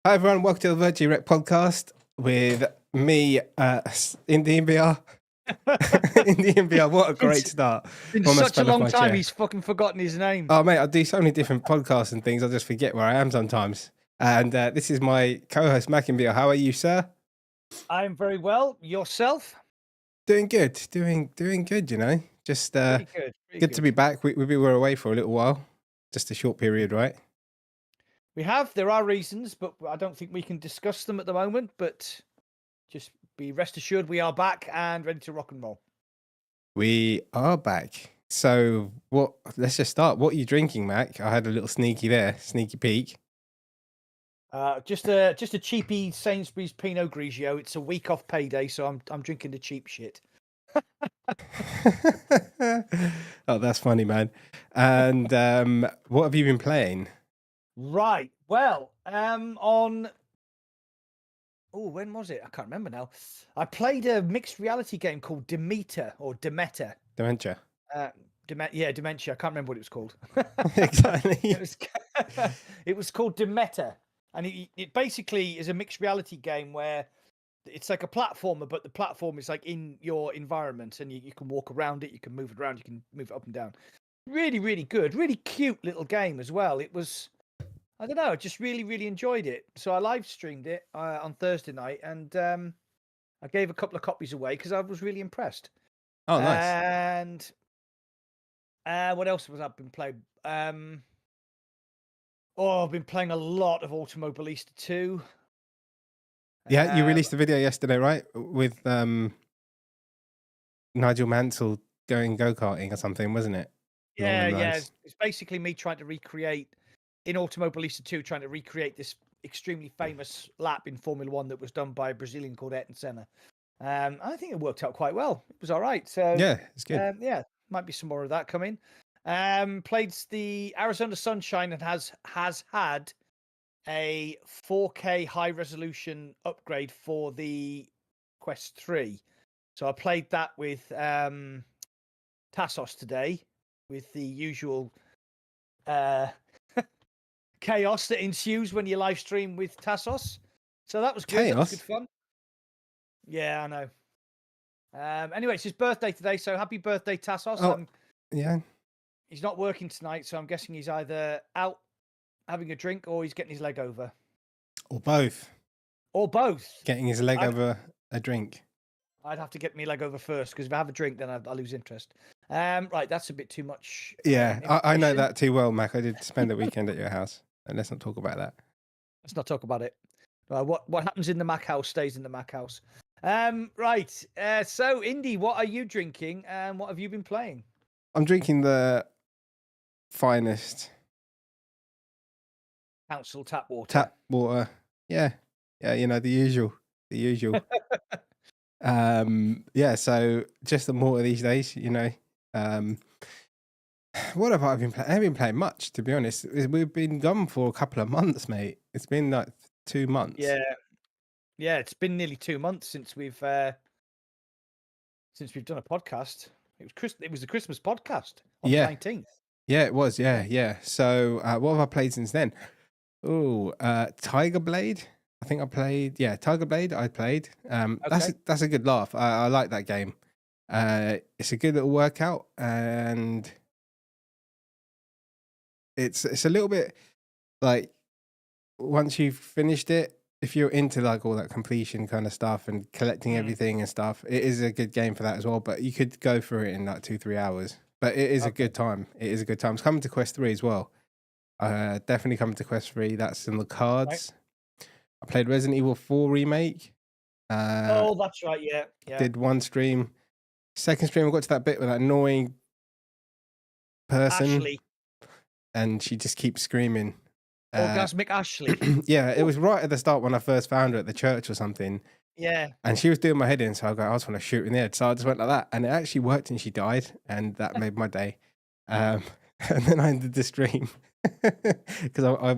Hi everyone, welcome to the Virtually Rek't Podcast with me, IndieVR. IndieVR, what a great start. Been such a long time, he's fucking forgotten his name. Oh mate, I do so many different podcasts and things, I just forget where I am sometimes. And this is my co-host, IndieVR. How are you, sir? I'm very well. Yourself? Doing good, doing good, you know. Just Pretty good to be back. We were away for a little while, just a short period, right? There are reasons, but I don't think we can discuss them at the moment. But just be rest assured we are back and ready to rock and roll. We are back. So let's just start. What are you drinking, Mac? I had a little sneaky peek. Just a cheapy Sainsbury's Pinot Grigio. It's a week off payday, so I'm drinking the cheap shit. Oh, that's funny, man. And what have you been playing? Right. Well, when was it? I can't remember now. I played a mixed reality game called Demeter. Dementia. Dementia. I can't remember what it was called. Exactly. It was called Demeter, and it basically is a mixed reality game where it's like a platformer, but the platform is like in your environment, and you can walk around it, you can move it around, you can move it up and down. Really, really good, really cute little game as well. It was, I don't know, I just really, really enjoyed it. So I live streamed it on Thursday night, and I gave a couple of copies away because I was really impressed. Oh, nice. And what else was I've been playing? I've been playing a lot of Automobilista 2. Yeah, you released a video yesterday, right? With Nigel Mansell going go-karting or something, wasn't it? Yeah. It's basically me trying to recreate, in Automobilista 2, trying to recreate this extremely famous lap in Formula 1 that was done by a Brazilian called Ayrton Senna. I think it worked out quite well. It was all right. So yeah, it's good. Might be some more of that coming. Played the Arizona Sunshine and has had a 4K high resolution upgrade for the Quest 3. So I played that with Tassos today, with the usual chaos that ensues when you live stream with Tassos. So that was good. Chaos? That was good fun. Yeah, I know. Anyway, it's his birthday today, so happy birthday, Tassos. Oh, yeah. He's not working tonight, so I'm guessing he's either out having a drink or he's getting his leg over. Or both. Getting his leg over a drink. I'd have to get my leg over first, because if I have a drink, then I lose interest. Right, that's a bit too much. Yeah, I know that too well, Mac. I did spend a weekend at your house, and let's not talk about that. Let's not talk about it. What happens in the Mac house stays in the Mac house. Right. So, Indy, what are you drinking, and what have you been playing? I'm drinking the finest Council tap water. Tap water. Yeah, you know, the usual. So just the water these days, you know. What have I been playing? I haven't been playing much, to be honest. We've been gone for a couple of months, mate. It's been like 2 months. Yeah, it's been nearly 2 months since we've done a podcast. It was the Christmas podcast on the 19th. Yeah, it was. Yeah. So what have I played since then? Oh, Tiger Blade. I think I played. Yeah, Tiger Blade. I played. Okay. That's a good laugh. I like that game. It's a good little workout, and it's a little bit like, once you've finished it, if you're into like all that completion kind of stuff and collecting everything and stuff, it is a good game for that as well. But you could go through it in like 2-3 hours. But it is a good time. It's coming to Quest 3 as well. Definitely coming to Quest 3. That's in the cards. Right. I played Resident Evil 4 remake. That's right. Yeah. Did one stream. Second stream, I got to that bit with that annoying person. Ashley. And she just keeps screaming. Orgasmic Ashley. Yeah, it was right at the start when I first found her at the church or something. Yeah. And she was doing my head in, so I just want to shoot her in the head. So I just went like that, and it actually worked, and she died, and that made my day. And then I ended the stream because I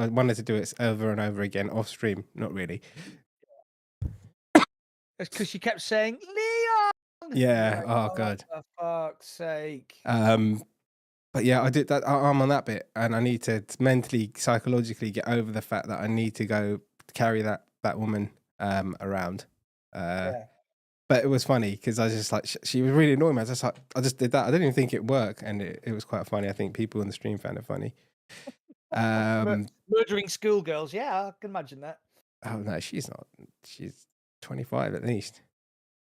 wanted to do it over and over again off stream. Not really. It's because she kept saying Leon. Yeah. Oh god. For fuck's sake. But yeah, I did that. I'm on that bit, and I need to mentally, psychologically get over the fact that I need to go carry that woman around. Yeah. But it was funny because I was just like, she was really annoying me. I just did that. I didn't even think it worked, and it was quite funny. I think people in the stream found it funny. Murdering schoolgirls. Yeah, I can imagine that. Oh no, she's not. She's 25 at least.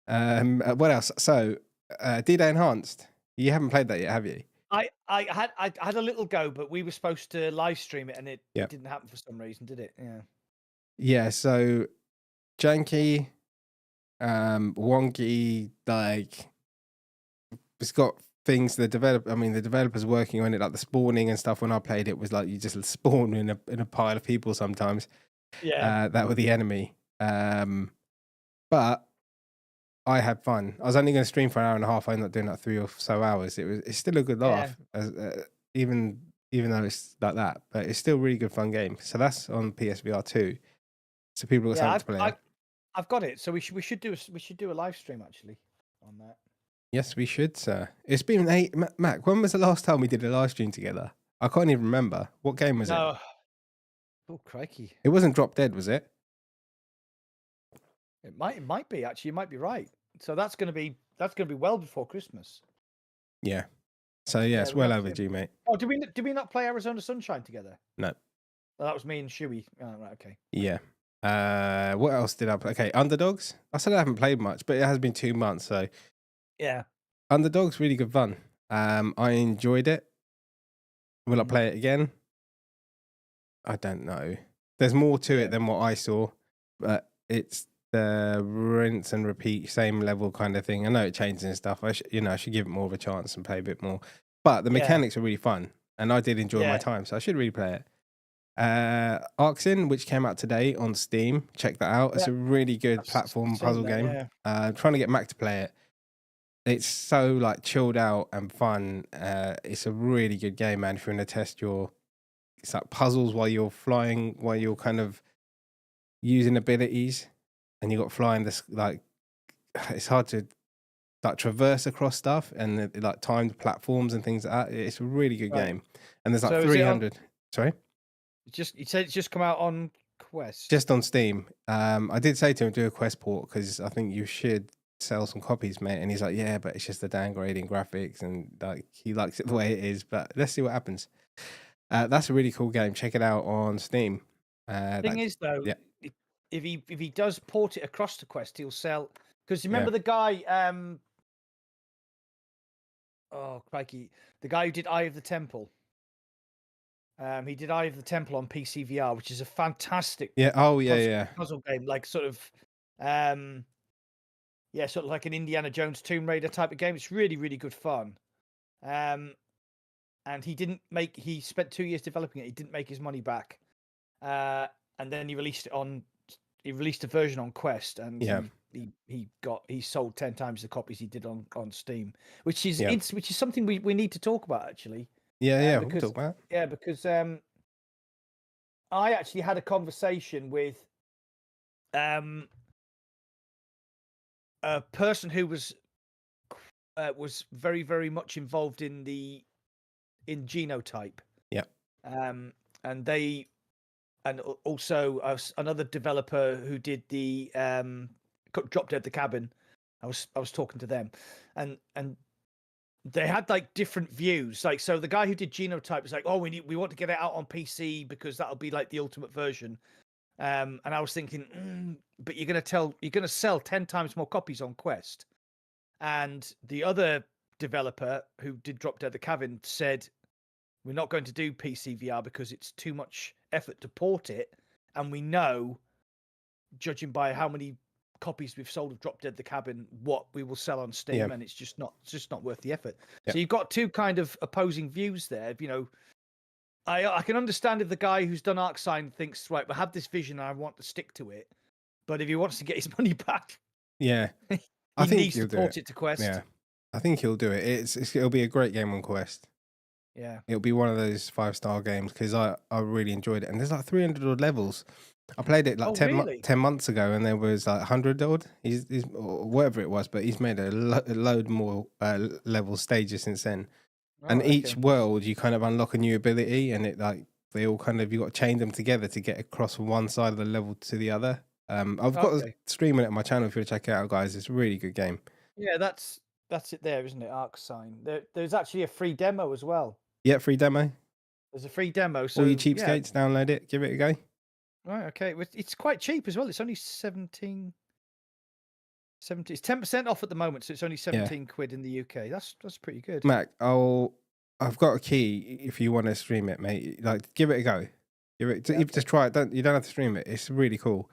What else? So, D-Day Enhanced. You haven't played that yet, have you? I had a little go, but we were supposed to live stream it, and it didn't happen for some reason, did it? Yeah. Yeah. So, janky, wonky, like it's got things. The developers working on it, like the spawning and stuff. When I played, it was like you just spawn in a pile of people sometimes. Yeah. That were the enemy. But I had fun. I was only going to stream for an hour and a half. I ended up doing like 3 or so hours. It's still a good laugh, even though it's like that. But it's still a really good fun game. So that's on PSVR 2. So people got something to play. I've got it. So we should do a live stream actually on that. Yes, we should, sir. It's been 8. Mac, when was the last time we did a live stream together? I can't even remember. What game was it? Oh, crikey! It wasn't Drop Dead, was it? It might be actually. You might be right. So that's gonna be well before Christmas. Yeah. So yeah, it's well overdue, mate. Oh, did we not play Arizona Sunshine together? No. Well, that was me and Shuey. Oh, right, okay. Yeah. What else did I play? Okay, Underdogs. I said I haven't played much, but it has been 2 months, so yeah. Underdogs, really good fun. I enjoyed it. Will I play it again? I don't know. There's more to it than what I saw, but it's the rinse and repeat, same level kind of thing. I know it changes and stuff. I should give it more of a chance and play a bit more. But the mechanics are really fun, and I did enjoy my time, so I should really play it. Arxin, which came out today on Steam, check that out. It's a really good platform puzzle game. Trying to get Mac to play it. It's so like chilled out and fun. It's a really good game, man. If you want to test it's like puzzles while you're flying, while you're kind of using abilities, and you got flying. This like it's hard to like traverse across stuff and like timed platforms and things like that. It's a really good game, and there's like 300. Sorry, you said it's just come out on Quest. Just on Steam. I did say to him do a Quest port because I think you should sell some copies, mate. And he's like, yeah, but it's just the downgrading graphics, and like he likes it the way it is. But let's see what happens. That's a really cool game. Check it out on Steam. Thing is, though, if he does port it across to Quest, he'll sell. Because remember the guy, oh crikey, the guy who did Eye of the Temple. He did Eye of the Temple on PCVR, which is a fantastic puzzle game, like sort of like an Indiana Jones Tomb Raider type of game. It's really, really good fun. And he spent 2 years developing it. He didn't make his money back. And then he released a version on Quest, and he sold 10 times the copies he did on Steam, which is something we need to talk about actually. We'll talk about it. Yeah, because I actually had a conversation with a person who was very, very much involved in Genotype. Yeah. And also another developer who did the Drop Dead the Cabin. I was talking to them, and they had like different views. Like, so the guy who did Genotype was like, "Oh, we want to get it out on PC because that'll be like the ultimate version." And I was thinking, but you're gonna sell 10 times more copies on Quest. And the other developer who did Drop Dead the Cabin said, "We're not going to do PC VR because it's too much effort to port it, and we know, judging by how many copies we've sold of Drop Dead the Cabin, what we will sell on Steam, and it's just not worth the effort." So you've got two kind of opposing views there. I can understand if the guy who's done Arcsign thinks, right, we have this vision and I want to stick to it, but if he wants to get his money back, I think needs to port it to Quest. Yeah, I think he'll do it. It'll be a great game on Quest. Yeah, it'll be one of those 5-star games because I really enjoyed it, and there's like 300 odd levels. I played it like 10 months ago, and there was like 100 odd. He's or whatever it was, but he's made a load more level stages since then. And each world you kind of unlock a new ability, and it like they all kind of, you got to chain them together to get across from one side of the level to the other. I've got a stream on it on my channel if you want to check it out, guys. It's a really good game. Yeah, that's it there, isn't it? Arc Sign. There's actually a free demo as well. Yeah, free demo. There's a free demo. So all you cheapskates, download it, give it a go. Right, okay. It's quite cheap as well. It's only 17. It's 10% off at the moment, so it's only 17 quid in the UK. That's pretty good. Mac, I've got a key if you want to stream it, mate. Like, give it a go. Just try it. You don't have to stream it. It's really cool.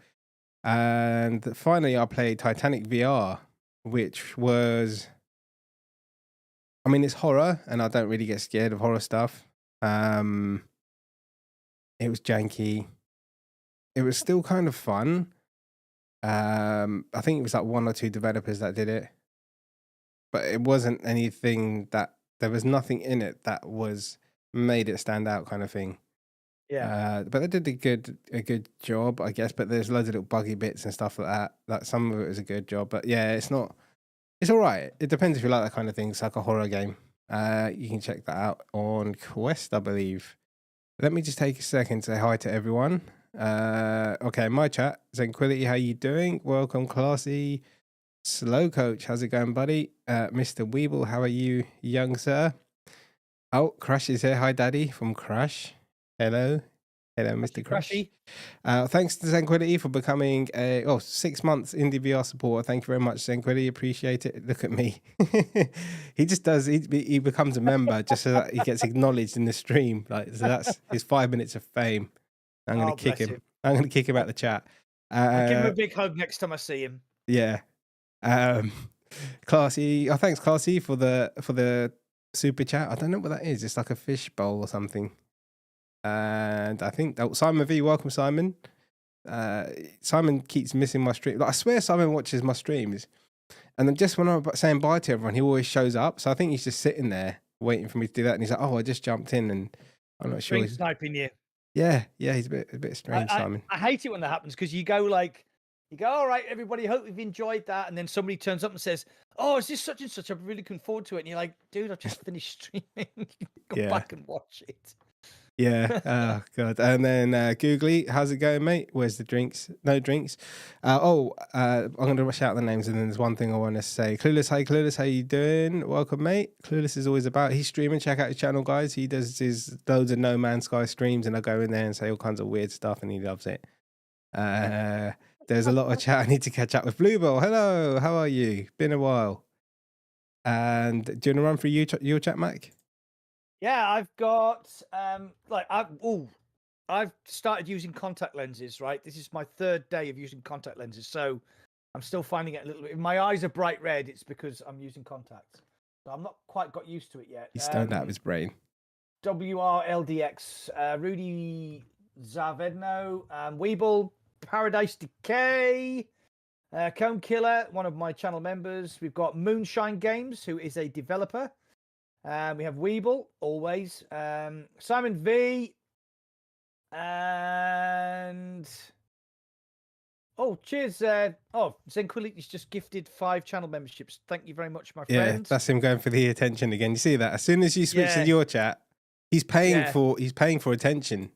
And finally, I played Titanic VR, which was, I mean, it's horror, and I don't really get scared of horror stuff. It was janky. It was still kind of fun. I think it was like 1 or 2 developers that did it, but it wasn't anything that, there was nothing in it that was made it stand out kind of thing. Yeah. But they did a good job, I guess. But there's loads of little buggy bits and stuff like that. Like, some of it was a good job, but yeah, it's all right. It depends if you like that kind of thing. It's like a horror game. You can check that out on Quest, I believe. Let me just take a second to say hi to everyone. Okay, my chat. Zenquility, how you doing? Welcome, Classy. Slow Coach, how's it going, buddy? Mr. Weeble, how are you, young sir? Oh, Crash is here. Hi, Daddy, from Crash. Hello, Mr. Crash. Thanks to Zenquility for becoming 6 months IndieVR supporter. Thank you very much, Zenquility. Appreciate it. Look at me. He just does. He becomes a member just so that he gets acknowledged in the stream. Like, so that's his 5 minutes of fame. I'm going to kick him. I'm going to kick him out the chat. I'll give him a big hug next time I see him. Yeah. Classy. Oh, thanks, Classy, for the super chat. I don't know what that is. It's like a fish bowl or something. And I think Simon V, welcome, Simon. Simon keeps missing my stream. Like, I swear Simon watches my streams, and then just when I'm saying bye to everyone, he always shows up. So I think he's just sitting there waiting for me to do that. And he's like, "Oh, I just jumped in," and I'm not sure. He's sniping you. Yeah, he's a bit strange, Simon. I hate it when that happens, because you go, all right, everybody, hope you've enjoyed that. And then somebody turns up and says, "Oh, is this such and such? I'm really looking forward to it." And you're like, "Dude, I've just finished streaming. Go back and watch it." Yeah. Oh, God. And then Googly, how's it going, mate? Where's the drinks? No drinks. I'm going to rush out the names, and then there's one thing I want to say. Clueless, hi, Clueless. How you doing? Welcome, mate. Clueless is always about. He's streaming. Check out his channel, guys. He does his loads of No Man's Sky streams, and I go in there and say all kinds of weird stuff, and he loves it. There's a lot of chat I need to catch up with. Bluebell, hello. How are you? Been a while. And do you want to run through your chat, Mac? Yeah, I've got I've started using contact lenses, right? This is my 3rd day of using contact lenses, so I'm still finding it a little bit. If my eyes are bright red, it's because I'm using contacts. So I'm not quite got used to it yet. He's stoned out of his brain. WRLDX, Rudy Zavedno, Weeble, Paradise Decay, Cone Killer, one of my channel members. We've got Moonshine Games, who is a developer. We have Weeble, always. Simon V. And... Oh, cheers. Zenquility's just gifted 5 channel memberships. Thank you very much, my friend. Yeah, that's him going for the attention again. You see that? As soon as you switch to your chat, he's paying for attention.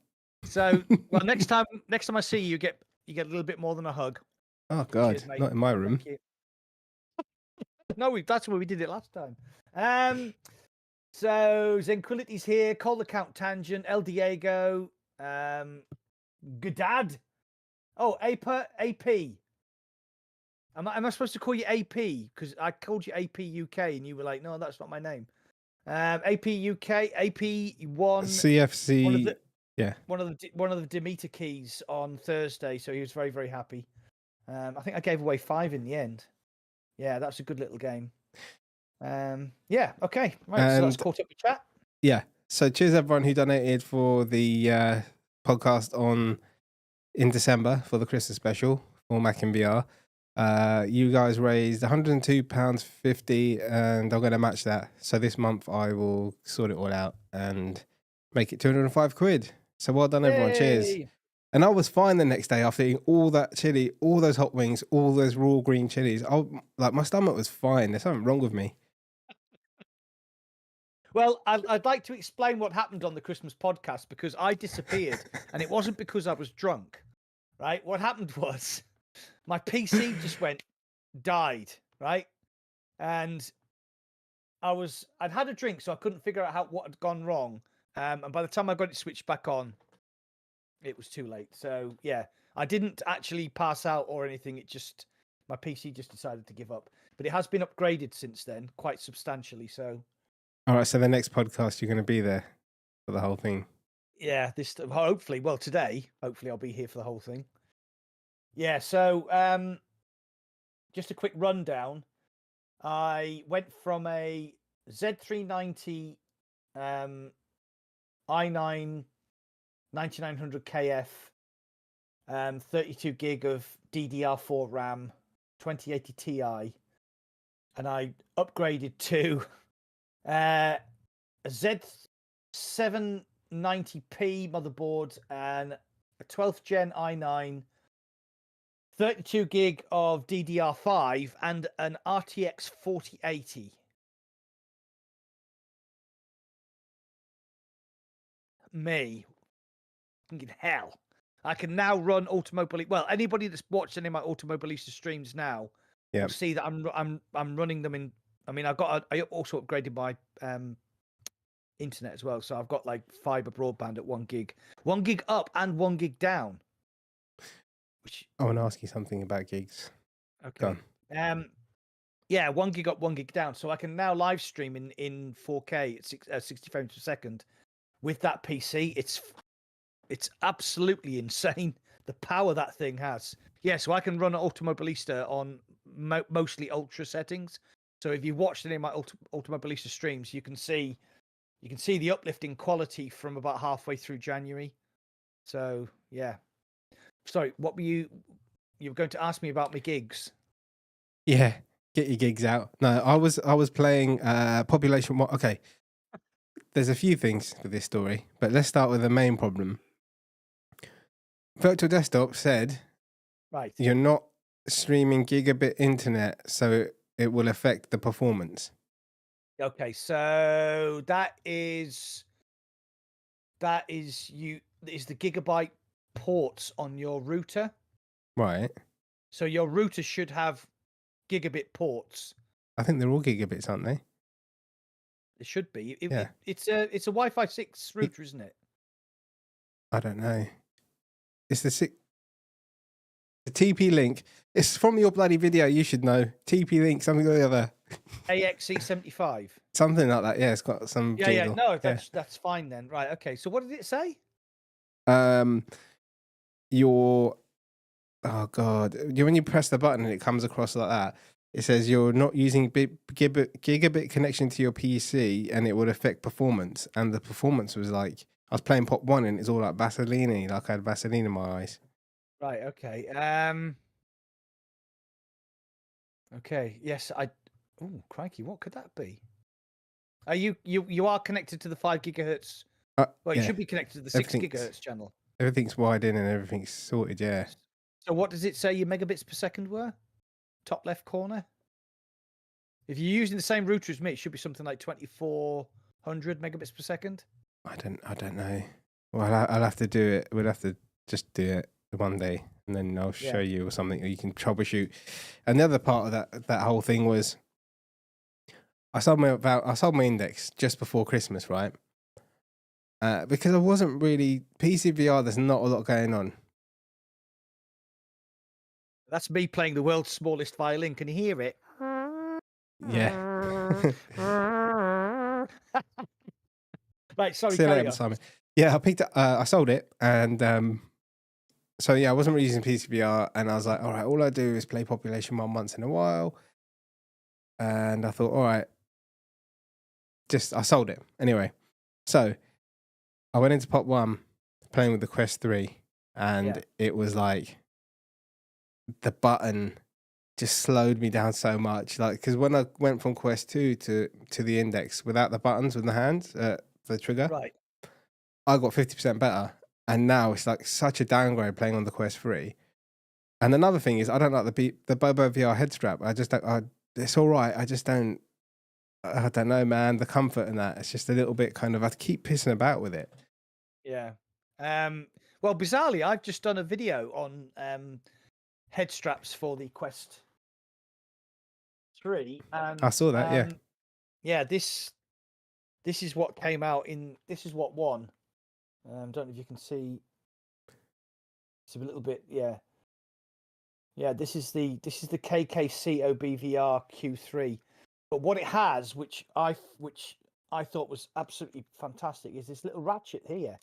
So, well, next time I see you, get a little bit more than a hug. Oh, God. Cheers, not in my room. No, that's where we did it last time. So Zenquility's here, Call the Count Tangent, El Diego, Godad. Oh, AP. Am I supposed to call you AP? Because I called you AP UK and you were like, no, that's not my name. AP UK, AP1. CFC. One of the Demeter keys on Thursday, so he was very, very happy. I think I gave away 5 in the end. Yeah, that's a good little game. Okay, right, so that's caught up with chat. Yeah, so cheers everyone who donated for the podcast in December for the Christmas special for Mac and VR. You guys raised £102.50, and I'm going to match that. So this month I will sort it all out and make it 205 quid. So well done, everyone. Cheers. And I was fine the next day after eating all that chili, all those hot wings, all those raw green chilies. My stomach was fine. There's something wrong with me. Well, I'd like to explain what happened on the Christmas podcast because I disappeared, and it wasn't because I was drunk, right? What happened was my PC just died, right? And I'd had a drink, so I couldn't figure out what had gone wrong. And by the time I got it switched back on, it was too late. So yeah, I didn't actually pass out or anything. My PC just decided to give up. But it has been upgraded since then, quite substantially. So All right, so the next podcast you're going to be there for the whole thing. yeah, hopefully, today, hopefully I'll be here for the whole thing. Yeah, so just a quick rundown. I went from a Z390 i9 9900 KF, 32 gig of DDR4 RAM, 2080 Ti, and I upgraded to a Z790p motherboard and a 12th gen i9, 32 gig of DDR5, and an RTX 4080. Me, thinking hell, I can now run Automobilista. Well, anybody that's watched any of my Automobilista streams now will see that I'm running them in. I mean, I also upgraded my internet as well, so I've got like fiber broadband at 1 gig up and 1 gig down. I want to ask you something about gigs. Okay. Yeah, 1 gig up, 1 gig down, so I can now live stream in 4K at 60 frames per second with that PC. It's absolutely insane the power that thing has. Yeah, so I can run an Automobilista on mostly ultra settings. So if you watched any of my Automobilista streams, you can see the uplifting quality from about halfway through January. So yeah. Sorry, what were you were going to ask me about my gigs? Yeah, get your gigs out. No, I was playing Population. Okay, there's a few things with this story, but let's start with the main problem. Virtual Desktop said, right, you're not streaming gigabit internet, so it will affect the performance. Okay, so that is the gigabyte ports on your router. Right. So your router should have gigabit ports. I think they're all gigabits, aren't they? It should be. Yeah. It's a Wi-Fi 6 router, isn't it? I don't know. It's the TP link. It's from your bloody video. You should know. TP link, something or the other. AXE75. Something like that. Yeah, it's got some. Yeah, jingle. yeah. No, that's fine then. Right. Okay. So what did it say? Oh god, when you press the button and it comes across like that, it says you're not using gigabit connection to your PC and it would affect performance. And the performance was like, I was playing Pop 1 and it's all like Vaseline, like I had Vaseline in my eyes. Right. Okay. Okay. Yes. Oh, crikey! What could that be? Are you are connected to the 5 gigahertz? Well, you should be connected to the 6 gigahertz channel. Everything's wired in and everything's sorted. Yeah. So what does it say your megabits per second were? Top left corner. If you're using the same router as me, it should be something like 2400 megabits per second. I don't know. Well, I'll have to do it. We'll have to just do it one day, and then I'll show you or something, or you can troubleshoot. And the other part of that whole thing was, I sold my index just before Christmas, right? Because I wasn't really PCVR. There's not a lot going on. That's me playing the world's smallest violin. Can you hear it? Yeah. Right, sorry. See you later, Simon. Yeah, I sold it, and so yeah, I wasn't really using PCVR, and I was like, all right, all I do is play Population 1 once in a while, and I thought, all right, I sold it anyway. So I went into Pop 1 playing with the Quest 3, and it was like the button just slowed me down so much. Like, because when I went from Quest 2 to the Index without the buttons with the hands, the trigger, right, I got 50% better. And now it's like such a downgrade playing on the Quest 3. And another thing is, I don't like the Bobo VR head strap. I just don't. It's all right. I just don't. I don't know, man. The comfort in that, it's just a little bit kind of, I keep pissing about with it. Yeah. Well, bizarrely, I've just done a video on head straps for the Quest 3, and I saw that, yeah. yeah, this is what came out this is what won. Don't know if you can see. It's a little bit, yeah. This is the KKC OBVR Q3, but what it has, which I thought was absolutely fantastic, is this little ratchet here,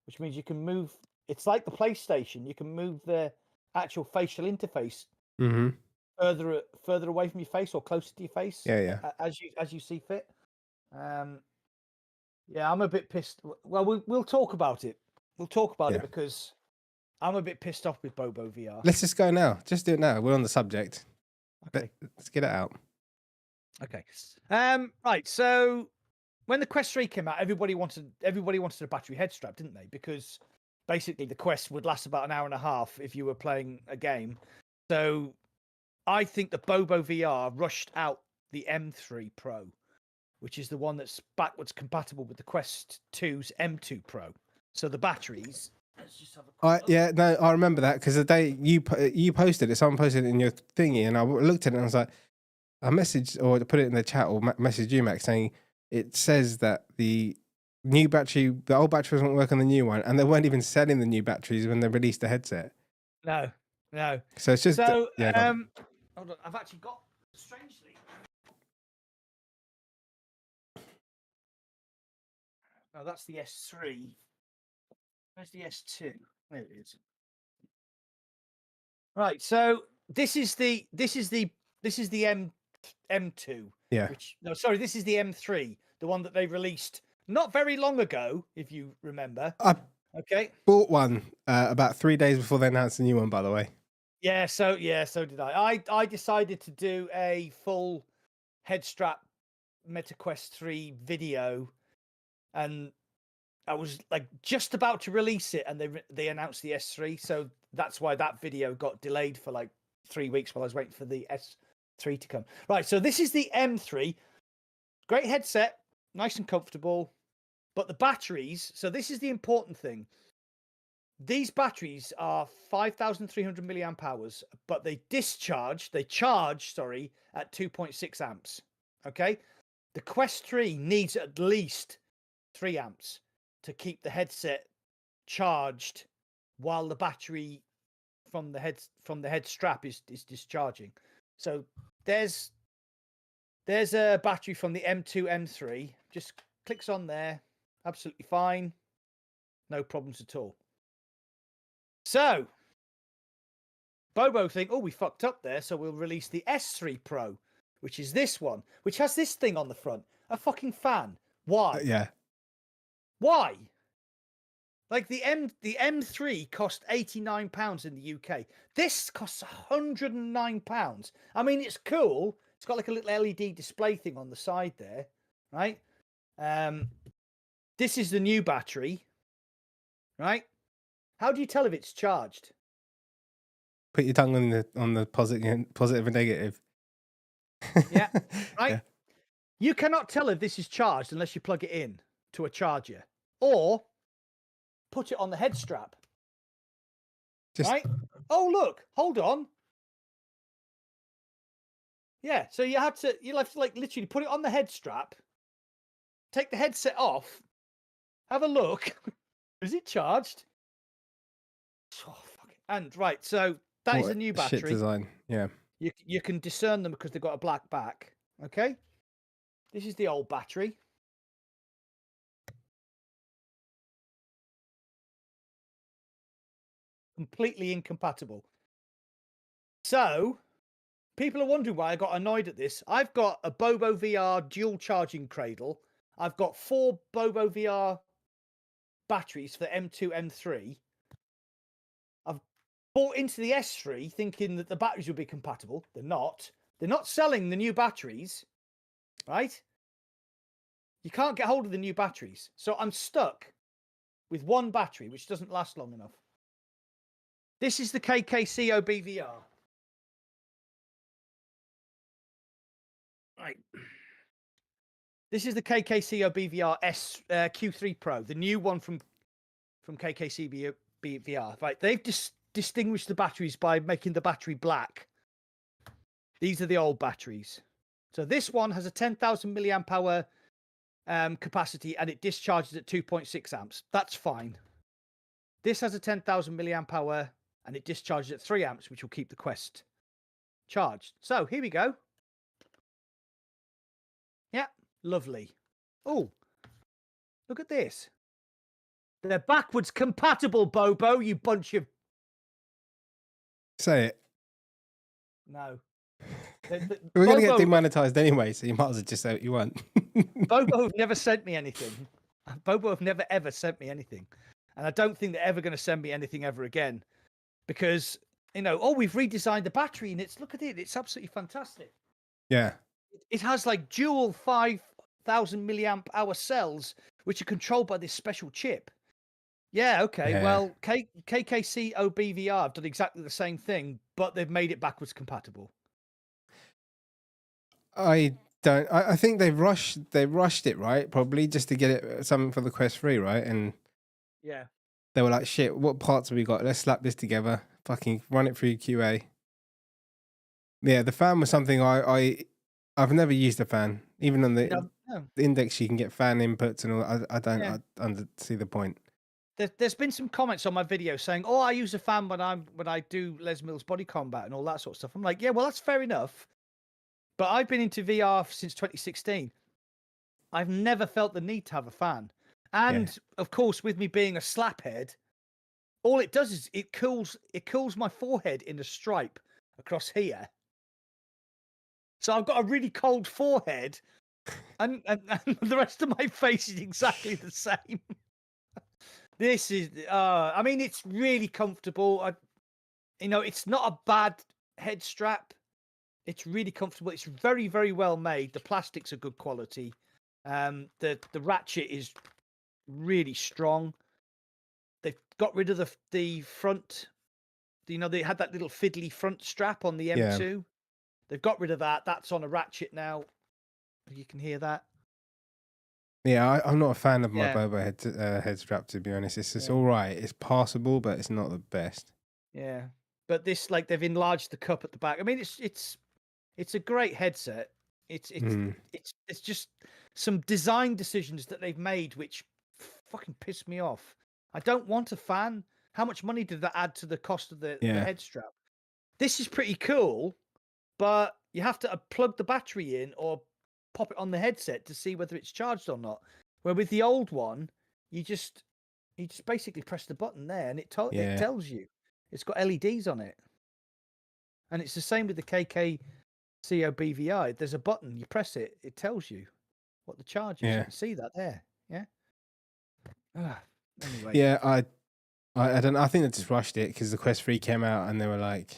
which means you can move. It's like the PlayStation. You can move the actual facial interface further away from your face or closer to your face. Yeah. As you see fit. Yeah, I'm a bit pissed. Well, we'll talk about it. We'll talk about it because I'm a bit pissed off with Bobo VR. Let's just go now. Just do it now. We're on the subject. Okay. Let's get it out. Okay. Right. So when the Quest 3 came out, everybody wanted a battery head strap, didn't they? Because basically the Quest would last about an hour and a half if you were playing a game. So I think the Bobo VR rushed out the M3 Pro, which is the one that's backwards compatible with the Quest 2's M2 Pro. So the batteries. Let's just have a quick look. Yeah, no, I remember that because the day you posted it, someone posted it in your thingy, and I looked at it and I was like, I messaged or put it in the chat or messaged you, Max, saying it says that the new battery, the old battery doesn't work on the new one, and they weren't even selling the new batteries when they released the headset. No. So it's just hold on. I've actually got, strangely. No, that's the S3. Where's the S2? There it is. Right. So this is the M2. Yeah. This is the M3, the one that they released not very long ago, if you remember. Okay. Bought one about 3 days before they announced the new one, by the way. Yeah, so did I. I decided to do a full head strap MetaQuest 3 video, and I was like just about to release it, and they announced the S3, so that's why that video got delayed for like 3 weeks while I was waiting for the S3 to come. Right, so this is the M3. Great headset, nice and comfortable, but the batteries, so this is the important thing. These batteries are 5,300 milliamp hours, but they charge, at 2.6 amps. Okay. The Quest 3 needs at least 3 amps to keep the headset charged while the battery from the head strap is discharging. So there's a battery from the M2, M3, just clicks on there. Absolutely fine. No problems at all. So, Bobo think, we fucked up there, so we'll release the S3 Pro, which is this one, which has this thing on the front, a fucking fan. Why? Yeah. Why? Like the M3 cost £89 in the UK. This costs £109. I mean, it's cool. It's got like a little LED display thing on the side there, right? This is the new battery, right? How do you tell if it's charged? Put your tongue on the positive and negative. Yeah, right. Yeah. You cannot tell if this is charged unless you plug it in to a charger or put it on the head strap. Right? Oh, look, hold on. Yeah, so you'll have to like literally put it on the head strap, take the headset off, have a look. Is it charged? Oh, fuck it. And right, so that is a new battery. Shit design, yeah. You can discern them because they've got a black back. Okay, this is the old battery. Completely incompatible. So people are wondering why I got annoyed at this. I've got a Bobo VR dual charging cradle. I've got 4 Bobo VR batteries for M2, M3. I've bought into the S3 thinking that the batteries would be compatible. They're not. They're not selling the new batteries, right? You can't get hold of the new batteries. So I'm stuck with one battery, which doesn't last long enough. This is the KKC OBVR. Right. This is the KKCO BVR Q3 Pro, the new one from KKC BVR. Right, they've distinguished the batteries by making the battery black. These are the old batteries. So this one has a 10,000 milliamp hour capacity, and it discharges at 2.6 amps. That's fine. This has a 10,000 milliamp hour, and it discharges at 3 amps, which will keep the Quest charged. So here we go. Yeah, lovely. Oh, look at this. They're backwards compatible, Bobo, you bunch of... Say it. No. We're going to get demonetized anyway, so you might as well just say what you want. Bobo have never sent me anything. Bobo have never, ever sent me anything. And I don't think they're ever going to send me anything ever again. Because, you know, we've redesigned the battery, and look at it. It's absolutely fantastic. Yeah. It has like dual 5,000 milliamp hour cells, which are controlled by this special chip. Yeah, okay. Yeah. Well, KKC OBVR have done exactly the same thing, but they've made it backwards compatible. I think they've rushed it, right? Probably just to get it something for the Quest 3, right? And yeah, they were like, shit, what parts have we got? Let's slap this together. Fucking run it through QA. Yeah, the fan was something I've never used a fan. Even on the index, you can get fan inputs and all. I don't see the point. There's been some comments on my video saying, "Oh, I use a fan when I do Les Mills Body Combat and all that sort of stuff." I'm like, yeah, well, that's fair enough. But I've been into VR since 2016. I've never felt the need to have a fan. And of course, with me being a slaphead, all it does is it cools my forehead in a stripe across here. So I've got a really cold forehead, and the rest of my face is exactly the same. This is, I mean, it's really comfortable. It's not a bad head strap. It's really comfortable. It's very, very well made. The plastics are good quality. The ratchet is really strong. They've got rid of the front. They had that little fiddly front strap on the M2. Yeah. They've got rid of that. That's on a ratchet now. You can hear that. Yeah, I'm not a fan of my Bobo head strap, to be honest. It's all right. It's passable, but it's not the best. Yeah, but this, like, they've enlarged the cup at the back. I mean, it's a great headset. It's just some design decisions that they've made which fucking piss me off. I don't want a fan. How much money did that add to the cost of the head strap? This is pretty cool, but you have to plug the battery in or pop it on the headset to see whether it's charged or not. Where with the old one, you just basically press the button there, and it tells you. It's got LEDs on it, and it's the same with the KKCO BVI. There's a button, you press it, it tells you what the charge is. You can see that there. Yeah. Anyway. Yeah, I don't know. I think they just rushed it because the Quest 3 came out, and they were like,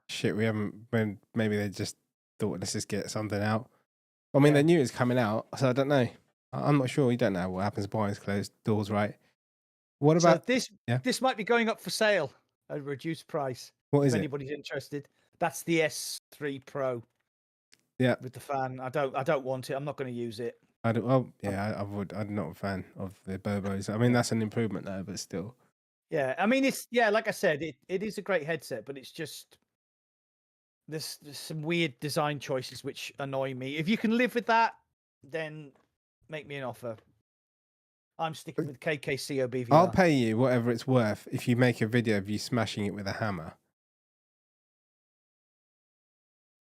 shit, we haven't. Maybe they just thought, let's just get something out. I mean, they knew it was coming out, so I don't know. I'm not sure. You don't know what happens behind closed doors, right? What about this? This might be going up for sale at a reduced price. What is it? If anybody's interested, that's the S03 Pro. Yeah, with the fan. I don't want it. I'm not going to use it. I don't. Well, I would. I'm not a fan of the Bobos. I mean, that's an improvement though, but still. Yeah, I mean, it's like I said, it is a great headset, but it's just. There's some weird design choices which annoy me. If you can live with that, then make me an offer. I'm sticking with KKCO BVR. I'll pay you whatever it's worth if you make a video of you smashing it with a hammer.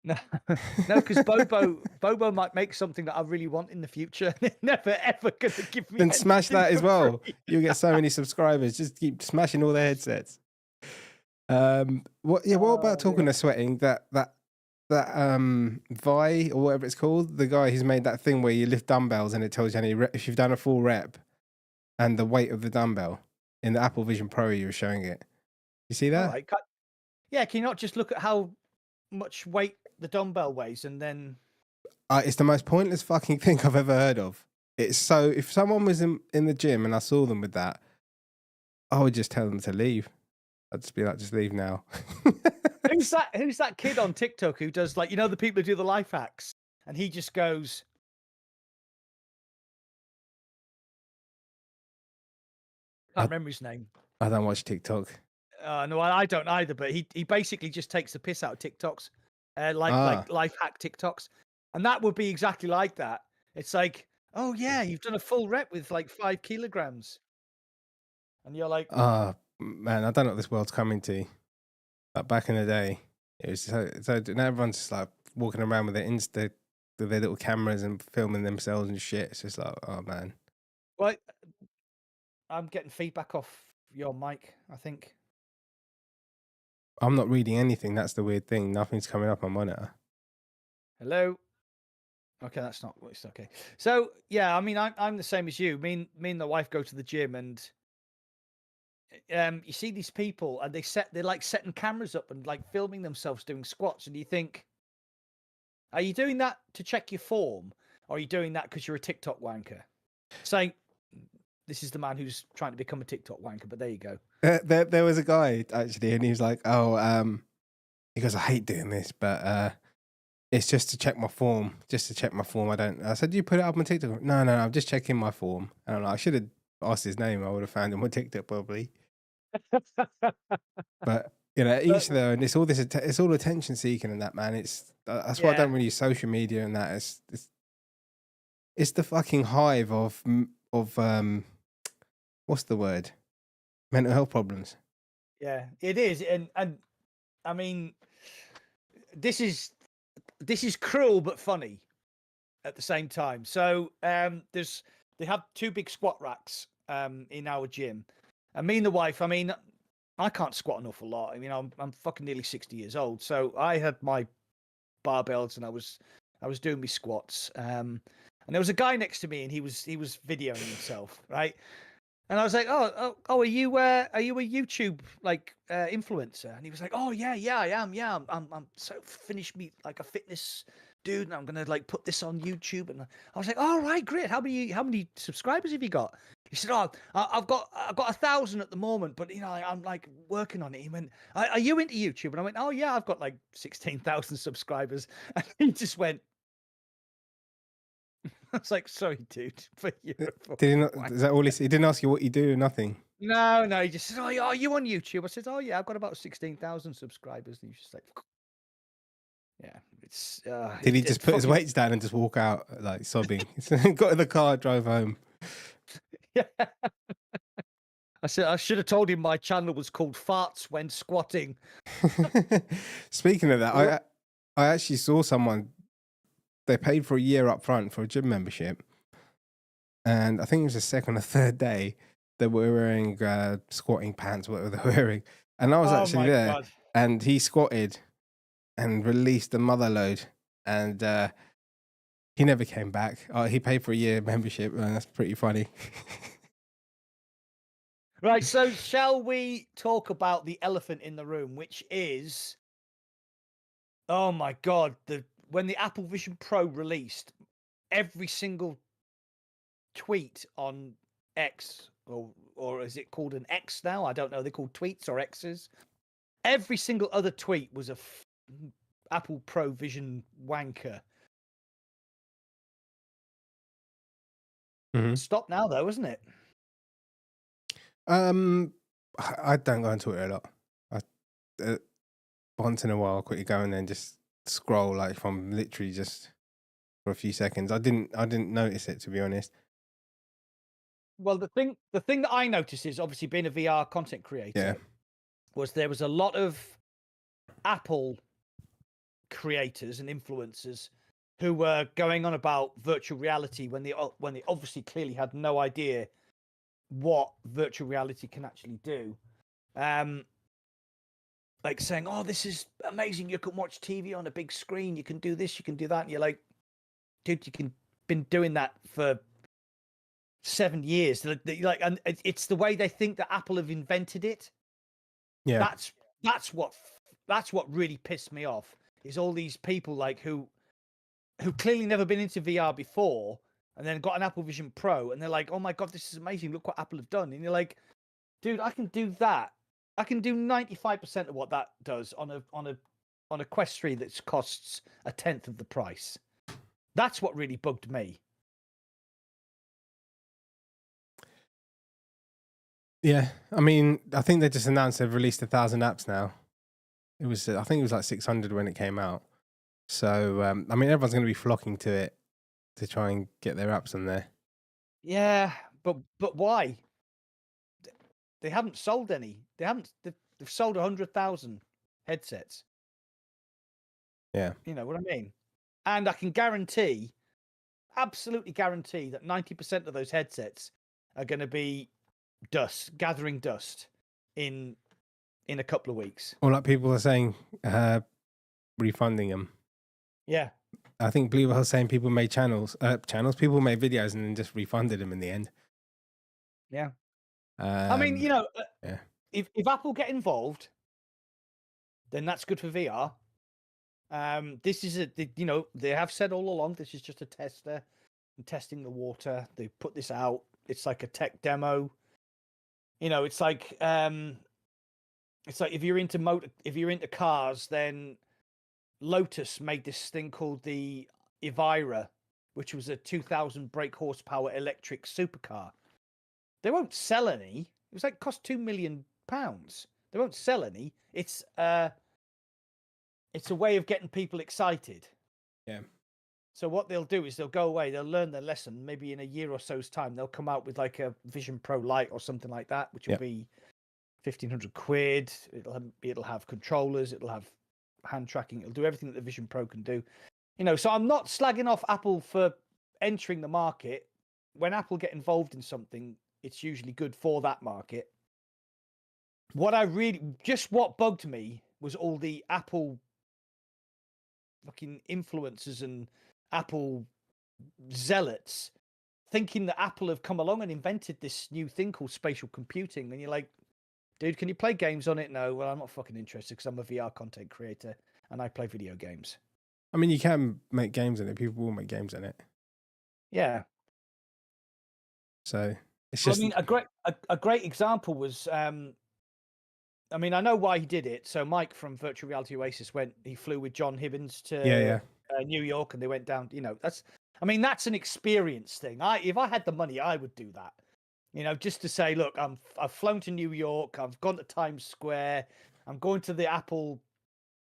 No, because Bobo might make something that I really want in the future. They're never ever going to give me. Then smash that as well. You'll get so many subscribers. Just keep smashing all the headsets. What about talking of sweating? That Vi or whatever it's called, the guy who's made that thing where you lift dumbbells and it tells you if you've done a full rep and the weight of the dumbbell in the Apple Vision Pro. You were showing it. You see that? Right. Yeah. Can you not just look at how much weight the dumbbell weighs and then? It's the most pointless fucking thing I've ever heard of. It's so. If someone was in the gym and I saw them with that, I would just tell them to leave. I'd just be like, just leave now. Who's that kid on TikTok who does, like, the people who do the life hacks, and he just goes, can't remember his name. I don't watch TikTok. No, I don't either. But he basically just takes the piss out of TikToks, like life hack TikToks, and that would be exactly like that. It's like, oh yeah, you've done a full rep with like 5 kilograms, and you're like, man, I don't know what this world's coming to. Like back in the day, it was so now everyone's just like walking around with their little cameras and filming themselves and shit. It's just like, oh man. well, I'm getting feedback off your mic, I think. I'm not reading anything. That's the weird thing. Nothing's coming up on monitor. Hello. Okay, that's not. It's okay. So yeah, I mean, I'm the same as you. Me and the wife go to the gym, and you see these people, and they're like setting cameras up and like filming themselves doing squats, and you think, are you doing that to check your form, or are you doing that because you're a TikTok wanker? Saying this is the man who's trying to become a TikTok wanker, but there you go. There was a guy actually, and he was like, he goes, I hate doing this, but it's just to check my form. Just to check my form. I said, you put it up on TikTok? No, I'm just checking my form. And I'm like, I should have asked his name. I would have found him on TikTok probably. But you know, each though, and it's all it's all attention seeking and that, man. That's why I don't really use social media and that. It's the fucking hive of what's the word? Mental health problems. Yeah, it is, and I mean, this is cruel but funny at the same time. So they have 2 big squat racks in our gym, and me and the wife. I mean, I can't squat an awful lot. I mean, I'm fucking nearly 60 years old, so I had my barbells and I was doing my squats. And there was a guy next to me, and he was videoing himself, right? And I was like, oh, are you a YouTube like influencer? And he was like, oh yeah, I am. Yeah, I'm so finished me like a fitness dude, and I'm gonna like put this on YouTube. And I was like, all right, great. How many subscribers have you got? He said, oh, I've got 1,000 at the moment, but you know, I'm like working on it. He went, are you into YouTube? And I went, oh yeah, I've got like 16,000 subscribers. And he just went. I was like, sorry, dude. But did he not? Is that all he said? He didn't ask you what you do or nothing? No. He just said, oh, are you on YouTube? I said, oh, yeah, I've got about 16,000 subscribers. And he's just like, yeah, it's. Did he just put his weights down and just walk out like sobbing? Got in the car, drove home. Yeah. I said, I should have told him my channel was called Farts When Squatting. Speaking of that, I actually saw someone. They paid for a year up front for a gym membership. And I think it was the second or third day they were wearing squatting pants, whatever they were wearing. And I was actually there. God. And he squatted and released the mother load. And he never came back. He paid for a year membership. And that's pretty funny. Right. So shall we talk about the elephant in the room, which is, oh my God, when the Apple Vision Pro released, every single tweet on X, or is it called an X now? I don't know. They're called tweets or X's. Every single other tweet was a Apple Pro Vision wanker. Mm-hmm. Stop now, though, isn't it? I don't go on Twitter a lot. Once in a while, I'll quickly go and then just scroll like from literally just for a few seconds. I didn't notice it, to be honest. Well, the thing that I noticed is obviously being a VR content creator, was there was a lot of Apple creators and influencers who were going on about virtual reality when they obviously clearly had no idea what virtual reality can actually do. Like saying, oh, this is amazing. You can watch TV on a big screen. You can do this, you can do that. And you're like, dude, been doing that for 7 years. Like, and it's the way they think that Apple have invented it. Yeah. That's what really pissed me off, is all these people like who clearly never been into VR before and then got an Apple Vision Pro and they're like, oh my God, this is amazing. Look what Apple have done. And you're like, dude, I can do that. I can do 95% of what that does on a Quest 3 that costs 1/10 of the price. That's what really bugged me. Yeah, I mean, I think they just announced they've released 1,000 apps now. I think it was like 600 when it came out. So, I mean, everyone's going to be flocking to it to try and get their apps on there. Yeah, but why? They haven't sold any. They've sold 100,000 headsets. Yeah. You know what I mean? And I can guarantee, absolutely guarantee, that 90% of those headsets are going to be gathering dust in a couple of weeks. Or like people are saying, refunding them. Yeah. I think Blue Whale's saying people made people made videos and then just refunded them in the end. Yeah. I mean, you know, yeah. if Apple get involved, then that's good for VR. This is they have said all along, this is just a tester and testing the water. They put this out. It's like a tech demo. You know, it's like if you're into cars, then Lotus made this thing called the Evira, which was a 2,000 brake horsepower electric supercar. They won't sell any. It was like cost £2 million. They won't sell any. It's a way of getting people excited. Yeah. So what they'll do is they'll go away. They'll learn their lesson. Maybe in a year or so's time, they'll come out with like a Vision Pro Lite or something like that, which will be £1,500. It'll have controllers. It'll have hand tracking. It'll do everything that the Vision Pro can do. You know, so I'm not slagging off Apple for entering the market. When Apple get involved in something, it's usually good for that market. What bugged me was all the Apple fucking influencers and Apple zealots thinking that Apple have come along and invented this new thing called spatial computing. And you're like, dude, can you play games on it? No, well, I'm not fucking interested because I'm a VR content creator and I play video games. I mean, you can make games in it. People will make games in it. Yeah. So it's just. I mean, a great example was, I mean, I know why he did it. So Mike from Virtual Reality Oasis he flew with John Hibbins to New York, and they went down. You know, that's an experience thing. If I had the money, I would do that. You know, just to say, look, I've flown to New York, I've gone to Times Square, I'm going to the Apple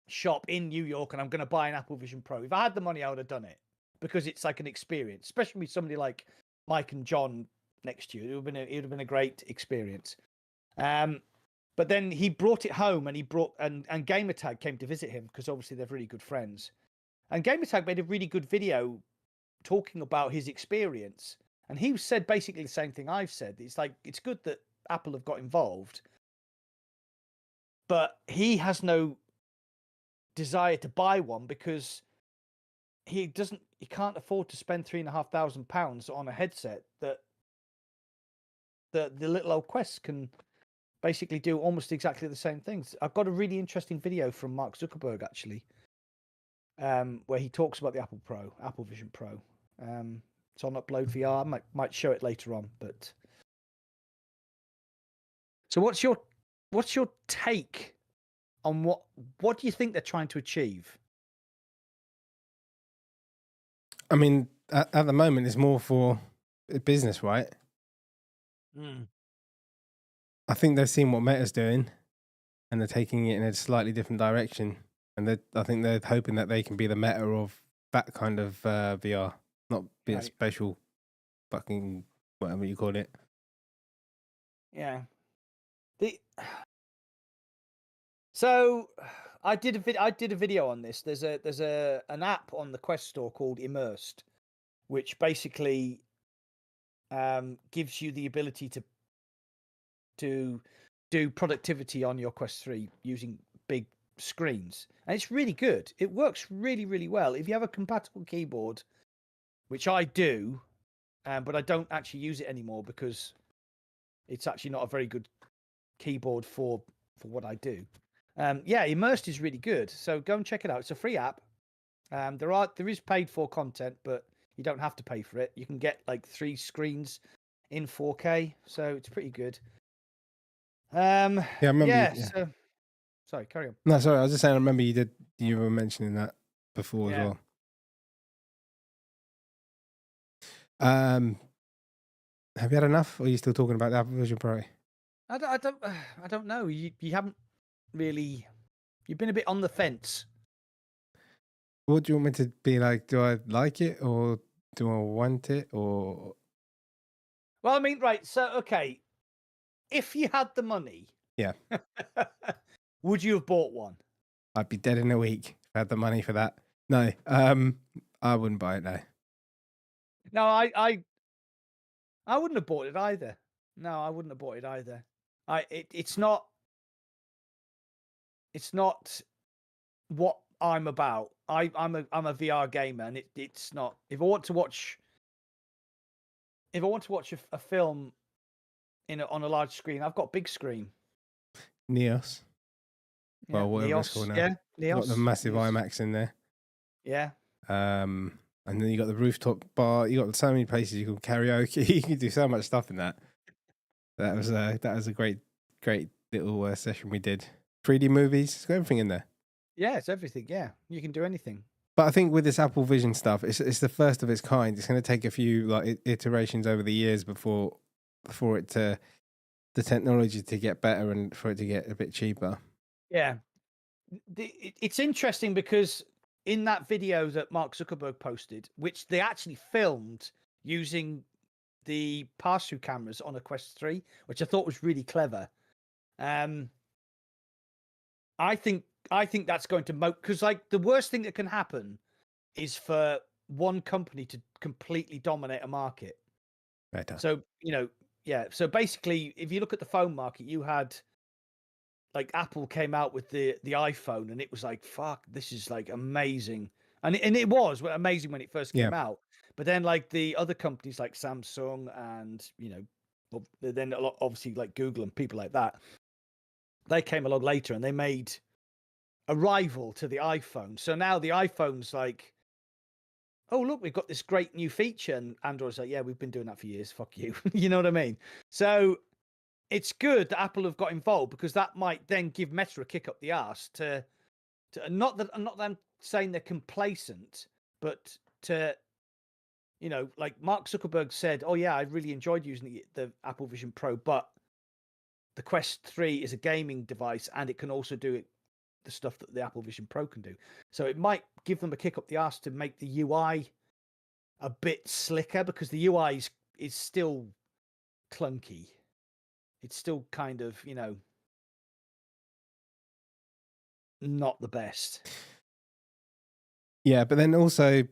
shop in New York, and I'm going to buy an Apple Vision Pro. If I had the money, I would have done it because it's like an experience, especially with somebody like Mike and John next to you. It would have been a great experience. But then he brought it home, and and Gamertag came to visit him because obviously they're really good friends. And Gamertag made a really good video talking about his experience. And he said basically the same thing I've said. It's like, it's good that Apple have got involved, but he has no desire to buy one because he can't afford to spend £3,500 on a headset that the little old Quest can basically do almost exactly the same things. I've got a really interesting video from Mark Zuckerberg actually, where he talks about the Apple Vision Pro. It's on Upload VR. I might show it later on. But so, what's your take on what do you think they're trying to achieve? I mean, at the moment, it's more for business, right? I think they've seen what Meta's doing, and they're taking it in a slightly different direction. And I think they're hoping that they can be the Meta of that kind of VR, not be a special fucking whatever you call it. Yeah. So I did a video on this. There's an app on the Quest Store called Immersed, which basically gives you the ability to do productivity on your Quest 3 using big screens. And it's really good. It works really, really well. If you have a compatible keyboard, which I do, but I don't actually use it anymore because it's actually not a very good keyboard for what I do. Immersed is really good. So go and check it out. It's a free app. There is paid for content, but you don't have to pay for it. You can get like 3 screens in 4K, so it's pretty good. I remember. So, sorry, carry on. No, sorry, I was just saying. I remember you were mentioning that before as well. Have you had enough, or are you still talking about the Apple Vision Pro? I don't know. You haven't really. You've been a bit on the fence. What do you want me to be like? Do I like it or do I want it or? Well, I mean, right. So, okay, if you had the money, Yeah, would you have bought one? I'd be dead in a week if I had the money for that. No, I wouldn't buy it. No. No, I wouldn't have bought it either. No, I wouldn't have bought it either. It's not what I'm about. I'm a VR gamer, and it's not. If I want to watch a film on a large screen, I've got big screen. Neos. Yeah, Well, whatever it's Neos. called now. Yeah, Neos. Got the massive Neos. IMAX in there. Yeah. And then you got the rooftop bar. You got so many places you can karaoke. You can do so much stuff in that. That was a great little session we did. 3D movies. It's got everything in there. Yeah, it's everything. Yeah, you can do anything. But I think with this Apple Vision stuff, it's the first of its kind. It's going to take a few like iterations over the years before it to the technology to get better and for it to get a bit cheaper. Yeah, it's interesting because in that video that Mark Zuckerberg posted, which they actually filmed using the pass-through cameras on a Quest 3, which I thought was really clever. I think that's going to because like the worst thing that can happen is for one company to completely dominate a market. Better. So yeah. So basically, if you look at the phone market, you had like Apple came out with the iPhone, and it was like, fuck, this is like amazing, and it was amazing when it first came out. But then like the other companies like Samsung and then obviously like Google and people like that, they came along later and they made a rival to the iPhone. So now the iPhone's like, oh look, we've got this great new feature, and Android's like, yeah, we've been doing that for years. Fuck you. You know what I mean? So it's good that Apple have got involved because that might then give Meta a kick up the arse to not that I'm saying they're complacent, but to like Mark Zuckerberg said, oh yeah, I really enjoyed using the Apple Vision Pro, but the Quest 3 is a gaming device and it can also do the stuff that the Apple Vision Pro can do. So it might give them a kick up the arse to make the UI a bit slicker because the UI is still clunky. It's still kind of, not the best. Yeah, but then also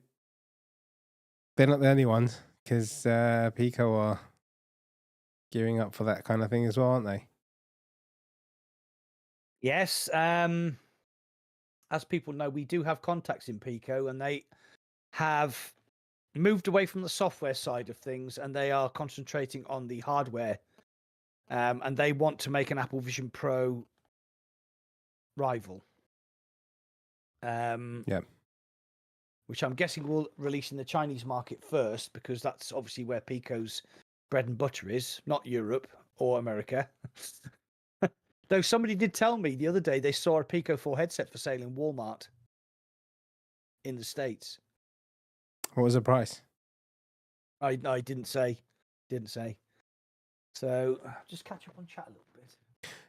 they're not the only ones because Pico are gearing up for that kind of thing as well, aren't they? Yes. As people know, we do have contacts in Pico, and they have moved away from the software side of things, and they are concentrating on the hardware. And they want to make an Apple Vision Pro rival. Yeah. Which I'm guessing will release in the Chinese market first, because that's obviously where Pico's bread and butter is, not Europe or America. Though somebody did tell me the other day they saw a Pico 4 headset for sale in Walmart in the States. What was the price? I didn't say. So just catch up on chat a little bit.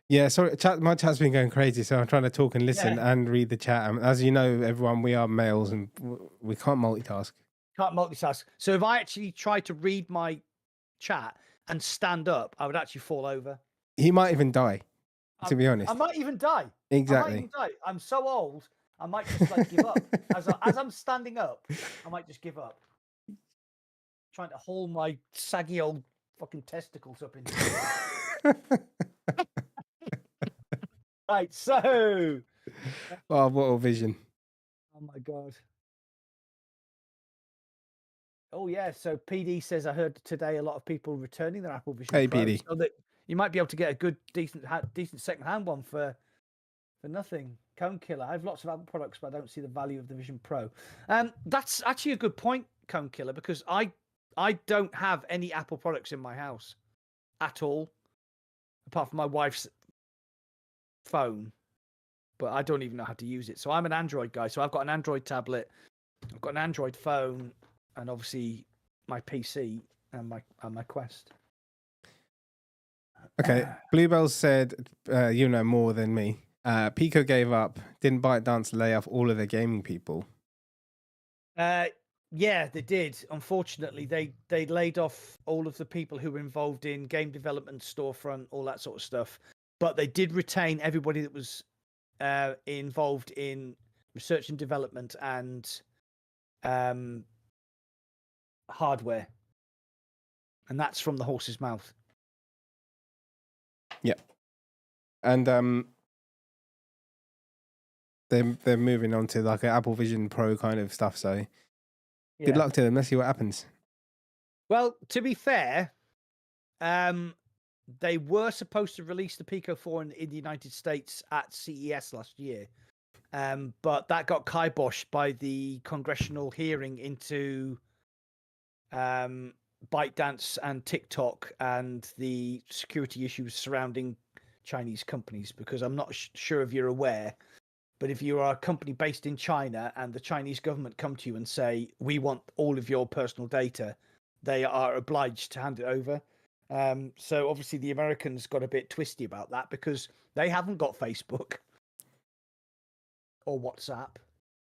Yeah, sorry, my chat's been going crazy, so I'm trying to talk and listen and read the chat. As you know, everyone, we are males and we can't multitask. So if I actually try to read my chat and stand up, I would actually fall over. He might even die, to be honest. I might even die. Exactly. I'm so old, I might just like give up. As I'm standing up, I might just give up. Trying to haul my saggy old fucking testicles up into Right, so oh, what a vision. Oh my god. Oh yeah, so PD says I heard today a lot of people returning their Apple Vision Pro, PD. so that you might be able to get a good decent second-hand one for nothing. Cone Killer, I have lots of Apple products, but I don't see the value of the Vision Pro. That's actually a good point, Cone Killer, because I don't have any Apple products in my house at all, apart from my wife's phone, but I don't even know how to use it. So I'm an Android guy. So I've got an Android tablet, I've got an Android phone, and obviously my PC and my Quest. Okay, Bluebell said, you know more than me. Pico gave up, didn't ByteDance lay off all of their gaming people? Yeah, they did. Unfortunately, they laid off all of the people who were involved in game development, storefront, all that sort of stuff. But they did retain everybody that was involved in research and development and hardware, and that's from the horse's mouth. Yeah, and they're moving on to like an Apple Vision Pro kind of stuff. So good luck to them. Let's see what happens. Well, to be fair, they were supposed to release the Pico 4 in the United States at CES last year, but that got kiboshed by the congressional hearing into ByteDance and TikTok and the security issues surrounding Chinese companies. Because I'm not sure if you're aware, but if you are a company based in China and the Chinese government come to you and say, we want all of your personal data, they are obliged to hand it over. So obviously the Americans got a bit twisty about that because they haven't got Facebook or WhatsApp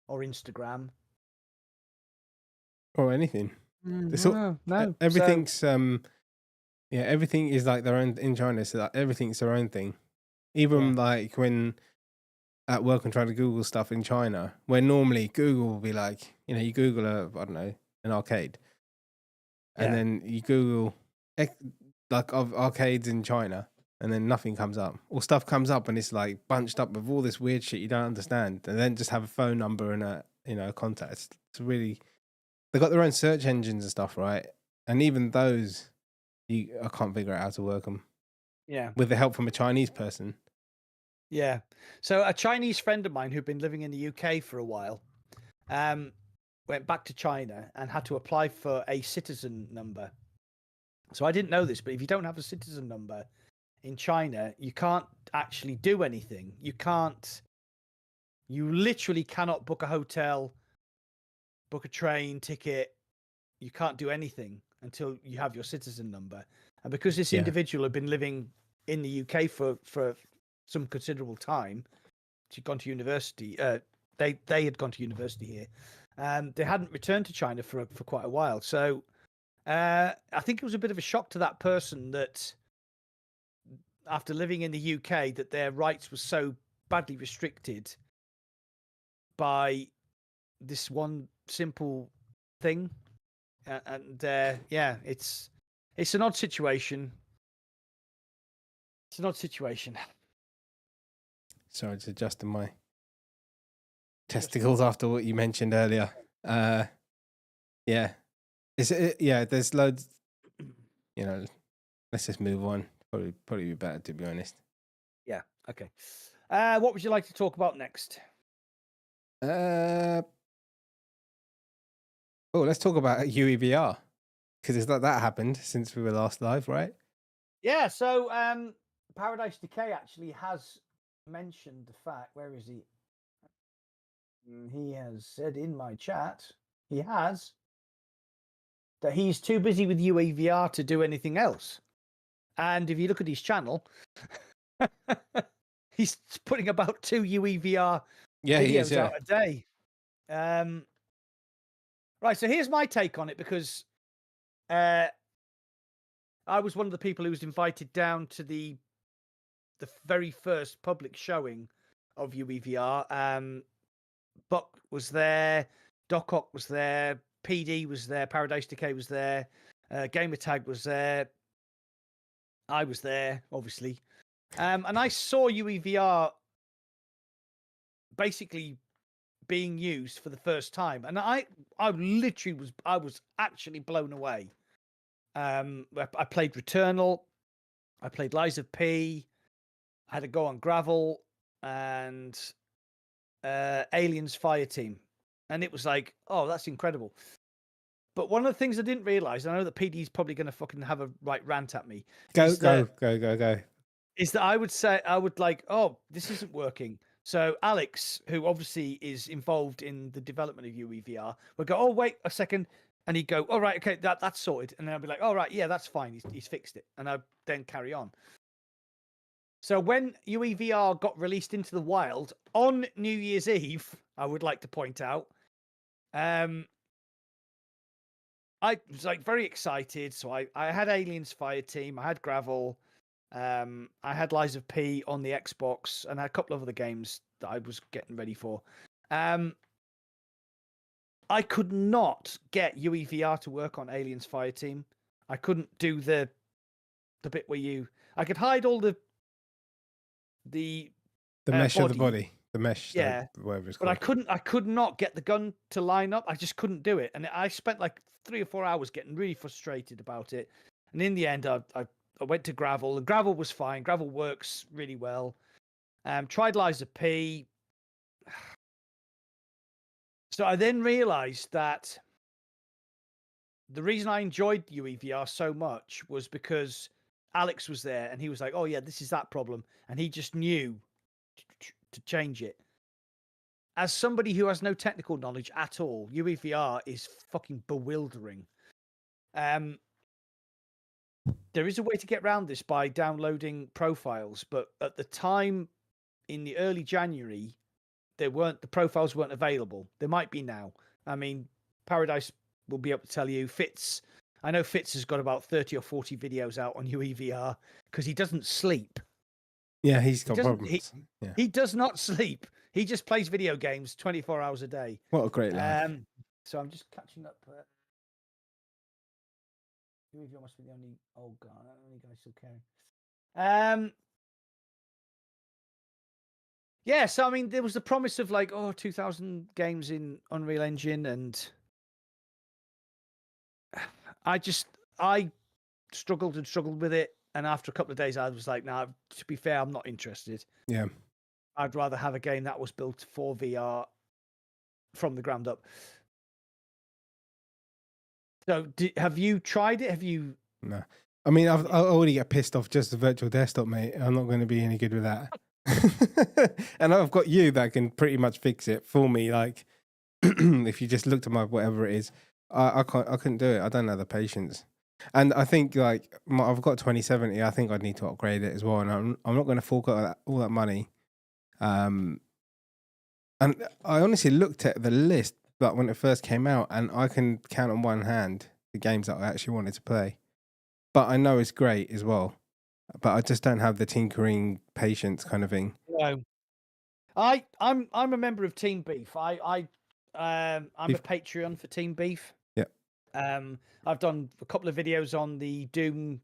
or Instagram or anything. No. Everything's everything is like their own in China. So like everything's their own thing. Even like when at work and trying to Google stuff in China, where normally Google will be like, you Google an arcade, and then you Google like of arcades in China, and then nothing comes up, or stuff comes up and it's like bunched up with all this weird shit you don't understand, and then just have a phone number and a contact. It's really, they've got their own search engines and stuff, right? And even those, I can't figure out how to work them. Yeah, with the help from a Chinese person. Yeah. So a Chinese friend of mine who'd been living in the UK for a while, went back to China and had to apply for a citizen number. So I didn't know this, but if you don't have a citizen number in China, you can't actually do anything. You literally cannot book a hotel, book a train ticket. You can't do anything until you have your citizen number. And because this individual had been living in the UK for some considerable time, she'd gone to university. They had gone to university here, and they hadn't returned to China for quite a while. So I think it was a bit of a shock to that person that after living in the UK, that their rights were so badly restricted by this one simple thing. It's an odd situation. It's an odd situation. Sorry, it's adjusting my testicles after what you mentioned earlier. There's loads. Let's just move on. Probably be better, to be honest. Yeah. Okay. What would you like to talk about next? Let's talk about UEVR, because that happened since we were last live, right? Yeah. So Paradise Decay actually has mentioned the fact. Where is he? He has said in my chat, that he's too busy with UEVR to do anything else. And if you look at his channel, he's putting about 2 UEVR videos out a day. Right, so here's my take on it, because I was one of the people who was invited down to the very first public showing of UEVR. Buck was there, Doc Ock was there, PD was there, Paradise Decay was there, Gamertag was there, I was there, obviously. And I saw UEVR basically being used for the first time, and I literally was actually blown away. I played Returnal, I played Lies of P, I had a go on Gravel, and Aliens Fireteam, and it was like, oh, that's incredible. But one of the things I didn't realize, I know that PD's probably going to fucking have a right rant at me. Go. Is that I would like, oh, this isn't working. So Alex, who obviously is involved in the development of UEVR, would go, oh, wait a second. And he'd go, all right, okay, that's sorted. And then I'd be like, all right, yeah, that's fine. He's fixed it. And I'd then carry on. So when UEVR got released into the wild on New Year's Eve, I would like to point out, I was like very excited. So I had Aliens Fireteam, I had Gravel, I had Lies of P on the Xbox, and I had a couple of other games that I was getting ready for. I could not get UEVR to work on Aliens Fireteam. I couldn't do the bit where I could hide all the mesh body. of the body, the mesh, yeah, whatever it's but called. I could not get the gun to line up. I just couldn't do it, and I spent like 3 or 4 hours getting really frustrated about it. And in the end, I went to Gravel, and Gravel was fine. Gravel works really well. Tried Lies of P. So I then realized that the reason I enjoyed UEVR so much was because Alex was there, and he was like, "Oh yeah, this is that problem," and he just knew to change it. As somebody who has no technical knowledge at all, UEVR is fucking bewildering. There is a way to get around this by downloading profiles, but at the time in the early January, the profiles weren't available. They might be now. I mean, Paradise will be able to tell you. I know Fitz has got about 30 or 40 videos out on UEVR because he doesn't sleep. Yeah, he's got problems. He does not sleep. He just plays video games 24 hours a day. What a great life. So I'm just catching up. UEVR must be the only guy still caring. Yeah, so I mean, there was the promise of like 2,000 games in Unreal Engine, and I struggled with it. And after a couple of days, I was like, "Nah, to be fair, I'm not interested." Yeah, I'd rather have a game that was built for VR from the ground up. So, have you tried it? Have you? No. I mean, I already get pissed off just the virtual desktop, mate. I'm not going to be any good with that. And I've got you that can pretty much fix it for me. Like, if you just looked at my whatever it is, I couldn't do it. I don't have the patience. And I think like I've got 2070. I think I'd need to upgrade it as well. And I'm not going to fork out all that money. And I honestly looked at the list like when it first came out, and I can count on one hand the games that I actually wanted to play. But I know it's great as well. But I just don't have the tinkering patience kind of thing. No, I'm a member of Team Beef. I'm a Patreon for Team Beef. Yeah. I've done a couple of videos on the Doom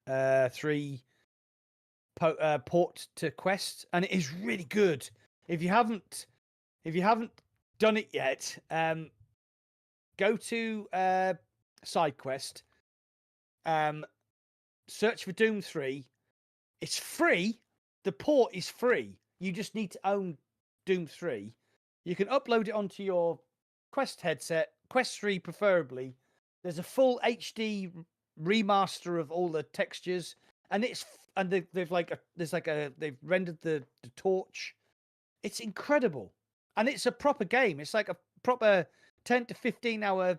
3 port to Quest, and it is really good. If you haven't done it yet, go to SideQuest. Search for Doom 3. It's free. The port is free. You just need to own Doom 3. You can upload it onto your Quest headset, Quest 3 preferably. There's a full HD remaster of all the textures, and they've rendered the torch. It's incredible, and it's a proper game. It's like a proper 10 to 15 hour,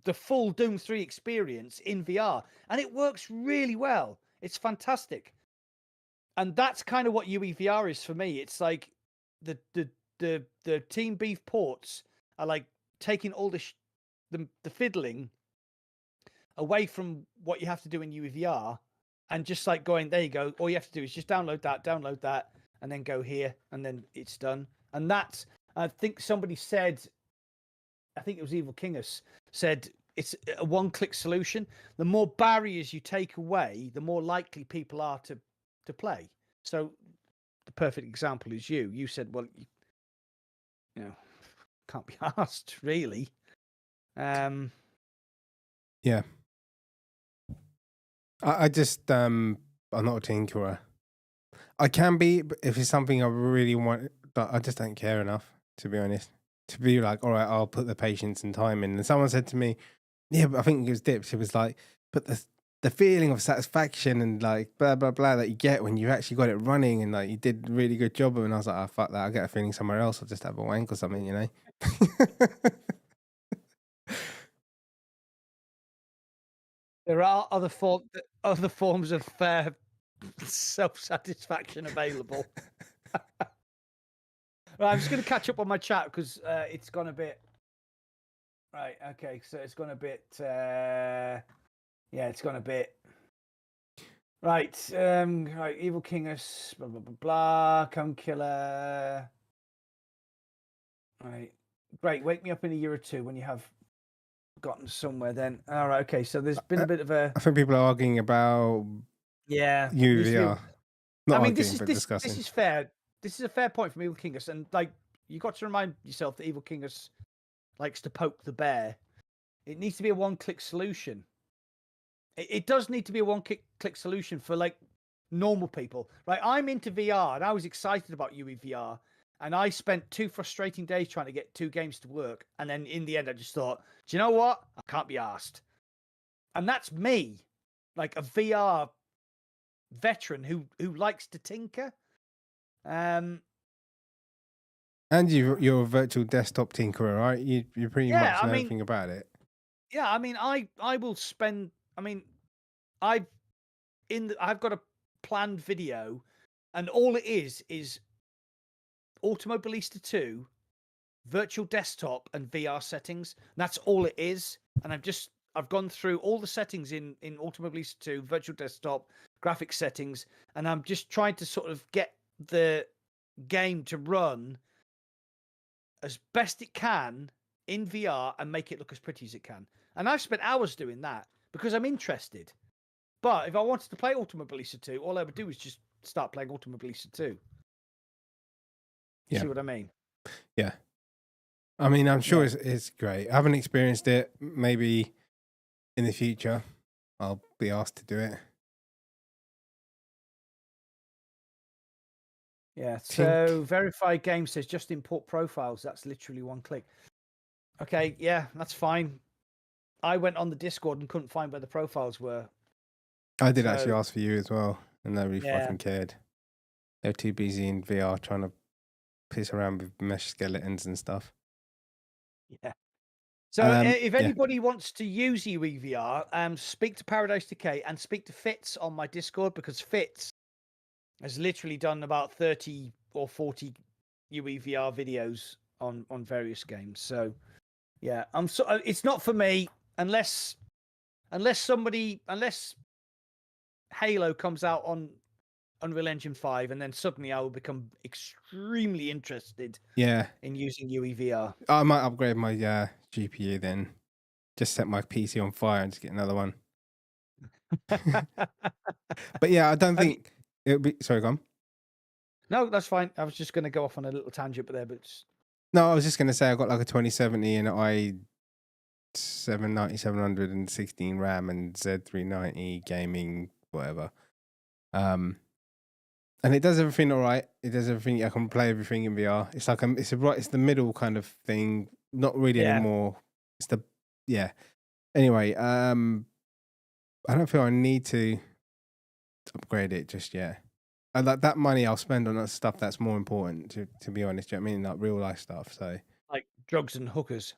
the full Doom 3 experience in VR, and it works really well. It's fantastic. And that's kind of what UEVR is for me. It's like the Team Beef ports are like taking all the fiddling away from what you have to do in UEVR, and just like going, there you go. All you have to do is just download that, and then go here, and then it's done. And that's, I think somebody said, I think it was Evil Kingus said, it's a one-click solution. The more barriers you take away, the more likely people are to play. So the perfect example is you. You said, well, you know, can't be asked, really. Yeah. I just I'm not a tinkerer. I can be, but if it's something I really want, but I just don't care enough, to be honest, to be like, all right, I'll put the patience and time in. And someone said to me, yeah, but I think it was Dips. It was like, but the feeling of satisfaction and like blah blah blah that you get when you actually got it running and like you did a really good job. And I was like, oh fuck that, I get a feeling somewhere else. I'll just have a wank or something, you know. There are other forms of self-satisfaction available. Right, I'm just going to catch up on my chat because it's gone a bit. Right, okay, so it's gone a bit. Yeah, it's gone a bit. Right, right, Evil Kingus, blah blah blah blah, Cone Killer. Right, great. Wake me up in a year or two when you have gotten somewhere. Then, all right, okay. So there's been a bit of a. I think people are arguing about UVR. Not arguing, but discussing. This is fair. This is a fair point from Evil Kingus, and like you got to remind yourself that Evil Kingus likes to poke the bear. It needs to be a one-click solution. It does need to be a one-click solution for like normal people, right? I'm into VR, and I was excited about UEVR, and I spent 2 frustrating days trying to get 2 games to work, and then in the end, I just thought, do you know what? I can't be asked. And that's me, like a VR veteran who likes to tinker. And you're a virtual desktop tinkerer, right? You pretty much know everything about it. Yeah, I mean, I will spend. I mean, I've got a planned video, and all it is Automobilista 2, virtual desktop, and VR settings. And that's all it is. And I've gone through all the settings in Automobilista 2, virtual desktop, graphics settings, and I'm just trying to sort of get the game to run as best it can in VR and make it look as pretty as it can. And I've spent hours doing that because I'm interested. But if I wanted to play Automobilista 2, all I would do is just start playing Automobilista 2. Yeah. See what I mean? Yeah. I mean, I'm sure it's great. I haven't experienced it. Maybe in the future, I'll be asked to do it. Yeah. So Verify Game says just import profiles. That's literally one click. Okay. Yeah, that's fine. I went on the Discord and couldn't find where the profiles were. I did actually ask for you as well, and nobody fucking cared. They're too busy in VR trying to piss around with mesh skeletons and stuff. Yeah. So if anybody wants to use UEVR, speak to Paradise Decay and speak to Fitz on my Discord, because Fitz has literally done about 30 or 40 UEVR videos on various games. So yeah, it's not for me unless Halo comes out on Unreal Engine 5, and then suddenly I will become extremely interested in using UEVR. I might upgrade my GPU then. Just set my PC on fire and just get another one. But yeah, I don't think it would be... Sorry, go on. No, that's fine. I was just going to go off on a little tangent, but No, I was just going to say I've got like a 2070 and i7 716 RAM and Z390 gaming, whatever. And it does everything all right. It does everything. I can play everything in VR. It's like it's the middle kind of thing. Not really anymore. It's the Anyway, I don't feel I need to upgrade it just yet. And that money I'll spend on that stuff that's more important. To be honest, do you know what I mean? Like real life stuff. So like drugs and hookers.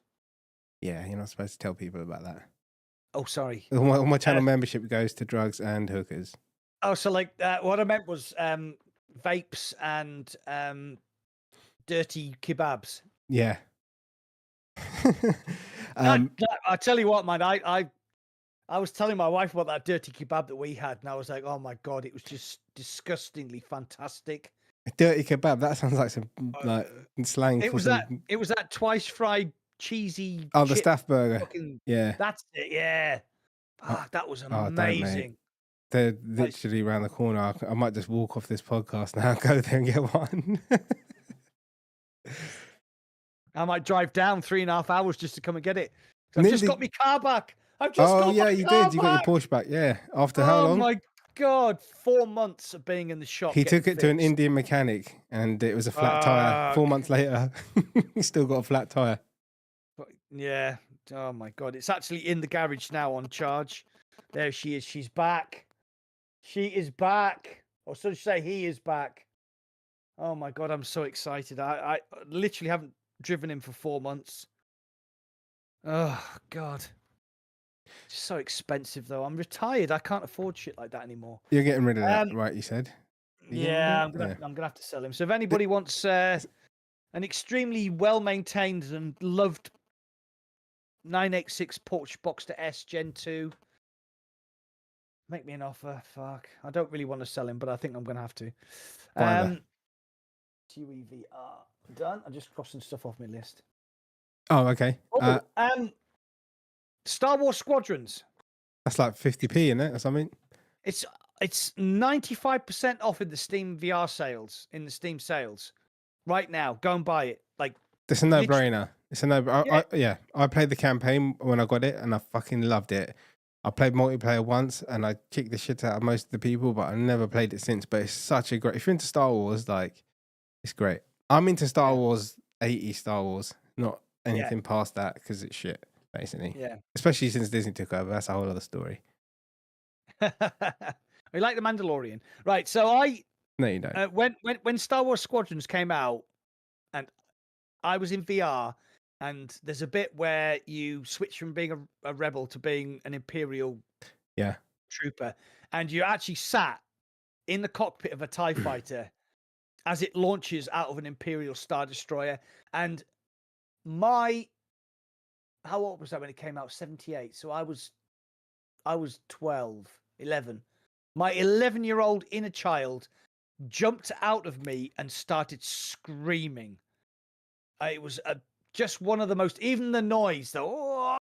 Yeah, you're not supposed to tell people about that. Oh, sorry. All my channel membership goes to drugs and hookers. Oh, so like what I meant was vapes and dirty kebabs. Yeah. I tell you what, man, I was telling my wife about that dirty kebab that we had, and I was like, oh my God, it was just disgustingly fantastic. A dirty kebab, that sounds like some like slang. It was that twice fried cheesy. Oh, the staff burger. That's it. Yeah. That was amazing. They're literally around the corner. I might just walk off this podcast now and go there and get one. I might drive down 3.5 hours just to come and get it. I've just got my car back. You did. You got your Porsche back. Yeah. After how long? Oh my God, 4 months of being in the shop. He took it to an Indian mechanic, and it was a flat tire. 4 months later, he still got a flat tire. Yeah. Oh my God, it's actually in the garage now on charge. There she is. She's back. She is back. Or so to say, he is back. Oh my God, I'm so excited. I literally haven't driven him for 4 months. Oh God. It's so expensive though. I'm retired. I can't afford shit like that anymore. You're getting rid of that, right? You said. Yeah, I'm gonna have to sell him. So if anybody wants an extremely well maintained and loved 986 Porsche Boxster S Gen 2, make me an offer. Fuck, I don't really want to sell him, but I think I'm gonna have to. IndieVR done. I'm just crossing stuff off my list. Oh, okay. Star Wars Squadrons. That's like 50p in it or something. It's 95% off in the Steam VR sales, in the Steam sales right now. Go and buy it. Like, it's a no-brainer. It's a no. I played the campaign when I got it, and I fucking loved it. I played multiplayer once, and I kicked the shit out of most of the people, but I never played it since. But it's such a great. If you're into Star Wars, like, it's great. I'm into Star Wars, 80 Star Wars, not anything past that because it's shit, basically. Yeah. Especially since Disney took over. That's a whole other story. I like the Mandalorian, right? So no, you don't. When Star Wars Squadrons came out, and I was in VR, and there's a bit where you switch from being a rebel to being an Imperial trooper, and you actually sat in the cockpit of a TIE fighter as it launches out of an Imperial Star Destroyer. And how old was I when it came out? 78. So I was 12, 11. My 11-year-old inner child jumped out of me and started screaming. It was just one of the most, even the noise, though,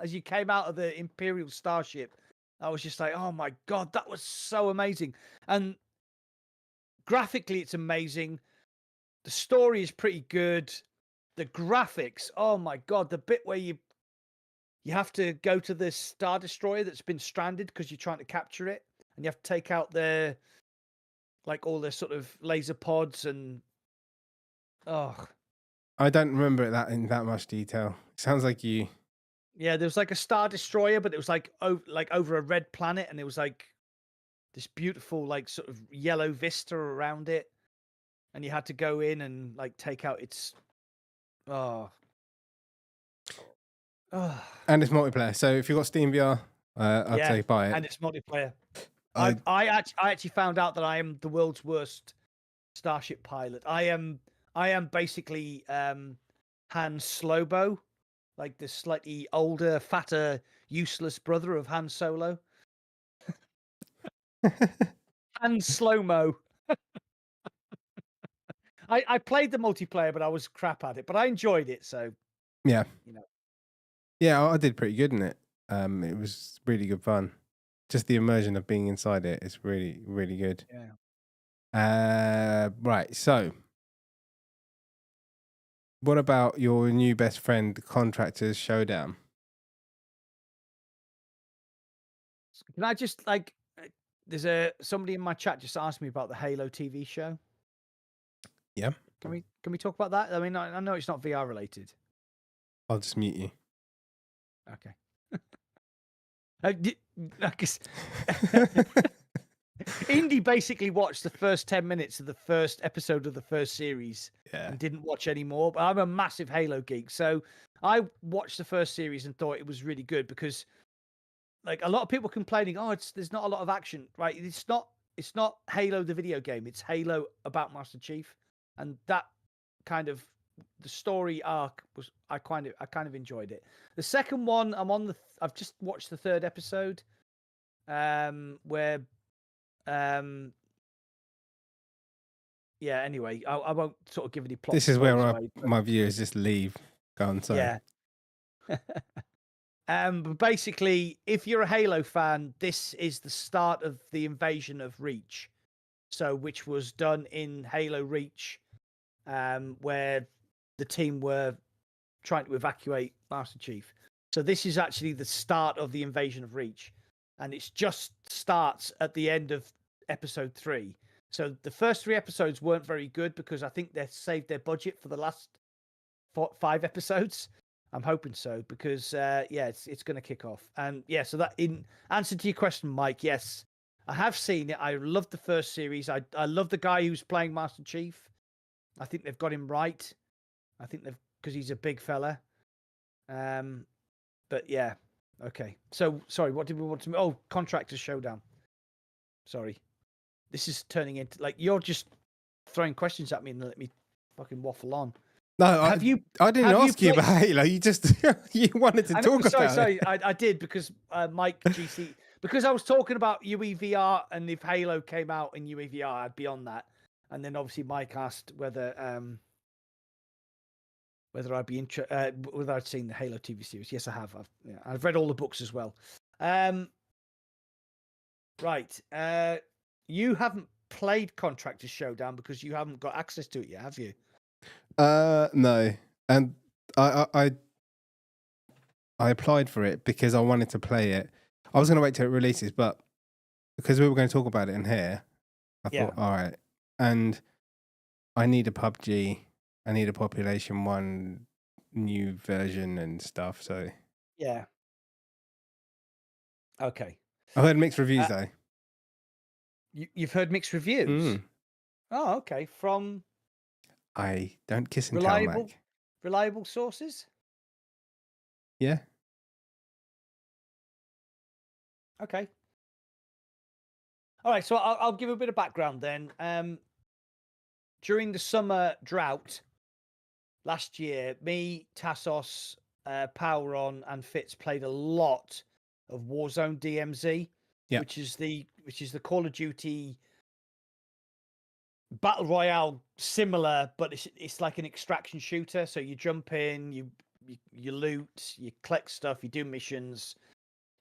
as you came out of the Imperial starship, I was just like, oh my God, that was so amazing. And graphically, it's amazing. The story is pretty good. The graphics, oh my God, the bit where you have to go to this Star Destroyer that's been stranded because you're trying to capture it, and you have to take out all the sort of laser pods and I don't remember it in that much detail. It sounds like you. Yeah, there was like a Star Destroyer, but it was like over a red planet, and it was like this beautiful like sort of yellow vista around it, and you had to go in and like take out its And it's multiplayer. So if you've got Steam VR, I'd say buy it. And it's multiplayer. I actually found out that I am the world's worst starship pilot. I am basically Han Slobo, like the slightly older, fatter, useless brother of Han Solo. Han Slow-mo. I played the multiplayer, but I was crap at it. But I enjoyed it, so yeah, yeah, I did pretty good in it. It was really good fun. Just the immersion of being inside it is really, really good. Yeah. Right. So, what about your new best friend, Contractors Showdown? Can I just there's somebody in my chat just asked me about the Halo TV show. Yeah. Can we talk about that? I mean, I know it's not VR related. I'll just mute you. Okay. Indy basically watched the first 10 minutes of the first episode of the first series and didn't watch any more. But I'm a massive Halo geek, so I watched the first series and thought it was really good because, like, a lot of people complaining, there's not a lot of action, right? It's not Halo the video game. It's Halo about Master Chief, and that kind of the story arc was I kind of enjoyed it. The second one, I've just watched the third episode, where anyway, I won't sort of give any plot. This is where my viewers just leave. Go on, sorry. Yeah. But basically, if you're a Halo fan, this is the start of the invasion of Reach. So, which was done in Halo Reach, where the team were trying to evacuate Master Chief. So this is actually the start of the invasion of Reach, and it just starts at the end of episode 3. So the first 3 episodes weren't very good because I think they saved their budget for the last 5 episodes. I'm hoping so because it's going to kick off. And so that in answer to your question, Mike, yes, I have seen it. I loved the first series. I love the guy who's playing Master Chief. I think they've got him right. I think because he's a big fella. But yeah, Okay. So sorry, what did we want to? Oh, Contractors Showdown. Sorry, this is turning into like you're just throwing questions at me and let me fucking waffle on. No, Have you? I didn't have you ask you played- about Halo. You just you wanted to I know, talk about sorry, it. I did because Mike GC because I was talking about UEVR and if Halo came out in UEVR, I'd be on that. And then obviously Mike asked whether I'd be whether I'd seen the Halo TV series. Yes, I have. I've read all the books as well. Right. You haven't played Contractors Showdown because you haven't got access to it yet, have you? No, and I applied for it because I wanted to play it. I was going to wait till it releases, but because we were going to talk about it in here, I thought, all right. And I need a PUBG. I need a Population 1 new version and stuff. So yeah. Okay. I heard mixed reviews though. You've heard mixed reviews. Oh, okay. From I don't kiss and tell, Mac. Reliable sources. Yeah. Okay. All right. So I'll give a bit of background then. During the summer drought last year, me, Tassos, Power On, and Fitz played a lot of Warzone DMZ, which is the Call of Duty Battle Royale similar, but it's like an extraction shooter. So you jump in, you loot, you collect stuff, you do missions.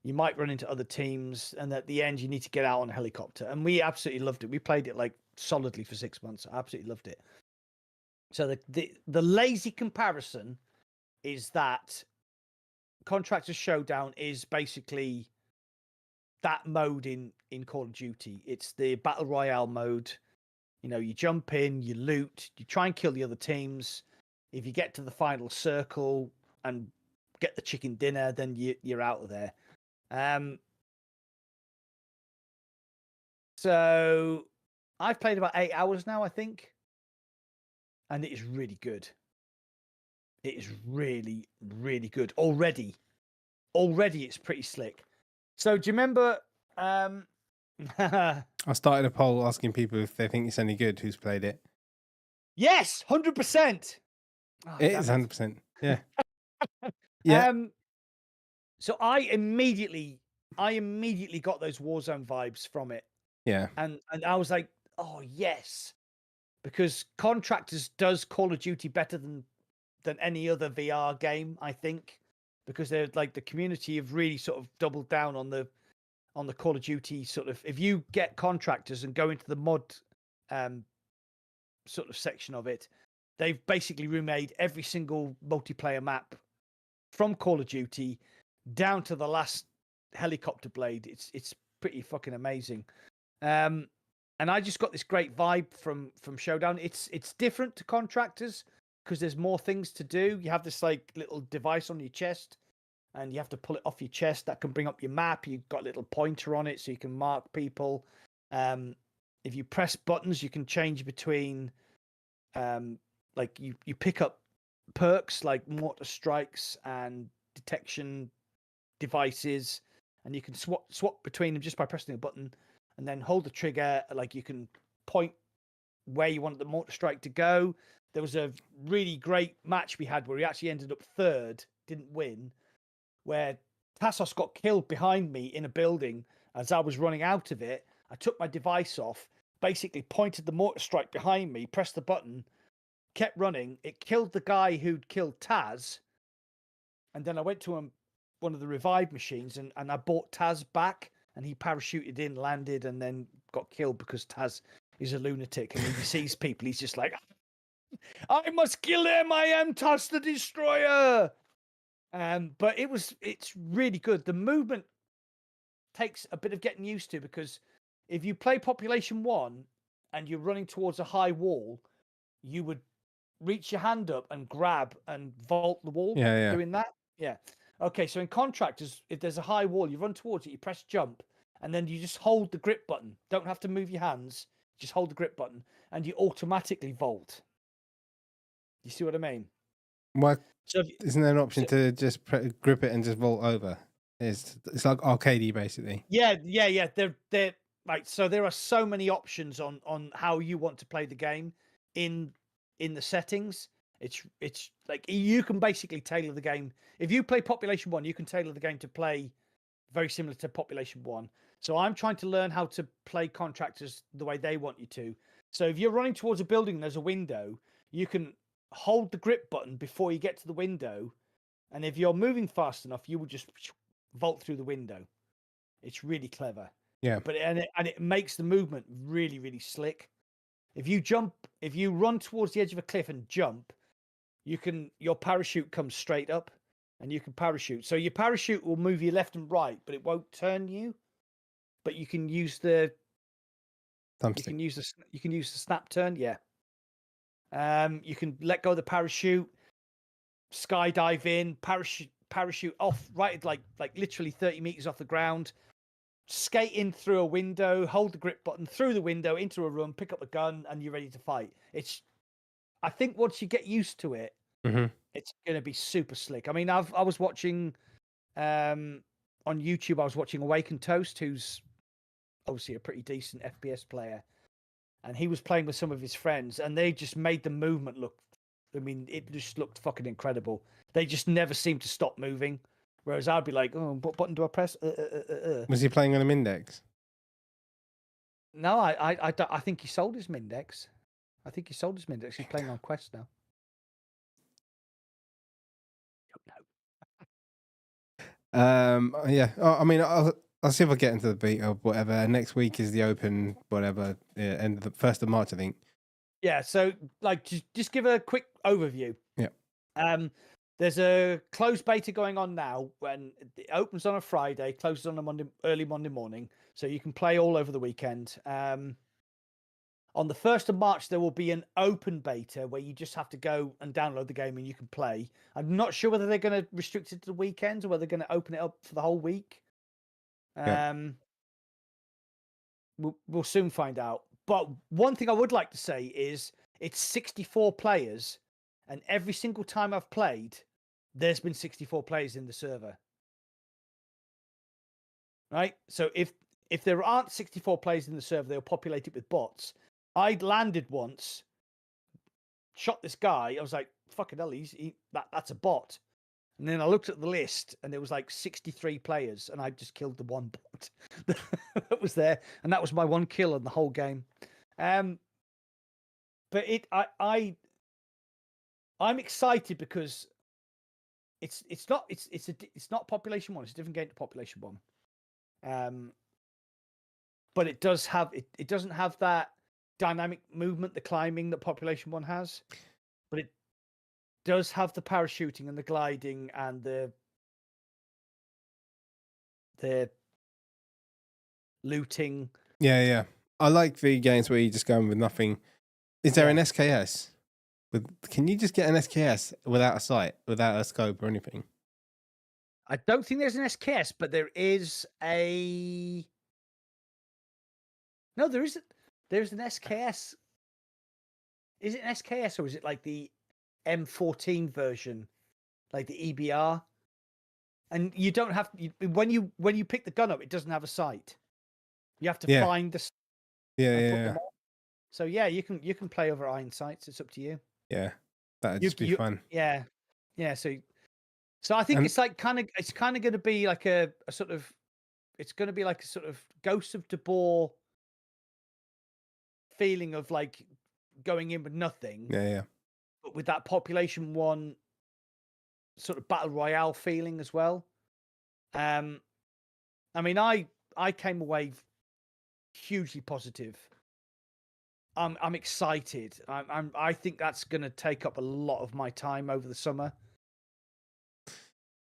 You might run into other teams, and at the end, you need to get out on a helicopter. And we absolutely loved it. We played it like solidly for 6 months. I absolutely loved it. So the lazy comparison is that Contractors Showdown is basically that mode in Call of Duty. It's the Battle Royale mode. You know, you jump in, you loot, you try and kill the other teams. If you get to the final circle and get the chicken dinner, then you're out of there. So I've played about 8 hours now, I think, and it is really good. It is really, really good already. Already, it's pretty slick. So do you remember? I started a poll asking people if they think it's any good. Who's played it? Yes, 100%. It is 100%. Yeah. Yeah. So I immediately got those Warzone vibes from it. Yeah. And I was like, oh yes, because Contractors does Call of Duty better than any other VR game, I think, because they're like the community have really sort of doubled down on the Call of Duty sort of. If you get Contractors and go into the mod sort of section of it, they've basically remade every single multiplayer map from Call of Duty down to the last helicopter blade. It's pretty fucking amazing. And I just got this great vibe from Showdown. It's different to Contractors because there's more things to do. You have this like little device on your chest and you have to pull it off your chest. That can bring up your map. You've got a little pointer on it so you can mark people. If you press buttons, you can change between like you pick up perks like mortar strikes and detection devices, and you can swap between them just by pressing a button and then hold the trigger. Like you can point where you want the mortar strike to go. There was a really great match we had where we actually ended up third, didn't win, where Tassos got killed behind me in a building. As I was running out of it, I took my device off, basically pointed the mortar strike behind me, pressed the button, kept running. It killed the guy who'd killed Taz. And then I went to one of the revive machines and I brought Taz back, and he parachuted in, landed, and then got killed because Taz is a lunatic. And when he sees people, he's just like, I must kill him. I am Taz the Destroyer. But it's really good. The movement takes a bit of getting used to, because if you play Population 1 and you're running towards a high wall, you would reach your hand up and grab and vault the wall. Yeah. Doing that. Yeah. Okay, so in Contractors, if there's a high wall, you run towards it, you press jump, and then you just hold the grip button. Don't have to move your hands. Just hold the grip button, and you automatically vault. You see what I mean? Why isn't there an option to just grip it and just vault over? It's like arcadey, basically. Yeah. They're right. So there are so many options on how you want to play the game in the settings. It's like you can basically tailor the game. If you play Population 1, you can tailor the game to play very similar to Population 1. So I'm trying to learn how to play contractors the way they want you to. So if you're running towards a building and there's a window, you can hold the grip button before you get to the window. And if you're moving fast enough, you will just vault through the window. It's really clever. Yeah. But it makes the movement really, really slick. If you run towards the edge of a cliff and jump, your parachute comes straight up and you can parachute. So your parachute will move you left and right, but it won't turn you. But you can use the Thumbstick. you can use the snap turn, yeah. You can let go of the parachute, skydive in, parachute off right like literally 30 meters off the ground, skate in through a window, hold the grip button through the window into a room, pick up a gun, and you're ready to fight. I think once you get used to it, it's going to be super slick. I mean, I was watching on YouTube. I was watching Awakened Toast, who's obviously a pretty decent FPS player, and he was playing with some of his friends, and they just made the movement look. I mean, it just looked fucking incredible. They just never seemed to stop moving. Whereas I'd be like, oh, what button do I press? Was he playing on a Mindex? No, I think he sold his Mindex. He's playing on Quest now. Yeah. I mean, I'll see if I get into the beta or whatever. Next week is the open, whatever. Yeah, end of the 1st of March, I think. Yeah. So, like, just give a quick overview. Yeah. There's a closed beta going on now. When it opens on a Friday, closes on a early Monday morning, so you can play all over the weekend. On the 1st of March, there will be an open beta where you just have to go and download the game and you can play. I'm not sure whether they're going to restrict it to the weekends or whether they're going to open it up for the whole week. Yeah. We'll soon find out. But one thing I would like to say is it's 64 players, and every single time I've played, there's been 64 players in the server. Right? So if there aren't 64 players in the server, they'll populate it with bots. I'd landed once, shot this guy. I was like, fucking hell, that's a bot. And then I looked at the list and there was like 63 players and I just killed the one bot that was there. And that was my one kill in the whole game. But I'm excited because it's not Population 1. It's a different game to Population 1. But it doesn't have that dynamic movement, the climbing that Population 1 has, but it does have the parachuting and the gliding and the looting. Yeah. I like the games where you just go in with nothing. Is there an SKS? Can you just get an SKS without a sight, without a scope or anything? I don't think there's an SKS, but there is a. No, there isn't. There's an SKS. Is it an SKS or is it like the M14 version, like the EBR? And you don't have when you pick the gun up, it doesn't have a sight. You have to find the. Yeah. So yeah, you can play over iron sights. It's up to you. Yeah, that'd just be fun. Yeah. So I think it's like kind of going to be like a sort of. It's going to be like a sort of Ghost of Tabor feeling of like going in with nothing. Yeah. But with that Population 1 sort of battle royale feeling as well. I mean, I came away hugely positive. I'm excited. I think that's going to take up a lot of my time over the summer.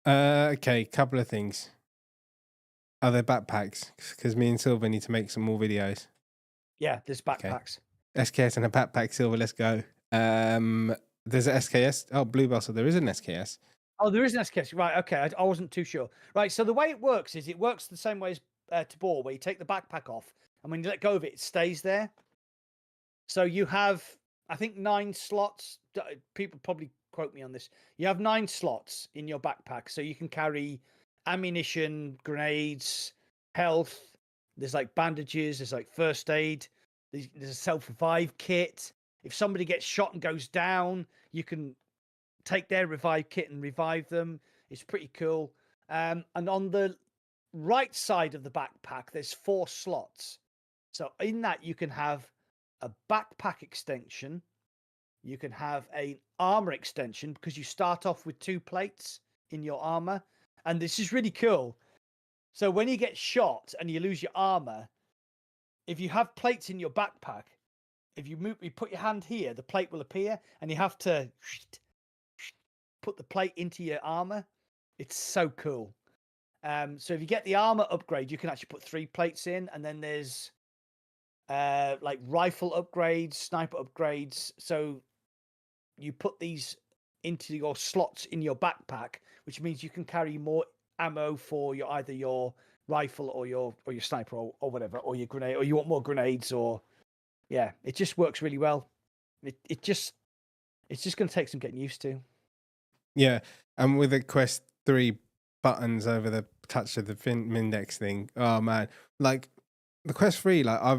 Okay, couple of things. Are there backpacks? Because me and Silver need to make some more videos. Yeah, there's backpacks. Okay. SKS and a backpack, Silver. Let's go. There's an SKS. Oh, Bluebell, so there is an SKS. Oh, there is an SKS. Right, okay. I wasn't too sure. Right, so the way it works is it works the same way as Tabor, where you take the backpack off, and when you let go of it, it stays there. So you have, I think, 9 slots. People probably quote me on this. You have 9 slots in your backpack, so you can carry ammunition, grenades, health. There's like bandages. There's like first aid. There's a self-revive kit. If somebody gets shot and goes down, you can take their revive kit and revive them. It's pretty cool. And on the right side of the backpack, there's 4 slots. So in that, you can have a backpack extension. You can have an armor extension because you start off with 2 plates in your armor. And this is really cool. So when you get shot and you lose your armor, if you have plates in your backpack, if you put your hand here, the plate will appear, and you have to put the plate into your armor. It's so cool. So if you get the armor upgrade, you can actually put 3 plates in, and then there's like rifle upgrades, sniper upgrades. So you put these into your slots in your backpack, which means you can carry more ammo for either your rifle or your sniper or whatever, or your grenade, or you want more grenades, or yeah, it just works really well. It's just going to take some getting used to. Yeah, and with the Quest 3 buttons over the touch of the index thing, oh man, like the Quest 3, like I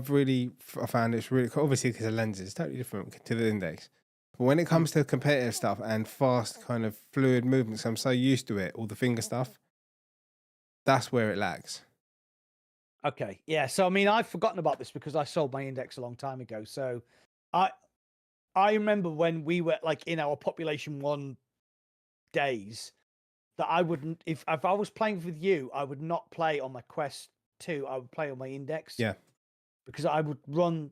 found it's really cool. Obviously, because the lens is totally different to the index. But when it comes to competitive stuff and fast kind of fluid movements, I'm so used to it, all the finger stuff. That's where it lacks. Okay, yeah. So I mean, I've forgotten about this because I sold my index a long time ago. So I remember when we were like in our Population 1 days that I wouldn't, if I was playing with you, I would not play on my Quest 2. I would play on my index. Yeah, because I would run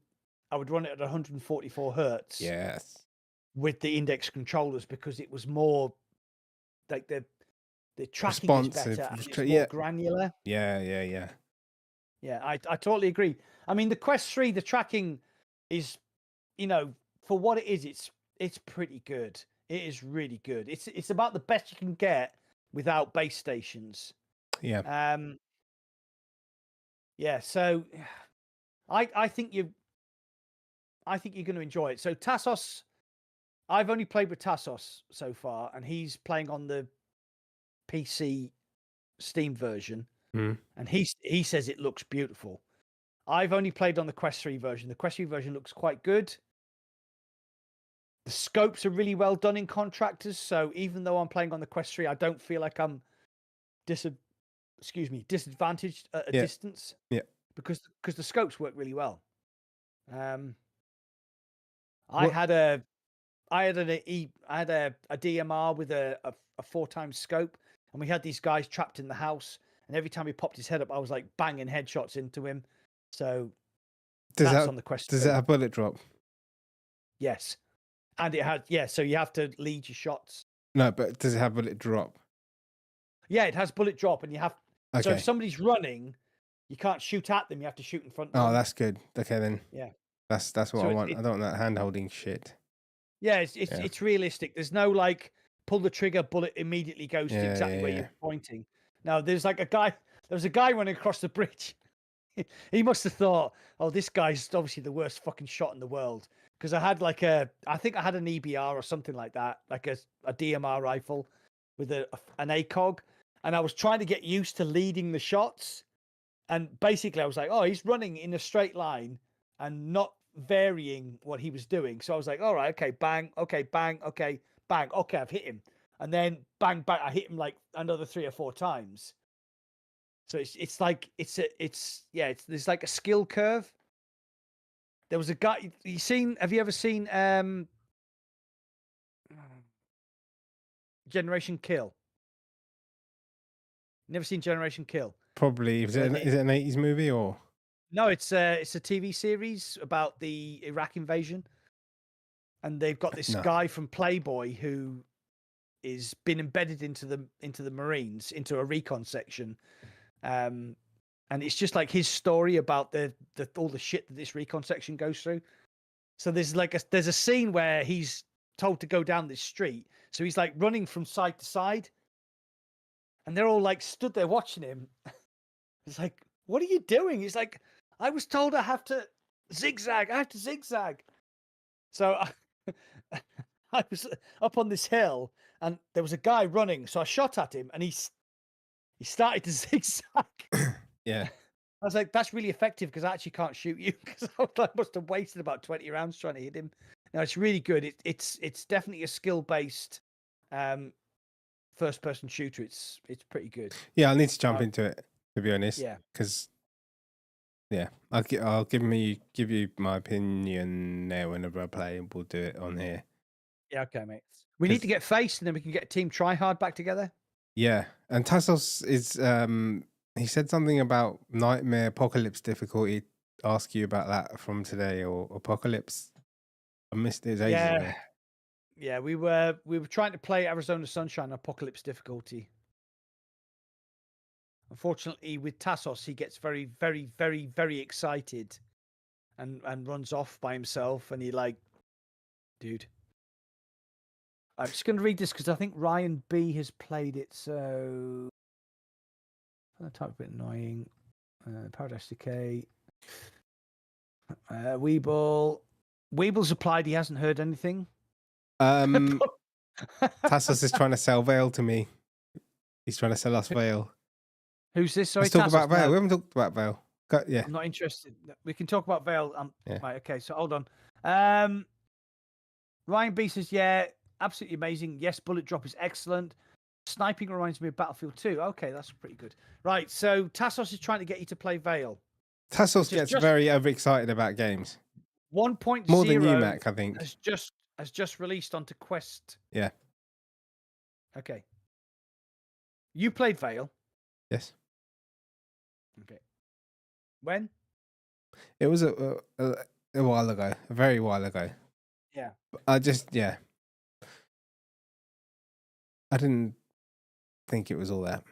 it at 144 hertz. Yes. With the index controllers, because it was more like the tracking Responsive. is better and it's more granular. Yeah. Yeah, I totally agree. I mean, the Quest 3, the tracking is, for what it is, it's pretty good. It is really good. It's about the best you can get without base stations. Yeah. Yeah. So, I think you're going to enjoy it. So Tassos, I've only played with Tassos so far, and he's playing on the PC Steam version. And he says it looks beautiful. I've only played on the Quest 3 version. The Quest 3 version looks quite good. The scopes are really well done in contractors. So even though I'm playing on the Quest 3, I don't feel like I'm disadvantaged at a distance. Yeah. Because the scopes work really well. I had a DMR with a 4x scope, and we had these guys trapped in the house. And every time he popped his head up, I was like banging headshots into him. So that's on the Quest. Does it have bullet drop? Yes. And it had, so you have to lead your shots. No, but does it have bullet drop? Yeah, it has bullet drop, and you have. Okay. So if somebody's running, you can't shoot at them. You have to shoot in front of them. Oh, that's good. Okay, then. Yeah. That's what I want. I don't want that hand-holding shit. Yeah, it's realistic. There's no like pull the trigger, bullet immediately goes to exactly where you're pointing. Now there's like there was a guy running across the bridge. He must have thought, oh, this guy's obviously the worst fucking shot in the world. Because I had I think I had an EBR or something like that, like a DMR rifle with an ACOG. And I was trying to get used to leading the shots. And basically I was like, oh, he's running in a straight line and not varying what he was doing. So I was like, all right, okay, bang, okay, bang, okay, bang, okay, I've hit him. And then bang, bang, I hit him like another 3 or 4 times. So there's like a skill curve. There was a guy have you ever seen Generation Kill? Never seen Generation Kill? Probably. Is it an 80s movie or? No, it's a TV series about the Iraq invasion. And they've got this guy from Playboy who is been embedded into the Marines, into a recon section. And it's just like his story about all the shit that this recon section goes through. So there's a scene where he's told to go down this street. So he's like running from side to side, and they're all like stood there watching him. It's like, what are you doing? He's like, I was told I have to zigzag. So I was up on this hill, and there was a guy running. So I shot at him, and He started to zigzag. Yeah. I was like, that's really effective because I actually can't shoot you because I must have wasted about 20 rounds trying to hit him. No, it's really good. It's definitely a skill based first person shooter. It's pretty good. Yeah, I need to jump into it, to be honest. Yeah. Because I'll give you my opinion there whenever I play, and we'll do it on here. Yeah, okay, mate. We need to get faced, and then we can get Team Tryhard back together. Yeah, and Tassos is he said something about Nightmare Apocalypse difficulty. Ask you about that from today or Apocalypse. I missed it ages ago. Yeah, we were trying to play Arizona Sunshine Apocalypse difficulty. Unfortunately, with Tassos, he gets very, very, very, very excited and runs off by himself, and he like, dude. I'm just going to read this because I think Ryan B has played it, so that type of bit annoying. Paradise Decay. Weeble's applied. He hasn't heard anything. Tassos is trying to sell Veil to me. He's trying to sell us Veil. Who's this? Sorry, let's talk about Veil. No. We haven't talked about Veil. Yeah, I'm not interested. We can talk about Veil. Yeah. Right. Okay. So hold on. Ryan B says, yeah, absolutely amazing. Yes, bullet drop is excellent. Sniping reminds me of Battlefield 2. Okay, that's pretty good. Right. So Tassos is trying to get you to play Veil. Tassos gets very overexcited about games. 1.0 more than you, Mac, I think. Has just released onto Quest. Yeah. Okay. You played Veil? Yes. Okay. When? It was a while ago, a very while ago. Yeah. I didn't think it was all that,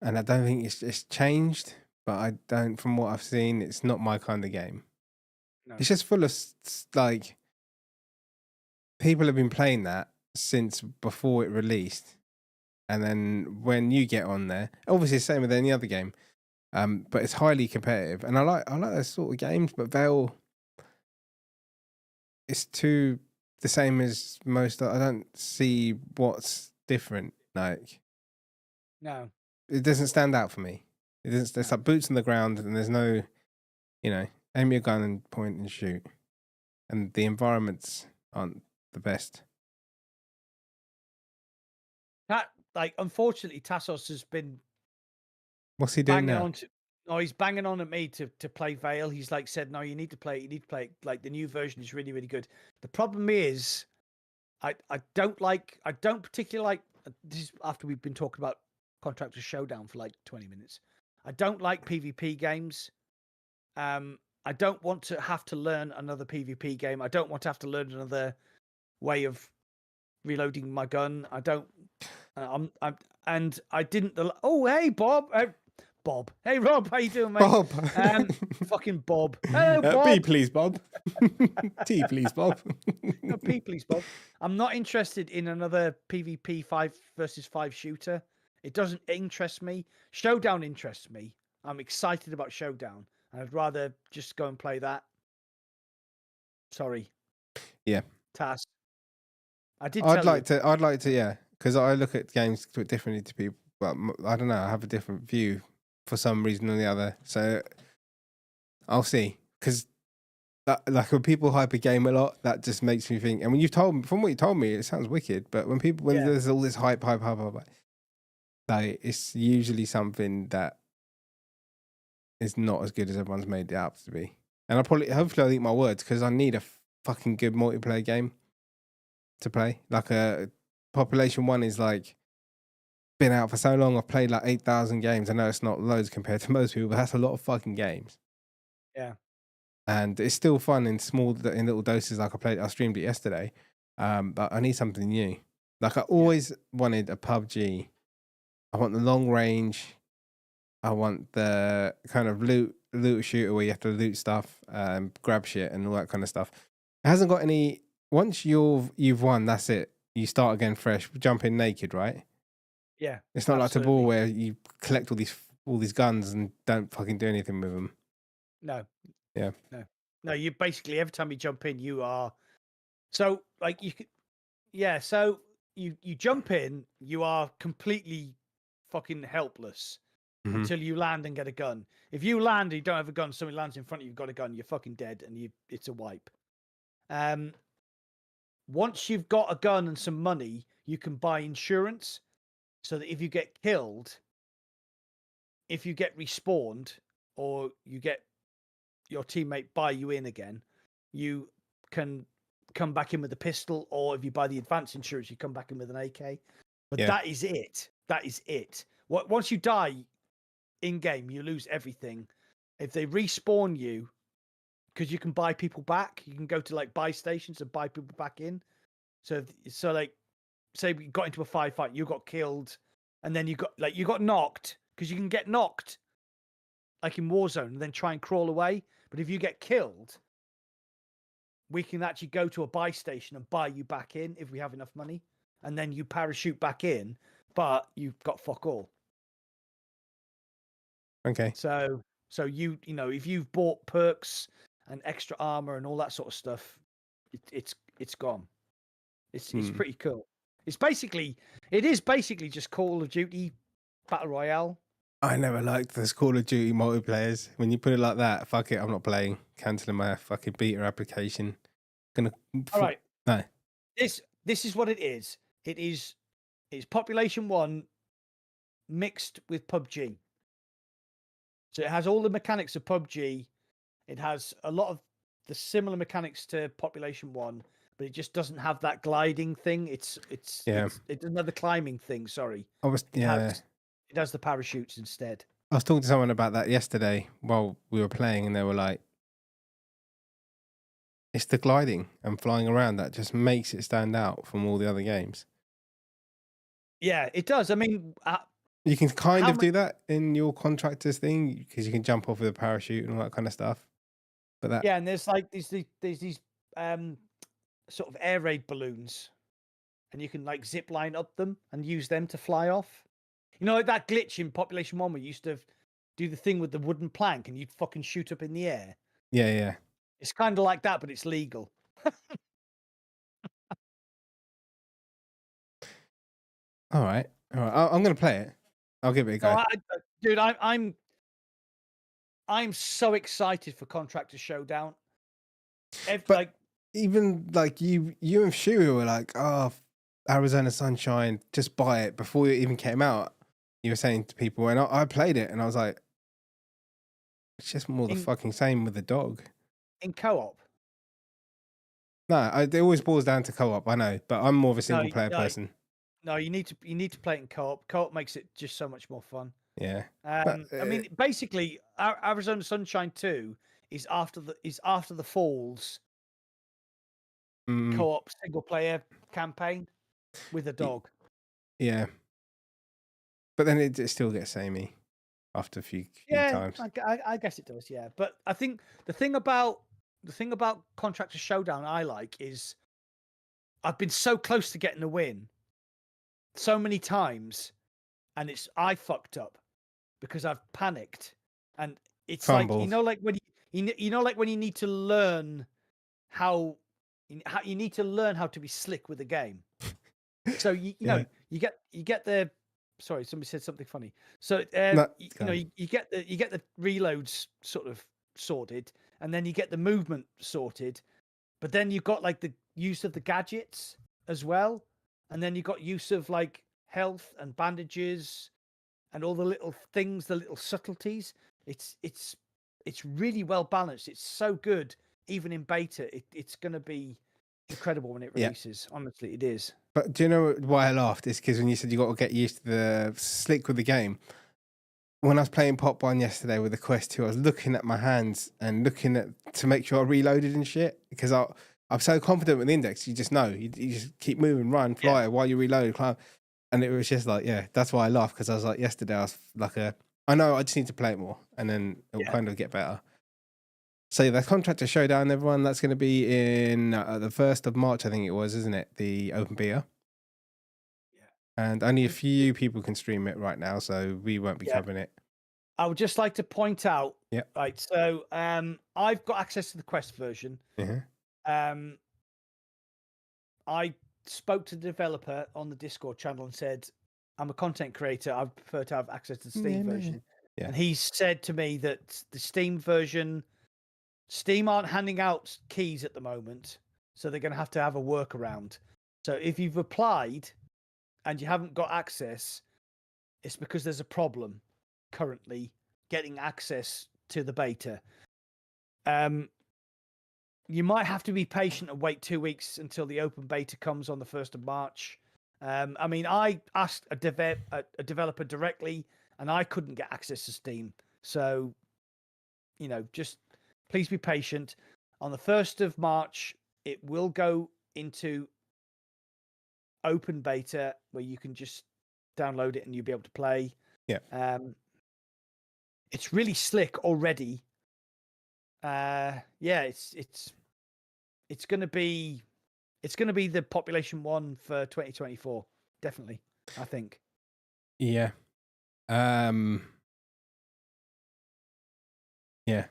and I don't think it's changed. But I don't, from what I've seen, it's not my kind of game. No. It's just full of like people have been playing that since before it released, and then when you get on there, obviously the same with any other game. But it's highly competitive, and I like those sort of games. But Veil, it's too the same as most. I don't see what's different. Like, no, it doesn't stand out for me. It doesn't. There's like boots on the ground, and there's no, aim your gun and point and shoot, and the environments aren't the best. Unfortunately, Tassos has been. What's he doing now? He's banging on at me to play Veil. He's like said, no, you need to play it. Like the new version is really, really good. The problem is, I don't particularly like. This is after we've been talking about Contractor Showdown for like 20 minutes. I don't like PvP games. I don't want to have to learn another PvP game. I don't want to have to learn another way of reloading my gun. I don't. And I didn't. Oh, hey, Bob. Bob. Hey, Rob. How you doing, mate? Bob. Fucking Bob. Hello, Bob. B, please, Bob. T, please, Bob. No, P, please, Bob. I'm not interested in another PvP 5 versus 5 shooter. It doesn't interest me. Showdown interests me. I'm excited about Showdown. I'd rather just go and play that. Sorry. Yeah. Task. I'd like to, yeah, because I look at games differently to people, but I don't know. I have a different view for some reason or the other. So I'll see. Because like when people hype a game a lot, that just makes me think. And when from what you told me, it sounds wicked. But when there's all this hype, like it's usually something that is not as good as everyone's made it out to be. And hopefully I'll eat my words, because I need a fucking good multiplayer game to play. Like Population 1 is like been out for so long. I've played like 8,000 games. I know it's not loads compared to most people, but that's a lot of fucking games. Yeah. And it's still fun in little doses. Like I streamed it yesterday. But I need something new. Like I always wanted a PUBG. I want the long range. I want the kind of loot shooter where you have to loot stuff, grab shit and all that kind of stuff. It hasn't got any. Once you've won, that's it. You start again fresh. Jump in naked, right? Yeah. It's not like the ball where you collect all these guns and don't fucking do anything with them. No. Yeah. No. You basically every time you jump in, you are. So like you could. Yeah. So you jump in, you are completely fucking helpless Mhm. until you land and get a gun. If you land and you don't have a gun, somebody lands in front of you, you've got a gun, you're fucking dead, and it's a wipe. Once you've got a gun and some money, you can buy insurance, so that if you get killed, if you get respawned, or you get your teammate buy you in again, you can come back in with a pistol, or if you buy the advanced insurance, you come back in with an AK. But that is it. That is it. Once you die in game, you lose everything. If they respawn you, because you can buy people back, you can go to like buy stations and buy people back in. So like, say we got into a firefight, you got killed, and then you got knocked, because you can get knocked like in Warzone and then try and crawl away. But if you get killed, we can actually go to a buy station and buy you back in if we have enough money, and then you parachute back in, but you've got fuck all. Okay. So you know, if you've bought perks and extra armor and all that sort of stuff, it's gone. It's pretty cool. It is basically just Call of Duty Battle Royale. I never liked this Call of Duty multiplayers. When you put it like that, fuck it, I'm not playing. Cancelling my fucking beta application. All right. No. This is what it is. It's Population 1 mixed with PUBG. So it has all the mechanics of PUBG. It has a lot of the similar mechanics to Population 1, but it just doesn't have that gliding thing. It doesn't have the climbing thing, sorry. It has the parachutes instead. I was talking to someone about that yesterday while we were playing, and they were like, it's the gliding and flying around that just makes it stand out from all the other games. Yeah, it does. I mean, you can kind of do that in your contractors thing, because you can jump off with a parachute and all that kind of stuff. But that, and there's like these sort of air raid balloons, and you can like zip line up them and use them to fly off. You know, like that glitch in Population 1 where you used to do the thing with the wooden plank and you'd fucking shoot up in the air. Yeah. It's kind of like that, but it's legal. All right. I'm going to play it. I'll give it a go. Dude, I'm so excited for Contractor Showdown. Even like you and Shu were like, oh, Arizona Sunshine, just buy it before it even came out. You were saying to people, and I played it, and I was like, it's just more the fucking same with the dog. In co-op? No, it always boils down to co-op. I know, but I'm more of a single player person. No, you need to play it in co-op. Co-op makes it just so much more fun. Yeah. I mean, basically, Arizona Sunshine 2 is after the Falls co-op single player campaign with a dog. Yeah. But then it still gets samey after a few times. I guess it does, yeah. But I think the thing about Contractor Showdown I like is I've been so close to getting a win so many times, and I fucked up because I've panicked, and it's Fumbled. like like when like when you need to learn how to be slick with the game. So you get the. Sorry, somebody said something funny. So you get the reloads sort of sorted, and then you get the movement sorted, but then you've got like the use of the gadgets as well, and then you've got use of like health and bandages and all the little things, the little subtleties. It's really well balanced. It's so good, even in beta. It's going to be incredible when it releases. Yeah. Honestly, it is. But do you know why I laughed? It's because when you said you got to get used to the slick with the game. When I was playing Pop 1 yesterday with the Quest 2, I was looking at my hands and to make sure I reloaded and shit, because I'm so confident with the index. You just know. You just keep moving, run, fly while you reload, climb. And it was just like, that's why I laughed, because I was like, yesterday I was like I know, I just need to play it more, and then it'll kind of get better. So the Contractor Showdown, everyone, that's going to be in the 1st of March, I think it was, isn't it? The open beta. Yeah. And only a few people can stream it right now, so we won't be covering it. I would just like to point out, right, so I've got access to the Quest version. I spoke to the developer on the Discord channel and said, I'm a content creator. I prefer to have access to the Steam version. Yeah. And he said to me that the Steam version, Steam aren't handing out keys at the moment, so they're going to have a workaround. So if you've applied and you haven't got access, it's because there's a problem currently getting access to the beta. You might have to be patient and wait 2 weeks until the open beta comes on the 1st of March. I mean, I asked a developer directly, and I couldn't get access to Steam. So, just please be patient. On the 1st of March, it will go into open beta where you can just download it and you'll be able to play. Yeah. It's really slick already. It's going to be the population one for 2024, definitely. I think. Yeah. Yeah.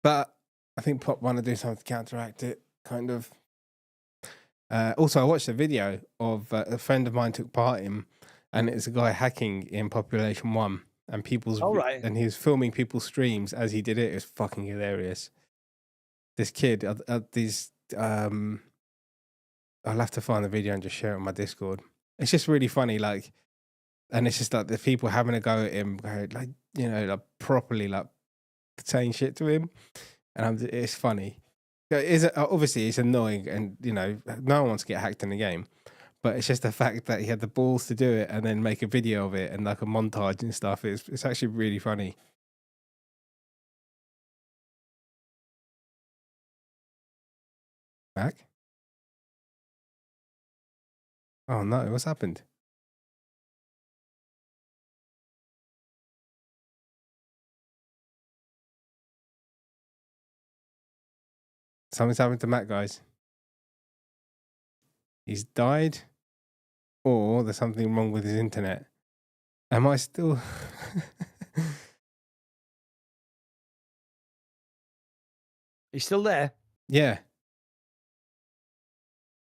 But I think Pop want to do something to counteract it, kind of. Also, I watched a video of a friend of mine took part in, and it's a guy hacking in Population 1, and and he was filming people's streams as he did it. It was fucking hilarious. This kid, I'll have to find the video and just share it on my Discord. It's just really funny, like, and it's just like the people having a go at him, like, properly, like, saying shit to him, and it's funny. Obviously, it's annoying, and no one wants to get hacked in the game, but it's just the fact that he had the balls to do it and then make a video of it and like a montage and stuff. It's actually really funny. Back? Oh no, what's happened? Something's happened to Matt, guys. He's died, or there's something wrong with his internet. Am I still? He's still there? Yeah.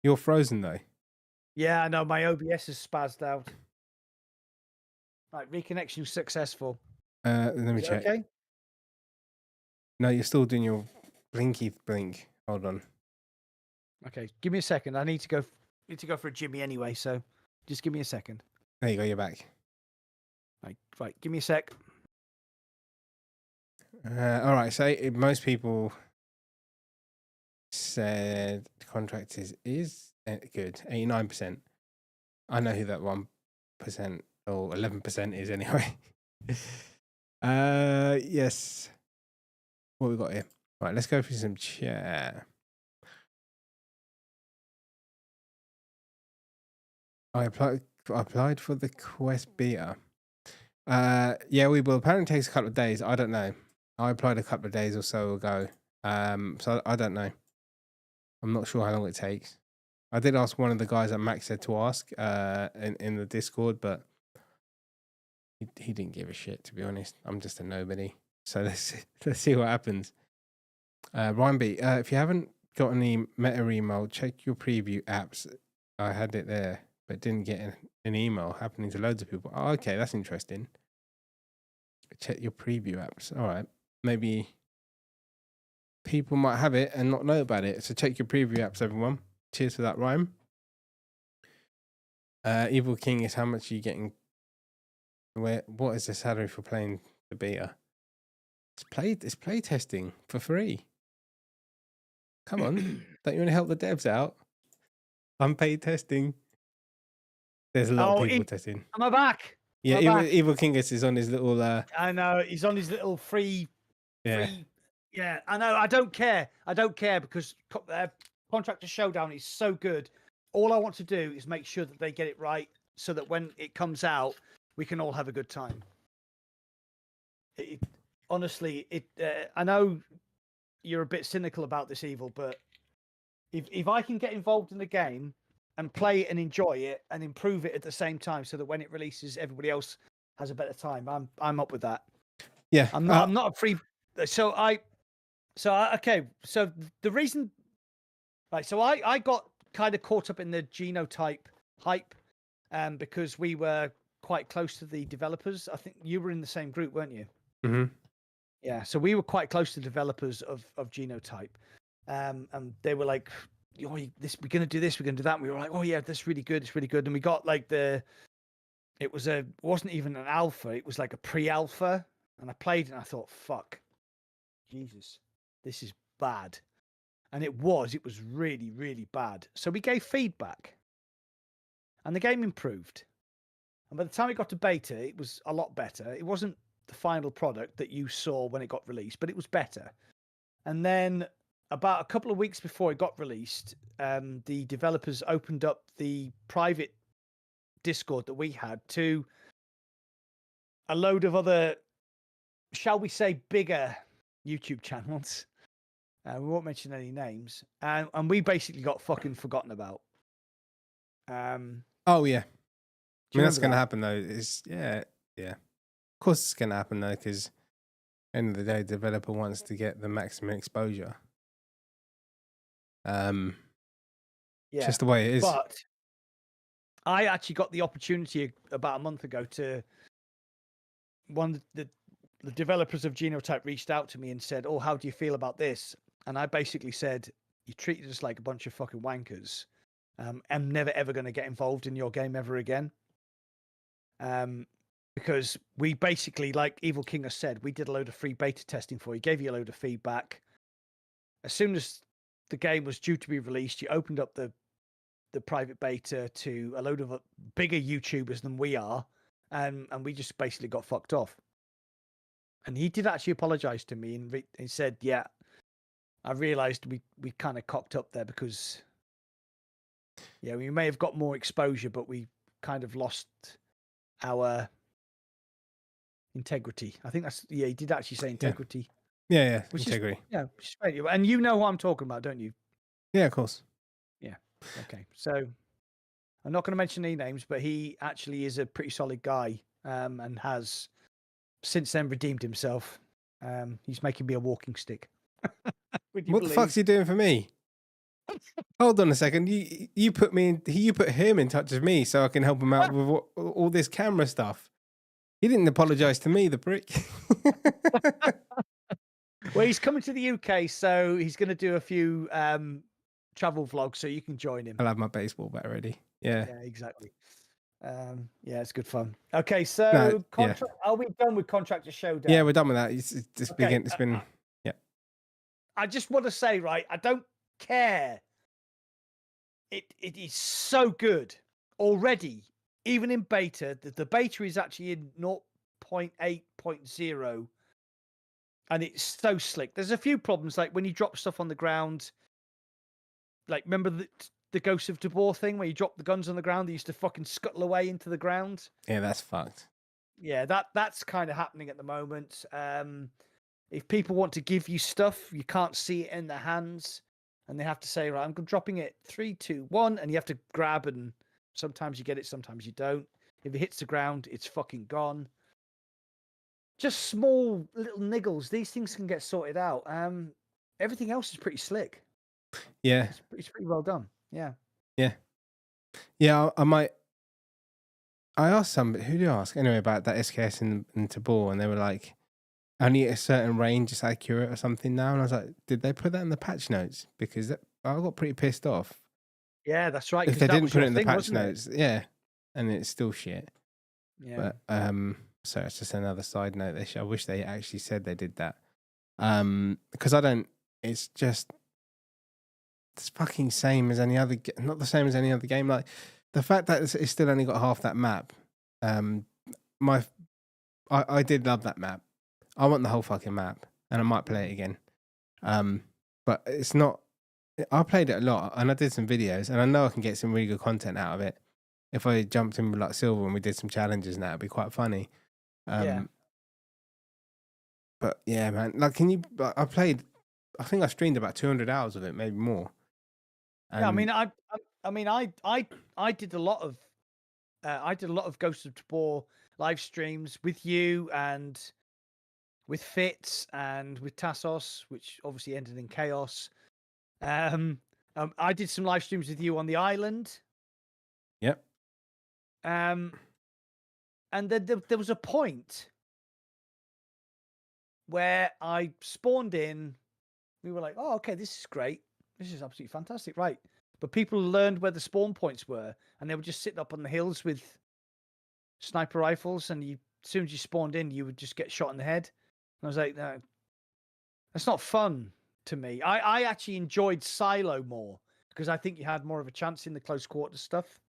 You're frozen though. Yeah, I know. My OBS is spazzed out. Right, reconnection successful. Let me check. Okay. No, you're still doing your blinky blink. Hold on. Okay, give me a second. I need to go for a Jimmy anyway, so just give me a second. There you go. You're back. Right. Give me a sec. All right. So most people said the contract is good. 89%. I know who that 1% or 11% is anyway. Yes. What we got here? Right. Let's go through some chat. I applied for the Quest beta. Yeah, we will. Apparently, it takes a couple of days. I don't know. I applied a couple of days or so ago. So I don't know. I'm not sure how long it takes. I did ask one of the guys that Max said to ask in the Discord, but he didn't give a shit, to be honest. I'm just a nobody. So let's see what happens. Ryan B, if you haven't got any meta email, check your preview apps. I had it there, but didn't get an email happening to loads of people. Oh, okay, that's interesting. Check your preview apps. All right. Maybe people might have it and not know about it. So check your preview apps, everyone. Cheers for that, Ryan. Evil King is how much are you getting? What is the salary for playing the beta? It's play testing for free. Come on. Don't you want to help the devs out? Unpaid testing. There's a lot of people testing. Am I back? Yeah, Evil Kingus is on his little. I know he's on his little free. Yeah, I know. I don't care because Contractor Showdown is so good. All I want to do is make sure that they get it right, so that when it comes out, we can all have a good time. Honestly, I know you're a bit cynical about this, Evil, but if I can get involved in the game and play it and enjoy it and improve it at the same time, so that when it releases, everybody else has a better time, I'm up with that. Yeah, I'm not a free. Okay. So the reason, right? So I got kind of caught up in the genotype hype because we were quite close to the developers. I think you were in the same group, weren't you? Mm-hmm. Yeah, so we were quite close to the developers of Genotype, and they were like, "Oh, this we're gonna do this, we're gonna do that." And we were like, "Oh yeah, that's really good, it's really good." And we got like it wasn't even an alpha, it was like a pre-alpha, and I played and I thought, "Fuck, Jesus, this is bad," and it was really, really bad. So we gave feedback, and the game improved. And by the time it got to beta, it was a lot better. It wasn't the final product that you saw when it got released, but it was better. And then about a couple of weeks before it got released, the developers opened up the private Discord that we had to a load of other, shall we say, bigger YouTube channels. We won't mention any names. And we basically got fucking forgotten about. Oh, yeah. I mean, that's going to that? happen, though. Yeah. Of course it's going to happen, though, because end of the day, the developer wants to get the maximum exposure. Yeah. It's just the way it is. But I actually got the opportunity about a month ago to the developers of Genotype reached out to me and said, "Oh, how do you feel about this?" And I basically said, "You treated us like a bunch of fucking wankers. I'm never ever going to get involved in your game ever again." Because we basically, like Evil King has said, we did a load of free beta testing for you, gave you a load of feedback. As soon as the game was due to be released, you opened up the private beta to a load of bigger YouTubers than we are, and we just basically got fucked off. And he did actually apologize to me and he said, "Yeah, I realized we kind of cocked up there because, yeah, we may have got more exposure, but we kind of lost our integrity." I think that's, yeah, he did actually say integrity. Yeah, which integrity. which is great. And you know who I'm talking about, don't you? Yeah, of course. Yeah. Okay. So I'm not going to mention any names, but he actually is a pretty solid guy, and has since then redeemed himself. He's making me a walking stick. What the fuck's he doing for me? Hold on a second. You put him in touch with me so I can help him out with all this camera stuff. He didn't apologize to me, the prick. Well, he's coming to the UK, so he's going to do a few travel vlogs, so you can join him. I'll have my baseball bat ready. Yeah. Yeah, exactly. Yeah, it's good fun. Okay, so are we done with Contractor Showdown? Yeah, we're done with that. It's been. Yeah. I just want to say, right, I don't care. It is so good already. Even in beta, the beta is actually in 0.8.0, and it's so slick. There's a few problems, like when you drop stuff on the ground. Like, remember the Ghost of Tabor thing where you drop the guns on the ground, they used to fucking scuttle away into the ground. Yeah, that's fucked. Yeah, that's kind of happening at the moment. If people want to give you stuff, you can't see it in their hands, and they have to say, "Right, I'm dropping it 3, 2, 1," and you have to grab, and sometimes you get it, sometimes you don't. If it hits the ground, it's fucking gone. Just small little niggles. These things can get sorted out. Everything else is pretty slick. Yeah, it's pretty well done. Yeah. I asked somebody, who did I ask anyway, about that SKS in Tabor, and they were like, only a certain range is accurate or something now. And I was like, did they put that in the patch notes? Because I got pretty pissed off. Yeah, that's right. If they didn't put it in the patch notes, yeah, and it's still shit. Yeah. But so it's just another side note. I wish they actually said they did that. Because I don't. It's just it's fucking same as any other. Not the same as any other game. Like the fact that it's still only got half that map. I did love that map. I want the whole fucking map, and I might play it again. But it's not. I played it a lot, and I did some videos, and I know I can get some really good content out of it. If I jumped in with like Silver and we did some challenges, and that would be quite funny. Yeah. But yeah, man, like, I think I streamed about 200 hours of it, maybe more. Yeah, I did a lot of Ghost of Tabor live streams with you and with Fitz and with Tassos, which obviously ended in chaos. I did some live streams with you on the island. Yep. And then there was a point where I spawned in. We were like, oh, okay, this is great. This is absolutely fantastic. Right. But people learned where the spawn points were, and they were just sitting up on the hills with sniper rifles. And as soon as you spawned in, you would just get shot in the head. And I was like, no, that's not fun to me. I actually enjoyed Silo more because I think you had more of a chance in the close quarter stuff.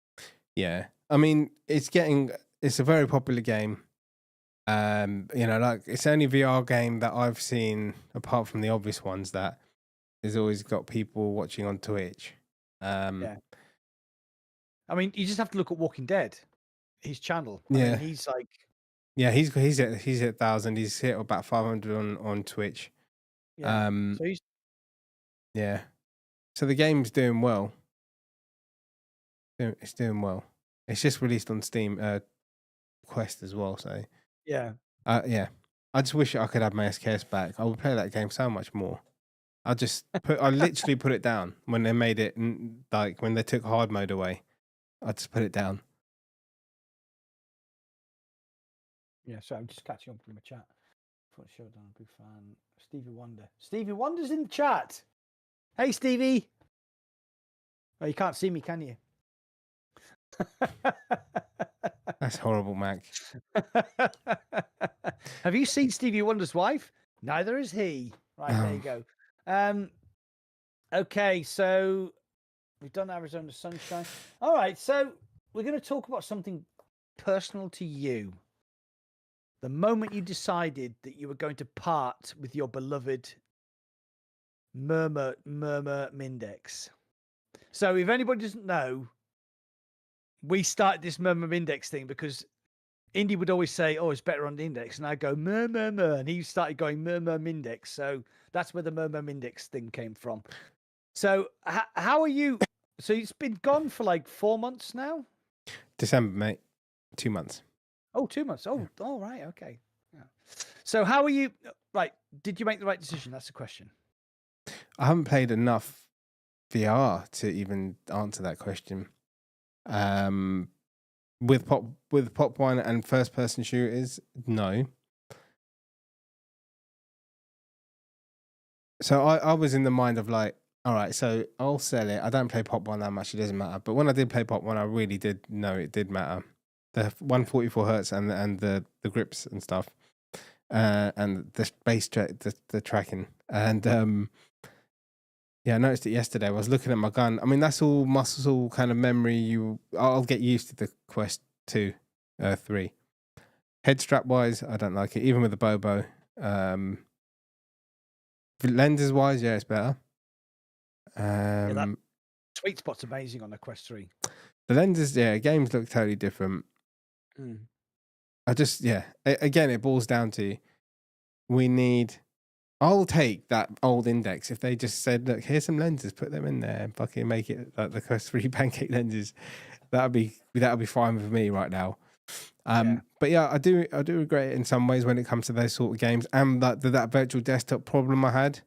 Yeah. I mean, it's a very popular game. Like it's the only VR game that I've seen, apart from the obvious ones, that has always got people watching on Twitch. Yeah. I mean, you just have to look at Walking Dead, his channel. I Yeah. mean, he's like, yeah, he's at 1,000. He's hit about 500 on Twitch. yeah. So he's Yeah. So the game's doing well. It's doing well. It's just released on Steam, Quest as well. So yeah. yeah. I just wish I could have my SKS back. I would play that game so much more. I literally put it down when they made it, like when they took hard mode away. I just put it down. Yeah, so I'm just catching up with my chat. Put Showdown, big fan. Stevie Wonder. Stevie Wonder's in the chat. Hey, Stevie. Oh, you can't see me, can you? That's horrible, Mac. Have you seen Stevie Wonder's wife? Neither is he. Right, there you go. Okay, so we've done Arizona Sunshine. All right, so we're going to talk about something personal to you. The moment you decided that you were going to part with your beloved Murmur Mindex. So if anybody doesn't know, we started this Murmur Mindex thing because Indy would always say, oh, it's better on the index. And I'd go, Murmur. And he started going Murmur Mindex. So that's where the Murmur Mindex thing came from. So how are you? So it's been gone for like 4 months now? December, mate. 2 months. Oh, 2 months. Oh, all right. Okay. Yeah. So how are you? Right. Did you make the right decision? That's the question. I haven't played enough VR to even answer that question. With Pop One and first person shooters, no. So I was in the mind of like, all right, so I'll sell it. I don't play Pop One that much; it doesn't matter. But when I did play Pop One, I really did know it did matter. The 144 hertz and the grips and stuff, and the bass the tracking, and yeah, I noticed it yesterday. I was looking at my gun. I mean, that's all muscle kind of memory. I'll get used to the Quest 2, 3. Head strap wise, I don't like it, even with the Bobo. Lenses wise, yeah, it's better. That sweet spot's amazing on the Quest 3. The lenses, yeah, games look totally different. Again, it boils down to I'll take that old index if they just said, look, here's some lenses, put them in there and fucking make it like the Quest 3 pancake lenses. That'd be fine with me right now. But yeah, I do regret it in some ways when it comes to those sort of games, and that virtual desktop problem I had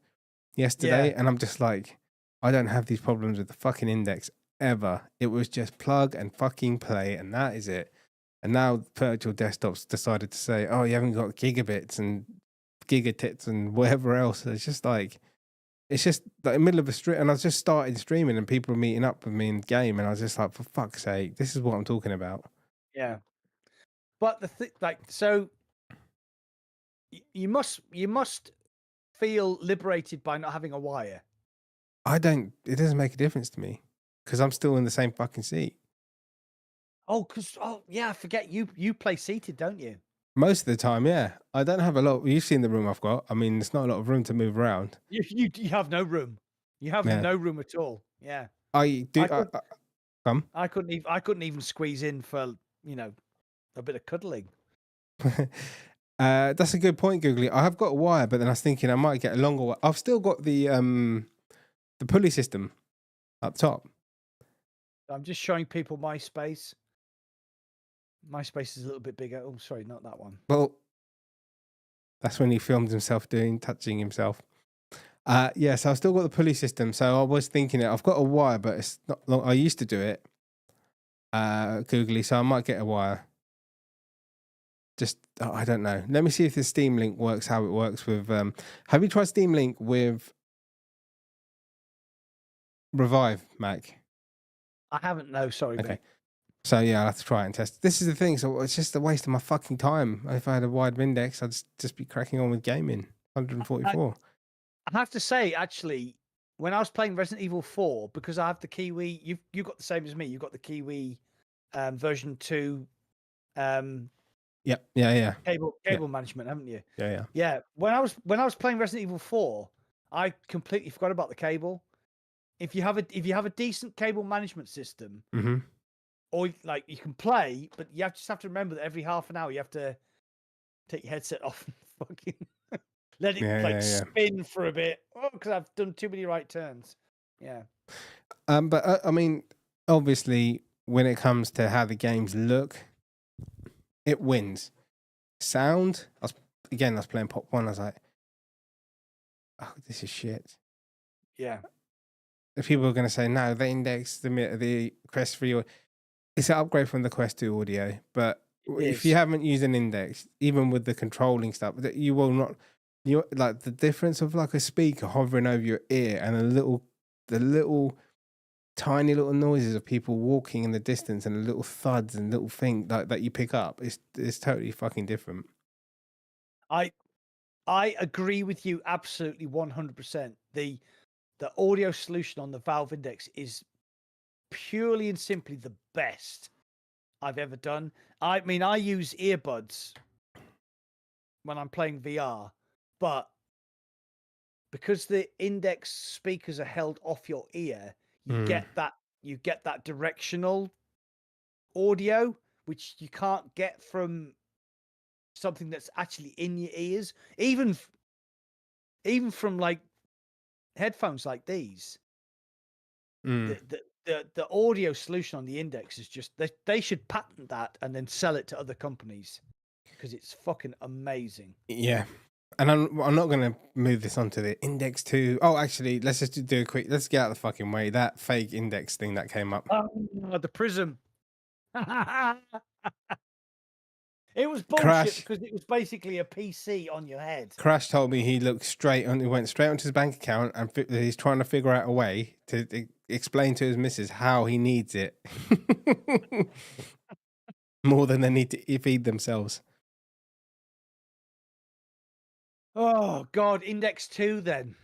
yesterday. And I'm just like, I don't have these problems with the fucking index ever. It was just plug and fucking play, and that is it. And now virtual desktops decided to say, oh, you haven't got gigabits and gigatits and whatever else. It's just like the middle of a stream, and I just started streaming and people were meeting up with me in game, and I was just like, for fuck's sake, this is what I'm talking about. Yeah. But so you must feel liberated by not having a wire. It doesn't make a difference to me because I'm still in the same fucking seat. Oh, I forget you play seated, don't you? Most of the time, yeah. I don't have a lot. You've seen the room I've got. I mean, it's not a lot of room to move around. You have no room. You have no room at all. Yeah. I couldn't even squeeze in for a bit of cuddling. That's a good point, Googly. I have got a wire, but then I was thinking I might get a longer wire. I've still got the pulley system up top. I'm just showing people my space. My space is a little bit bigger. Oh, sorry, not that one. Well, that's when he filmed himself touching himself. So I've still got the pulley system. So I was thinking I've got a wire, but it's not long. I used to do it. googly, so I might get a wire. Just I don't know. Let me see if the Steam Link works. How it works with. Have you tried Steam Link with Revive, Mac? I haven't. No, sorry, Okay. mate. So yeah, I'll have to try it and test. This is the thing. So it's just a waste of my fucking time. If I had a wide index, I'd just be cracking on with gaming. 144. I have to say, actually, when I was playing Resident Evil 4, because I have the Kiwi, you've got the same as me. You've got the Kiwi version 2 Yeah. cable management, haven't you? Yeah. Yeah. When I was playing Resident Evil 4, I completely forgot about the cable. If you have a decent cable management system, Mm-hmm. or like you can play, but you just have to remember that every half an hour you have to take your headset off and fucking let it spin for a bit. Oh, because I've done too many right turns. Yeah. But I mean, obviously, when it comes to how the games look, it wins. Sound, I was playing Pop 1. I was like, oh, this is shit. Yeah. If people are going to say, no, they index the Quest 3. It's an upgrade from the Quest 2 audio. But if you haven't used an index, even with the controlling stuff, that you will not. You like the difference of like a speaker hovering over your ear and the little tiny little noises of people walking in the distance and the little thuds and little things that you pick up. It's totally fucking different. I agree with you absolutely 100%. The audio solution on the Valve Index is purely and simply the best I've ever done. I mean, I use earbuds when I'm playing VR, but because the Index speakers are held off your ear, you get that directional audio, which you can't get from something that's actually in your ears, even from like headphones like these. The audio solution on the Index is just they should patent that and then sell it to other companies because it's fucking amazing. Yeah. And I'm not going to move this onto the Index 2. Oh, actually, let's just do a quick. Let's get out of the fucking way. That fake Index thing that came up. Oh, the Prism. It was bullshit Crash, because it was basically a PC on your head. Crash told me he looked he went straight onto his bank account and he's trying to figure out a way to explain to his missus how he needs it more than they need to feed themselves. Oh God, Index 2 then.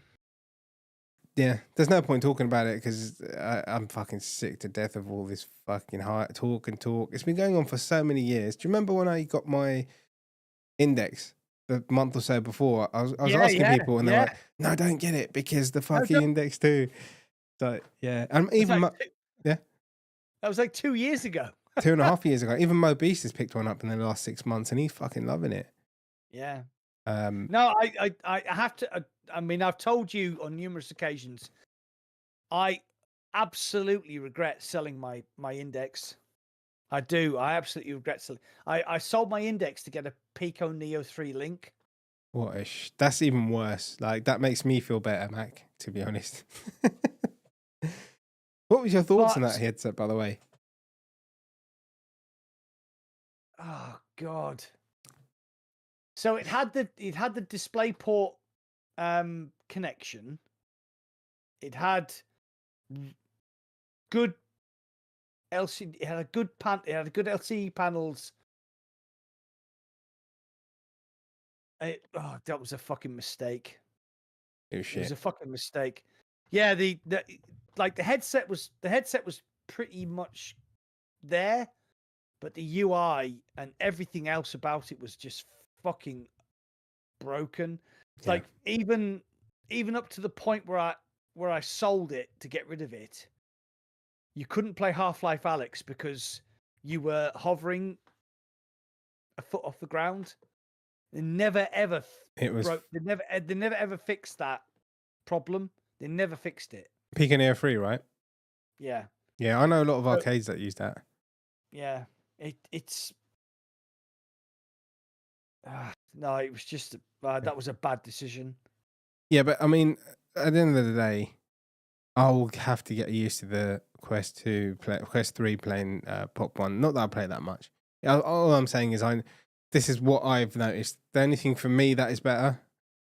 Yeah, there's no point talking about it because I'm fucking sick to death of all this fucking talk. It's been going on for so many years. Do you remember when I got my Index a month or so before? I was asking people and they're like, no, don't get it because the fucking Index 2. So, yeah. And even, that was like 2 years ago. 2.5 years ago. Even Mo Beast has picked one up in the last 6 months and he's fucking loving it. Yeah. No, I have to. I mean, I've told you on numerous occasions, I absolutely regret selling my Index. I do. I absolutely regret selling. I sold my Index to get a Pico Neo 3 Link. What that's even worse. Like that makes me feel better, Mac. To be honest. What was your thoughts on that headset, by the way? Oh God. So it had the DisplayPort connection. It had good LCD. It had a good It had a good LCD panels. That was a fucking mistake. It was a fucking mistake. Yeah, the headset was pretty much there, but the UI and everything else about it was just fucking broken. Yeah. Like even up to the point where I sold it to get rid of it, you couldn't play Half-Life Alyx because you were hovering a foot off the ground. They never ever They never ever fixed that problem. They never fixed it. Pico Neo 3, right? Yeah. Yeah, I know a lot of arcades that use that. Yeah. It's no, it was just that was a bad decision. Yeah, but I mean, at the end of the day, I'll have to get used to the Quest 2, Quest 3 playing Pop 1. Not that I play that much. All I'm saying is this is what I've noticed. The only thing for me that is better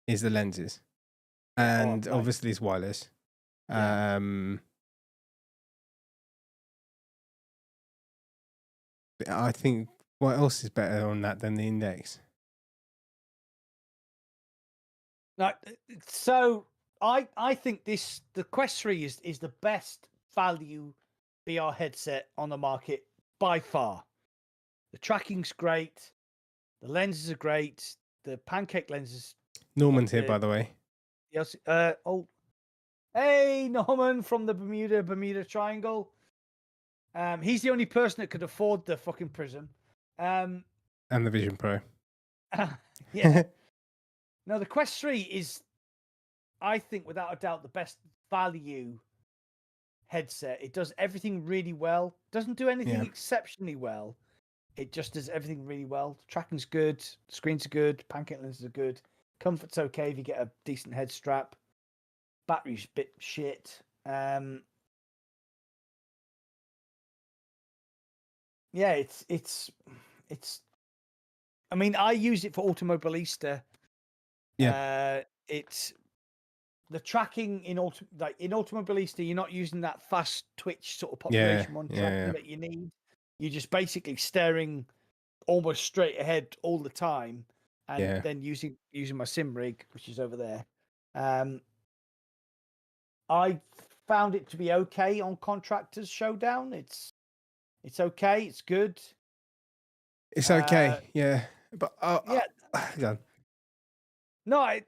is the lenses. And nice. obviously it's wireless. Yeah. I think what else is better on that than the Index? No, so I think the Quest 3 is the best value VR headset on the market by far. The tracking's great, the lenses are great, the pancake lenses. Norman's here, by the way. Yes. Hey, Norman from the Bermuda Triangle. He's the only person that could afford the fucking Prism. And the Vision Pro. Yeah. No, the Quest 3 is, I think, without a doubt, the best value headset. It does everything really well. Doesn't do anything exceptionally well. It just does everything really well. Tracking's good. Screens are good. Pancake lenses are good. Comfort's okay if you get a decent head strap. Battery's a bit shit. Yeah, it's. I mean, I use it for Automobilista. Yeah. It's the tracking in Automobilista. You're not using that fast twitch sort of population one tracking that you need. You're just basically staring almost straight ahead all the time, and then using my sim rig, which is over there. I found it to be okay on Contractors Showdown. It's okay. It's good. It's okay. Yeah. But yeah. No,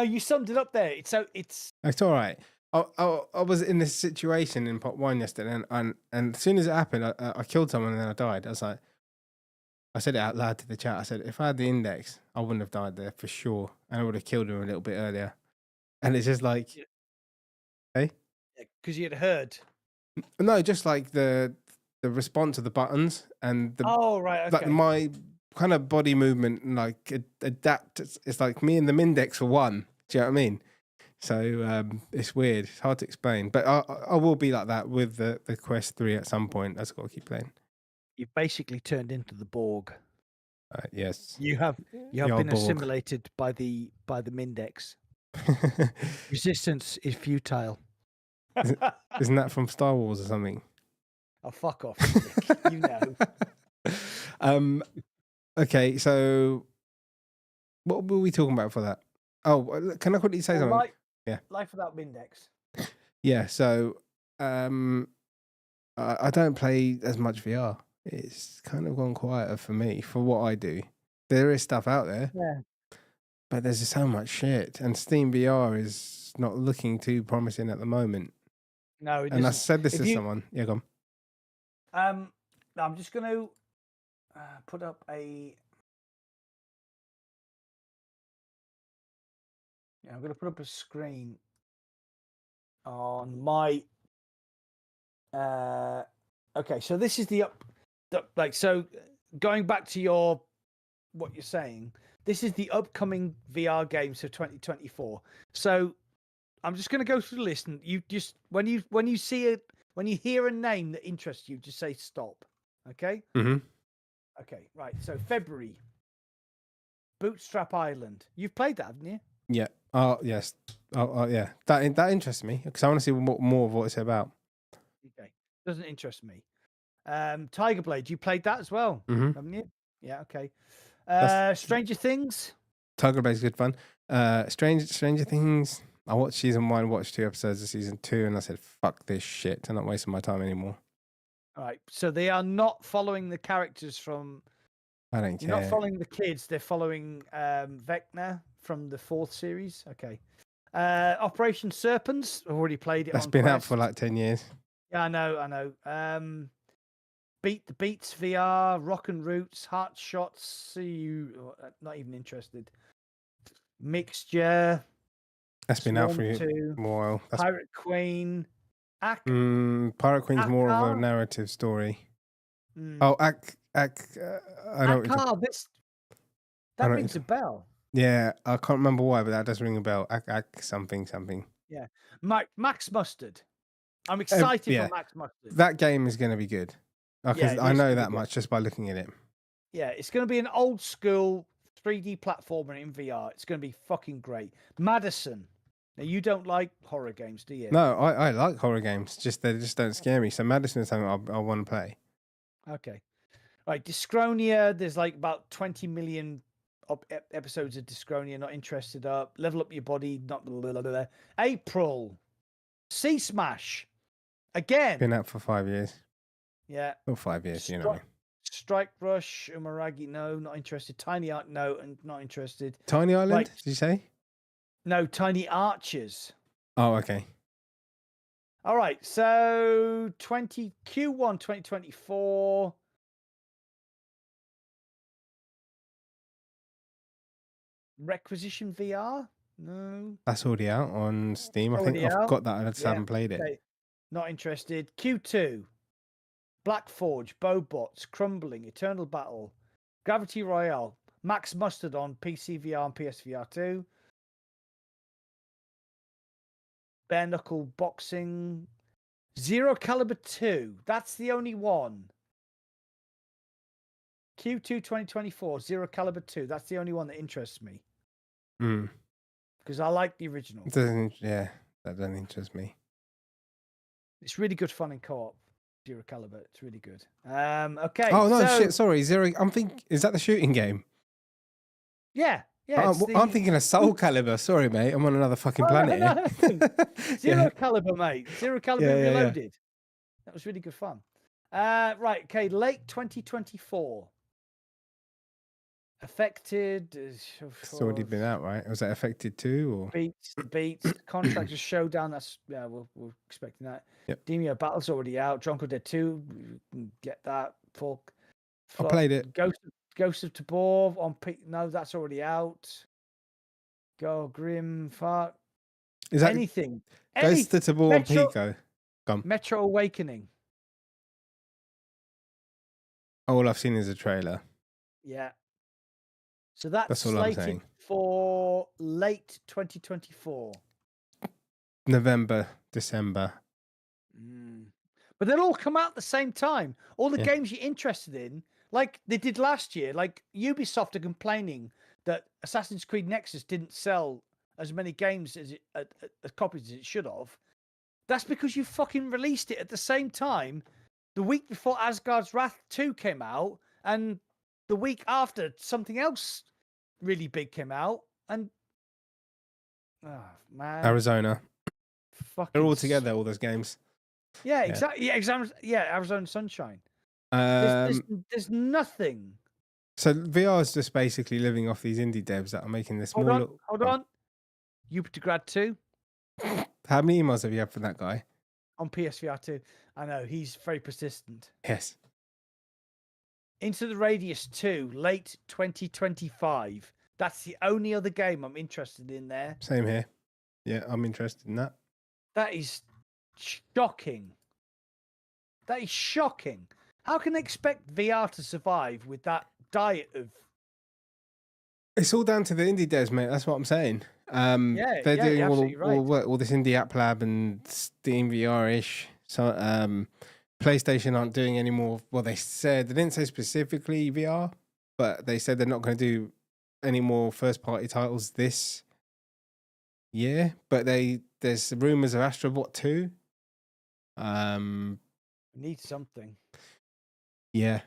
you summed it up there. It's all right. I was in this situation in Pot 1 yesterday, and as soon as it happened, I killed someone and then I died. I said it out loud to the chat. I said, if I had the Index, I wouldn't have died there for sure, and I would have killed him a little bit earlier. And it's just like, hey, because you had heard. No, just like the response of the buttons and the right, okay. Like my kind of body movement, like adapt. It's like me and the Mindex for one. Do you know what I mean? So it's weird. It's hard to explain, but I will be like that with the Quest 3 at some point. That's got to keep playing. You've basically turned into the Borg. Yes, you have been assimilated by the Mindex. Resistance is futile. Isn't that from Star Wars or something? Oh, fuck off, Nick. You know. Okay, so what were we talking about for that? Oh, can I quickly say something? Life without Mindex. Yeah, so I don't play as much VR. It's kind of gone quieter for me for what I do. There is stuff out there, but there's just so much shit, and Steam VR is not looking too promising at the moment. No, it and isn't. I said this to someone. Yeah, go on. I'm just going to put up a. Yeah, I'm going to put up a screen on my. Okay, so this is so going back to what you're saying, this is the upcoming VR games for 2024. So I'm just going to go through the list, and you just when you see it, when you hear a name that interests you, just say stop. Okay. Mm-hmm. Okay. Right. So February. Bootstrap Island. You've played that, haven't you? Yeah. Oh yes. Oh yeah. That interests me because I want to see more of what it's about. Okay. Doesn't interest me. Tiger Blade. You played that as well, haven't you? Yeah. Okay. Stranger Things. Tiger Blade's good fun. Stranger Things. I watched season 1, watched 2 episodes of season 2, and I said, "Fuck this shit! I'm not wasting my time anymore." All right. So they are not following the characters from. I don't care. You're not following the kids. They're following Vecna from the 4th series. Okay. Operation Serpents. I've already played it. That's been out for like 10 years. Yeah, I know. Beat the Beats VR, Rock and Roots, Heart Shots. See you. Not even interested. Mixture. That's been out for a while. Pirate Queen. Pirate Queen's more of a narrative story. Oh, I know. That rings a bell. Yeah, I can't remember why, but that does ring a bell. Something. Yeah, Max Mustard. I'm excited yeah. for Max Mustard. That game is going to be good. Because I know that much just by looking at it. Yeah, it's going to be an old school 3D platformer in VR. It's going to be fucking great. Madison. Now, you don't like horror games, do you? No, I like horror games. They just don't scare me. So Madison is something I want to play. Okay. Right, Dyschronia. There's like about 20 million episodes of Dyschronia. Not interested up. Level Up Your Body. Not blah, blah, blah. April. Sea Smash. Again. Been out for 5 years. Yeah. Or 5 years, you know what I mean. Strike Rush. Umaragi. No, not interested. Tiny Arc. No, and not interested. Tiny Island, Right. did you say? No, Tiny Archers. Oh, okay. All right, so Q1 2024. Requisition VR? No. That's already out on Steam. I think I've got that. I just haven't played it. Okay. Not interested. Q2. Black Forge, Bowbots, Crumbling, Eternal Battle, Gravity Royale, Max Mustard on PC VR and PSVR 2. Bare Knuckle Boxing, Zero Caliber 2. That's the only one. Q2 2024, Zero Caliber 2. That's the only one that interests me. Because I like the original. That doesn't interest me. It's really good fun in co-op. Zero Caliber. It's really good. Okay. Oh, no, shit. Sorry. Zero. I'm thinking, is that the shooting game? Yeah. I'm thinking of Soul Calibur. Sorry, mate. I'm on another fucking planet here. Zero Caliber, mate. Zero Caliber Reloaded. That was really good fun. Right. Okay. Late 2024. Affected. It's already been out, right? Was that Affected 2 or Beats. Contractors Showdown. That's we're expecting that. Yep. Demio Battle's already out. Drunko Dead 2. You can get that. I played it. Ghost of Tabor on No, that's already out. Go Grim Fuck. Is that anything? Ghost of Tabor on Pico? Gone. Metro Awakening. All I've seen is a trailer. Yeah. So that's all I'm slated saying. for late 2024. November, December. But they'll all come out at the same time. All the games you're interested in, like they did last year, like Ubisoft are complaining that Assassin's Creed Nexus didn't sell as many games as copies as it should have. That's because you fucking released it at the same time, the week before Asgard's Wrath 2 came out, and the week after something else really big came out, and man, Arizona. They're all together, all those games. Yeah, exactly. Yeah, Arizona Sunshine. There's nothing. So VR is just basically living off these indie devs that are making this small. Hold on. Grad 2. How many emails have you had from that guy? On PSVR 2. I know, he's very persistent. Yes. Into the Radius 2, late 2025. That's the only other game I'm interested in there. Same here. Yeah, I'm interested in that. That is shocking. That is shocking. How can they expect VR to survive with that diet of... It's all down to the indie devs, mate. That's what I'm saying. They're doing all this indie app lab and Steam VR-ish. So PlayStation aren't doing any more. Well, they didn't say specifically VR, but they said they're not going to do any more first-party titles this year. But there's rumors of Astrobot 2. Need something. Yeah.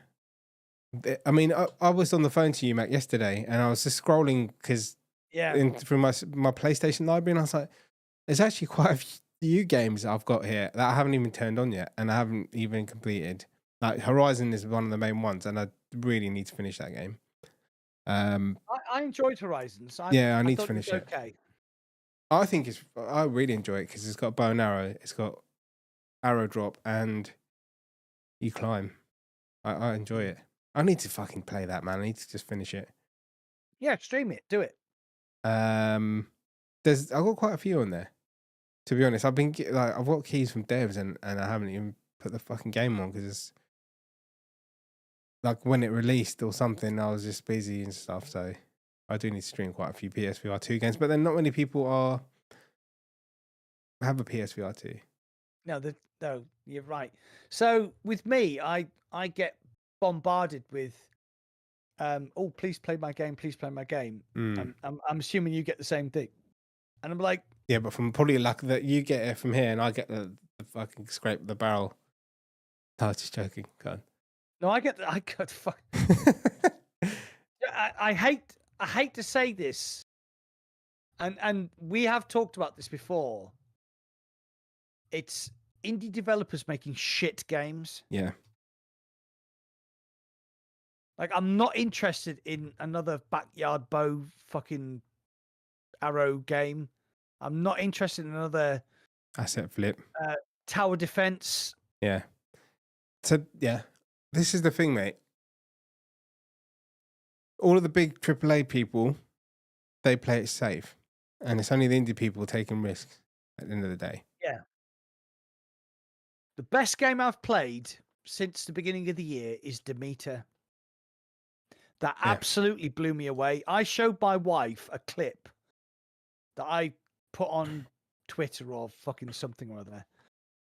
I mean, I was on the phone to you, Mac, yesterday, and I was just scrolling through my PlayStation library, and I was like, there's actually quite a few games that I've got here that I haven't even turned on yet, and I haven't even completed. Like Horizon is one of the main ones, and I really need to finish that game. I enjoyed Horizon. So I need to finish it. Okay. I really enjoy it because it's got bow and arrow, it's got arrow drop, and you climb. I enjoy it. I need to fucking play that, man. I need to just finish it. Yeah, stream it. Do it. I've got quite a few on there. To be honest, I've got keys from devs and I haven't even put the fucking game on because it's like when it released or something, I was just busy and stuff. So I do need to stream quite a few PSVR 2 games, but then not many people have a PSVR 2. No, you're right. So with me, I get bombarded with, oh, please play my game, please play my game. Mm. I'm assuming you get the same thing, and I'm like, Yeah, but from probably luck that you get it from here and I get the fucking scrape the barrel. I was just joking. Go on. no, I got fuck. I hate to say this, and we have talked about this before. It's indie developers making shit games. Yeah. Like, I'm not interested in another backyard bow fucking arrow game. I'm not interested in another Asset flip. tower defense. Yeah. So, yeah. This is the thing, mate. All of the big AAA people, they play it safe. And it's only the indie people taking risks at the end of the day. Yeah. The best game I've played since the beginning of the year is Demeter. That absolutely blew me away. I showed my wife a clip that I put on Twitter or fucking something or other,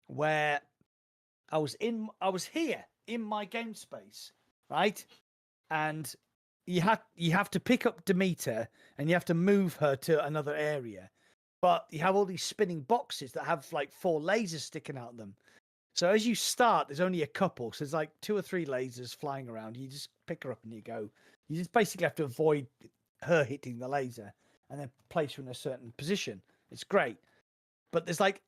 where I was here in my game space, right? And you have to pick up Demeter and you have to move her to another area. But you have all these spinning boxes that have like 4 lasers sticking out of them. So as you start, there's only a couple. So there's like 2 or 3 lasers flying around. You just pick her up and you go. You just basically have to avoid her hitting the laser and then place her in a certain position. It's great. But there's like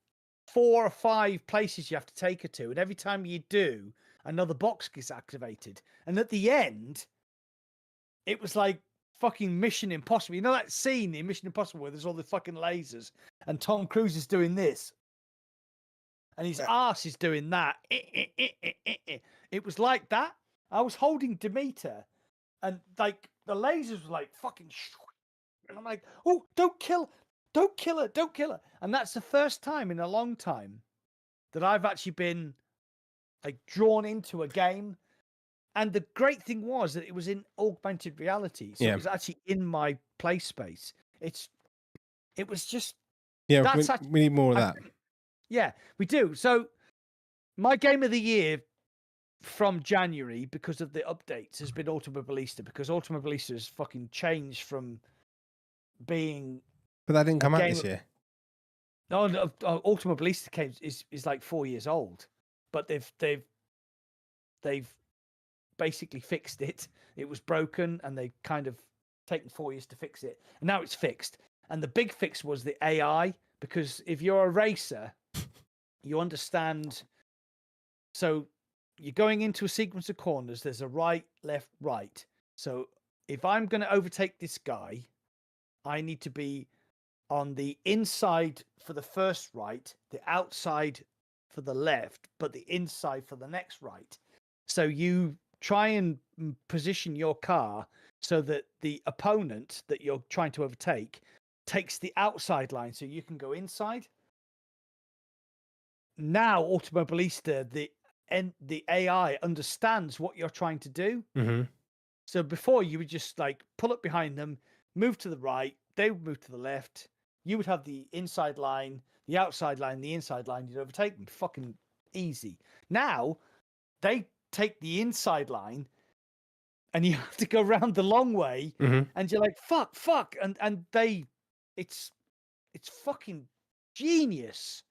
4 or 5 places you have to take her to. And every time you do, another box gets activated. And at the end, it was like fucking Mission Impossible. You know that scene in Mission Impossible where there's all the fucking lasers and Tom Cruise is doing this? And his ass is doing that. It was like that. I was holding Demeter, and like the lasers were like fucking, and I'm like, oh, don't kill her. And that's the first time in a long time that I've actually been like drawn into a game. And the great thing was that it was in augmented reality, so it was actually in my play space. It was just we need more of that. Yeah, we do. So my game of the year from January, because of the updates, has been Automobilista, because Automobilista has fucking changed from being. But that didn't come out this year. No, Automobilista is like 4 years old, but they've basically fixed it. It was broken, and they kind of taken 4 years to fix it, and now it's fixed. And the big fix was the AI, because if you're a racer, you understand. So you're going into a sequence of corners. There's a right, left, right. So if I'm going to overtake this guy, I need to be on the inside for the first right, the outside for the left, but the inside for the next right. So you try and position your car so that the opponent that you're trying to overtake takes the outside line so you can go inside. Now Automobilista, the AI understands what you're trying to do. Mm-hmm. So before, you would just like pull up behind them, move to the right, they would move to the left. You would have the inside line, the outside line, the inside line. You'd overtake them. Fucking easy. Now they take the inside line, and you have to go around the long way. Mm-hmm. And you're like, fuck, and it's fucking genius.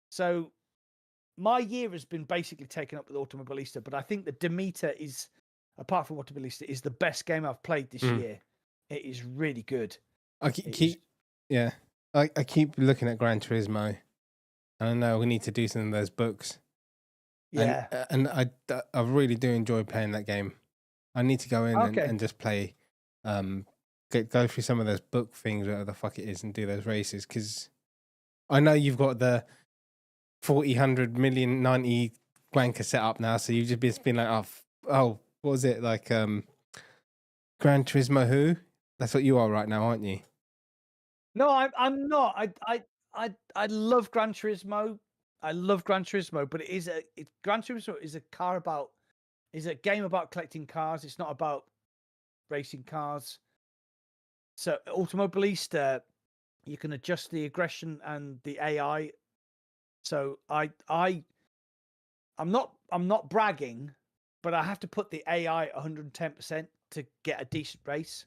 So my year has been basically taken up with Automobilista, but I think that Demeter is, apart from Automobilista, is the best game I've played this year. It is really good. I keep looking at Gran Turismo. I know we need to do some of those books. Yeah, and I really do enjoy playing that game. I need to go in and just play, go through some of those book things, whatever the fuck it is, and do those races, because I know you've got the 40, 100 million, 90 wanker set up now, so you've just been like, oh, what was it, like Gran Turismo who? That's what you are right now, aren't you? No, I'm not. I love Gran Turismo. I love Gran Turismo, but Gran Turismo is a game about collecting cars. It's not about racing cars. So Automobilista, you can adjust the aggression and the AI So I'm not bragging, but I have to put the AI 110% to get a decent race.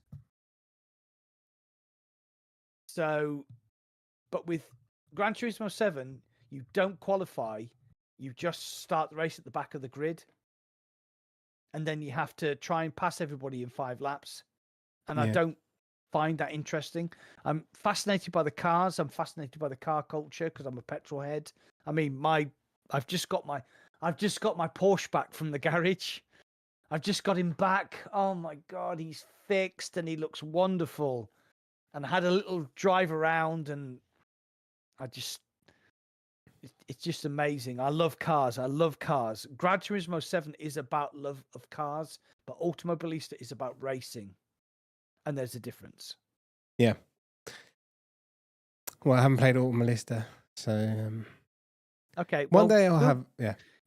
So, but with Gran Turismo 7, you don't qualify. You just start the race at the back of the grid. And then you have to try and pass everybody in 5 laps. And I don't find that interesting. I'm fascinated by the cars. I'm fascinated by the car culture because I'm a petrol head. I mean, I've just got my Porsche back from the garage. I've just got him back. Oh my God, he's fixed and he looks wonderful. And I had a little drive around and it's just amazing. I love cars. Gran Turismo 7 is about love of cars, but Automobilista is about racing. And there's a difference. Yeah. Well, I haven't played Automobilista, so okay. One day I'll have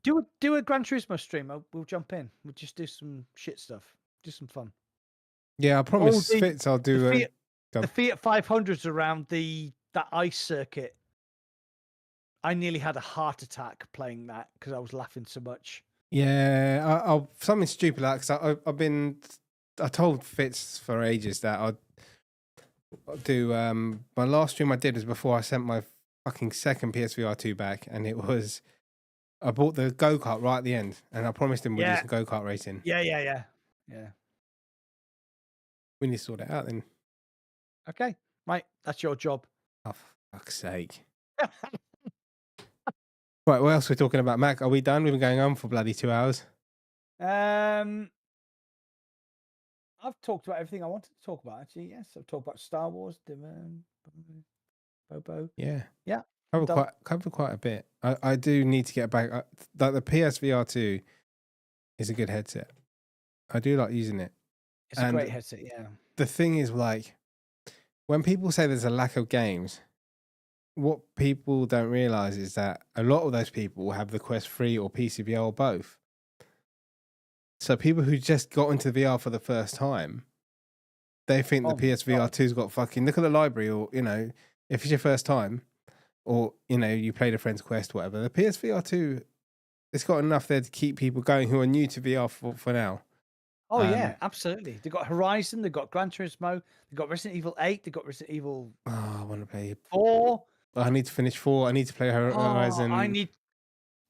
do a Gran Turismo stream. We'll jump in. We'll just do some shit stuff. Do some fun. Yeah, I promise Fitz I'll do the Fiat 500s around that ice circuit. I nearly had a heart attack playing that because I was laughing so much. Yeah, I'll something stupid like because I told Fitz for ages that I'll do my last stream I did was before I sent my fucking second PSVR 2 back, and it was I bought the go-kart right at the end, and I promised him we'd do some go-kart racing. Yeah. We need to sort it out then. Okay, right, that's your job. Oh, for fuck's sake. Right, what else are we talking about, Mac? Are we done? We've been going on for bloody 2 hours. I've talked about everything I wanted to talk about, actually. Yes, I've talked about Star Wars, Bobo. Yeah. Covered quite a bit. I do need to get back. Like the PSVR 2 is a good headset. I do like using it. It's a great headset, yeah. The thing is, like, when people say there's a lack of games, what people don't realize is that a lot of those people have the Quest 3 or PCVR or both. So people who just got into VR for the first time, they think the PSVR 2's got fucking, look at the library, or, you know, if it's your first time, or, you know, you played a friend's Quest, whatever, the PSVR 2, it's got enough there to keep people going who are new to VR for now. Oh, yeah, absolutely. They've got Horizon, they've got Gran Turismo, they've got Resident Evil 8, they've got Resident Evil... Oh, I want to play 4. I need to finish 4. I need to play Horizon.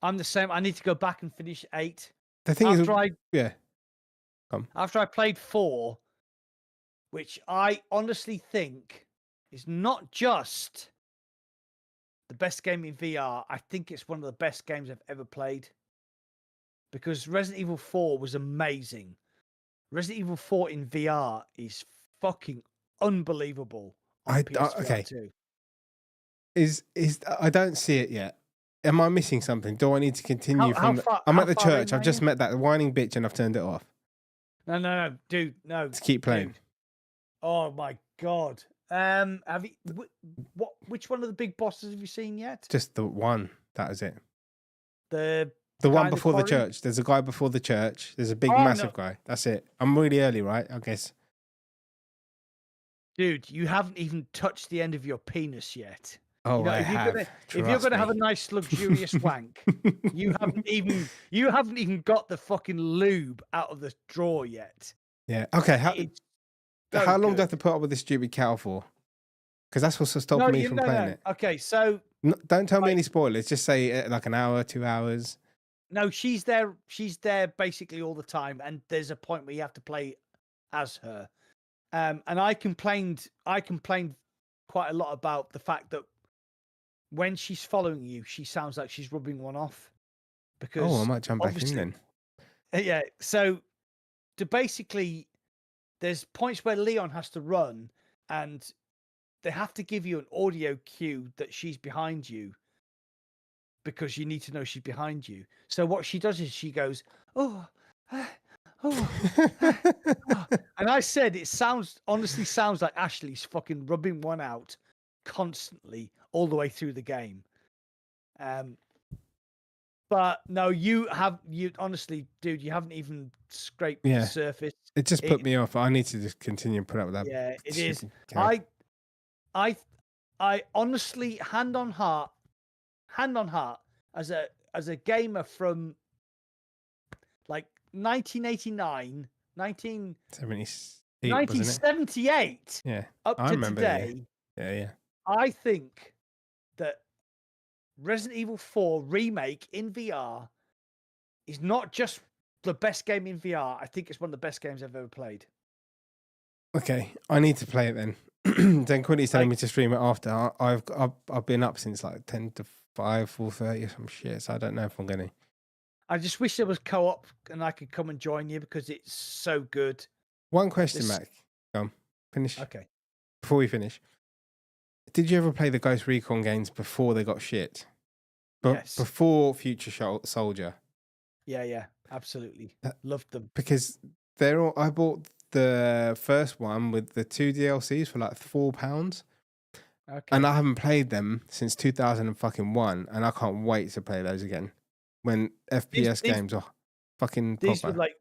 I'm the same. I need to go back and finish 8. The thing After I played 4, which I honestly think is not just the best game in VR, I think it's one of the best games I've ever played. Because Resident Evil 4 was amazing. Resident Evil 4 in VR is fucking unbelievable. Okay. Is I don't see it yet. Am I missing something? Do I need to continue I'm at the church. I've just met that whining bitch and I've turned it off. No, dude, no. To keep playing. Dude. Oh my God. Have you which one of the big bosses have you seen yet? Just the one. That is it. The one before the church. There's a guy before the church. There's a big massive guy. That's it. I'm really early, right? I guess. Dude, you haven't even touched the end of your penis yet. Oh, you know, if you're gonna have a nice luxurious wank, you haven't even got the fucking lube out of the drawer yet. Yeah. Okay. How long do I have to put up with this stupid cow for? Because that's what's stopping me from playing it. Okay, so don't tell me any spoilers. Just say like an hour, 2 hours. No, she's there. She's there basically all the time, and there's a point where you have to play as her. And I complained quite a lot about the fact that when she's following you, she sounds like she's rubbing one off. Because I might jump back in then. Yeah. So basically, there's points where Leon has to run, and they have to give you an audio cue that she's behind you, because you need to know she's behind you. So what she does is she goes, oh. And I said, it honestly sounds like Ashley's fucking rubbing one out constantly all the way through the game. But no, you honestly, dude, you haven't even scraped the surface. It just put me off. I need to just continue and put up with that. Yeah, it is. I honestly, hand on heart, hand on heart, as a gamer from like 1989, 1978 Yeah, up I to remember. today, Yeah. I think that Resident Evil 4 remake in VR is not just the best game in VR. I think it's one of the best games I've ever played. Okay, I need to play it then. Then Quinty's telling me to stream it after. I've been up since like 10 to 5, 4:30 or some shit. So I don't know if I'm gonna. I just wish there was co-op and I could come and join you because it's so good. One question, Mac. Come finish. Okay. Before we finish, did you ever play the Ghost Recon games before they got shit? Yes. Before Future Soldier. Yeah, absolutely. Loved them. Because I bought the first one with the 2 DLCs for like £4. Okay. And I haven't played them since 2001, and I can't wait to play those again. When FPS games are fucking these proper. were like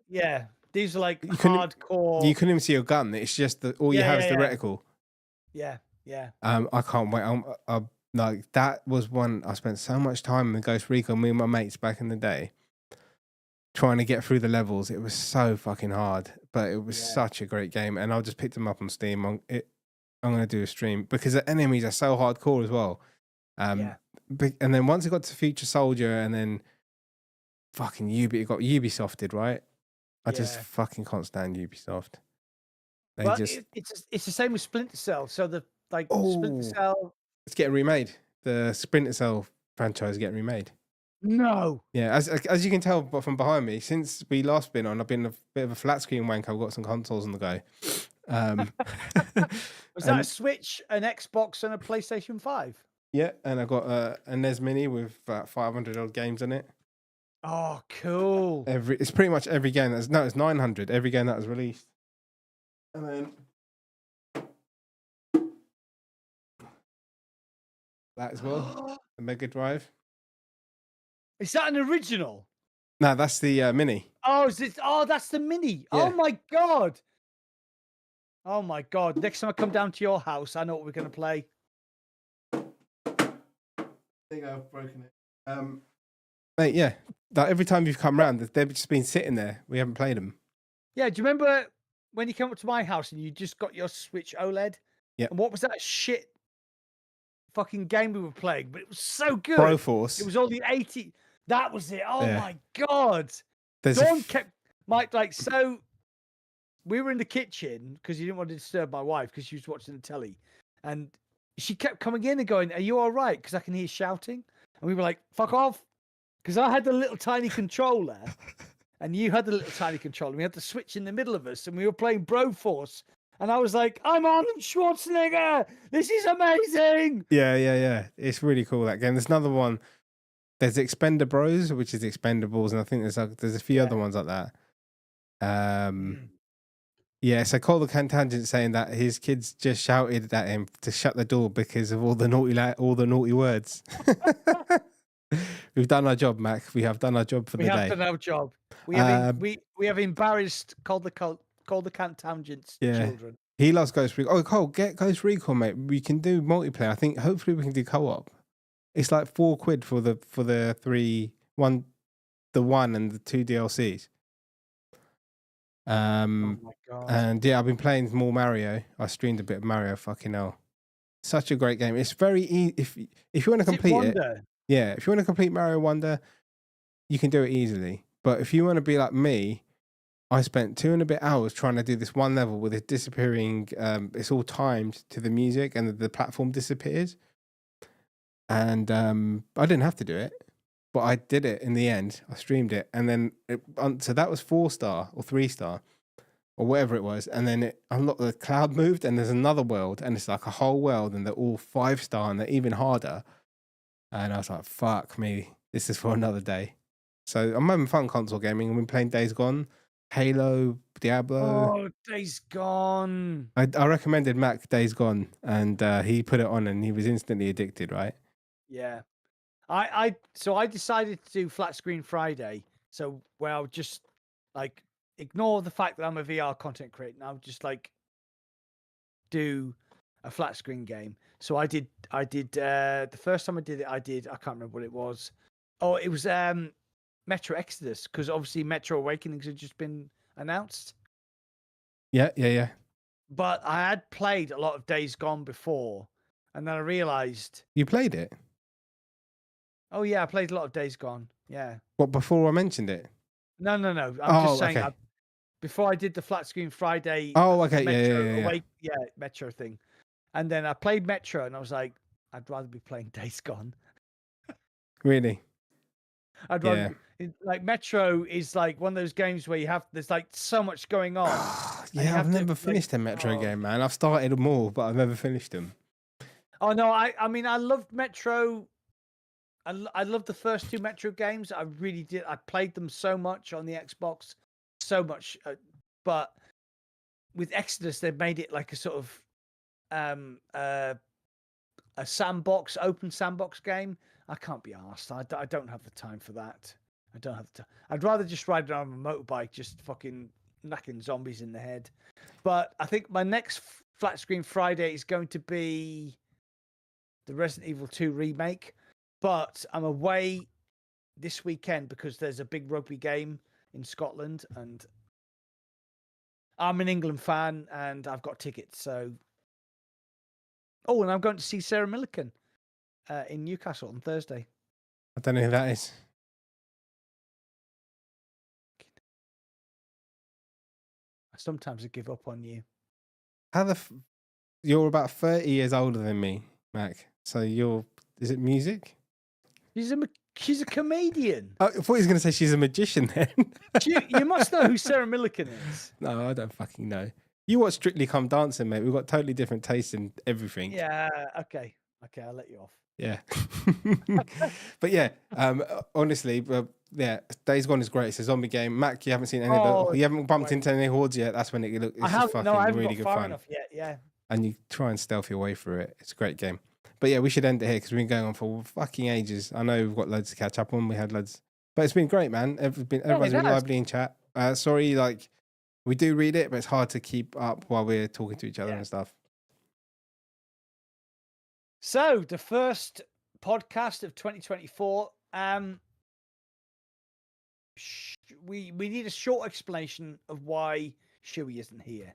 these are like hardcore. You couldn't even see your gun. It's just all you have is the reticle. Yeah. I can't wait. Like that was one I spent so much time in Ghost Recon, me and my mates back in the day, trying to get through the levels. It was so fucking hard, but it was such a great game. And I just picked them up on Steam. I'm going to do a stream because the enemies are so hardcore as well. And then once it got to Future Soldier, and then fucking it got Ubisofted, right? I just fucking can't stand Ubisoft. It's the same with Splinter Cell. So Splinter Cell. It's getting remade. The Splinter Cell franchise is getting remade. No. Yeah, as you can tell from behind me, since we last been on, I've been a bit of a flat screen wanker. I've got some consoles on the go. Was that a Switch, an Xbox, and a PlayStation 5? Yeah, and I got a NES Mini with 500 odd games on it. Oh, cool! It's pretty much every game it's 900. Every game that was released, and then that as well. The Mega Drive. Is that an original? No, that's the Mini. Oh, that's the Mini. Yeah. Oh my god! Next time I come down to your house, I know what we're gonna play. I think I've broken it. Mate, yeah. Like every time you've come round, they've just been sitting there. We haven't played them. Yeah, do you remember when you came up to my house and you just got your Switch OLED? Yeah. And what was that shit fucking game we were playing? But it was so good. Broforce. It was all the 80. That was it. Oh my god. Dawn kept so. We were in the kitchen because you didn't want to disturb my wife because she was watching the telly, and she kept coming in and going, "Are you all right?" Because I can hear shouting, and we were like, "Fuck off." Because I had the little tiny controller, and you had the little tiny controller. We had the Switch in the middle of us, and we were playing Broforce. And I was like, "I'm Arnold Schwarzenegger. This is amazing." Yeah. It's really cool, that game. There's another one. There's Expender Bros, which is Expendables, and I think there's a few other ones like that. Yeah, so Cole the Cantangent saying that his kids just shouted at him to shut the door because of all the naughty words. We've done our job, Mac. We have done our job for the day. We have done our job. We have embarrassed Cole the Cantangent's children. He loves Ghost Recon. Oh, Cole, get Ghost Recon, mate. We can do multiplayer. I think hopefully we can do co-op. It's like £4 for the one and the 2 DLCs. Oh my god! And yeah, I've been playing more Mario. I streamed a bit of Mario. Fucking hell, such a great game. It's very easy if you want to complete it. Yeah, if you want to complete Mario Wonder, you can do it easily. But if you want to be like me, I spent 2 and a bit hours trying to do this one level with it disappearing. It's all timed to the music, and the platform disappears. And I didn't have to do it, but I did it in the end. I streamed it, and then so that was 4-star or 3-star or whatever it was. And then it unlocked, the cloud moved, and there's another world, and it's like a whole world, and they're all 5-star, and they're even harder. And I was like, "Fuck me, this is for another day." So I'm having fun console gaming. I've been playing Days Gone, Halo, Diablo. Oh, Days Gone! I recommended Mac Days Gone, and he put it on, and he was instantly addicted. Right? Yeah. So I decided to do Flat Screen Friday. So where I'll just like ignore the fact that I'm a VR content creator. And I'll just like do a flat screen game. So I did the first time I did it, I can't remember what it was. Oh, it was Metro Exodus, because obviously Metro Awakenings had just been announced. Yeah. But I had played a lot of Days Gone before, and then I realized, You played it? oh yeah, I played a lot of Days Gone. Yeah. What, before I mentioned it? No. I'm Oh, just saying, okay. before I did the flat screen Friday, Oh, okay. Metro Yeah. Metro thing, and then I played Metro, and I was like, I'd rather be playing Days Gone. Really? I'd rather like Metro is like one of those games where there's like so much going on. Yeah, I've never finished a Metro game, man. I've started them all, but I've never finished them. Oh no, I mean I loved Metro. I loved the first two Metro games. I really did. I played them so much on the Xbox, so much. But with Exodus, they made it like a sort of a sandbox, open sandbox game. I can't be arsed. I don't have the time for that. I don't have the time. I'd rather just ride around on a motorbike, just fucking knacking zombies in the head. But I think my next flat screen Friday is going to be the Resident Evil 2 remake. But I'm away this weekend because there's a big rugby game in Scotland, and I'm an England fan, and I've got tickets. So, and I'm going to see Sarah Millican in Newcastle on Thursday. I don't know who that is. Sometimes I give up on you. How you're about 30 years older than me, Mac. So is it music? She's a comedian. I thought he was going to say she's a magician then. You must know who Sarah Millican is. No, I don't fucking know. You watch Strictly Come Dancing, mate. We've got totally different tastes in everything. Yeah, okay, I'll let you off. Yeah. But yeah, honestly, yeah, Days Gone is great. It's a zombie game. Mac, you haven't seen any of it. You haven't bumped into any hordes yet. That's when it's just fucking really good fun. Yet, yeah. And you try and stealth your way through it. It's a great game. But yeah, we should end it here because we've been going on for fucking ages. I know we've got loads to catch up on. We had loads, but it's been great, man. Everyone's been lively in chat. Sorry, like we do read it, but it's hard to keep up while we're talking to each other and stuff. So the first podcast of 2024. We need a short explanation of why Shuey isn't here.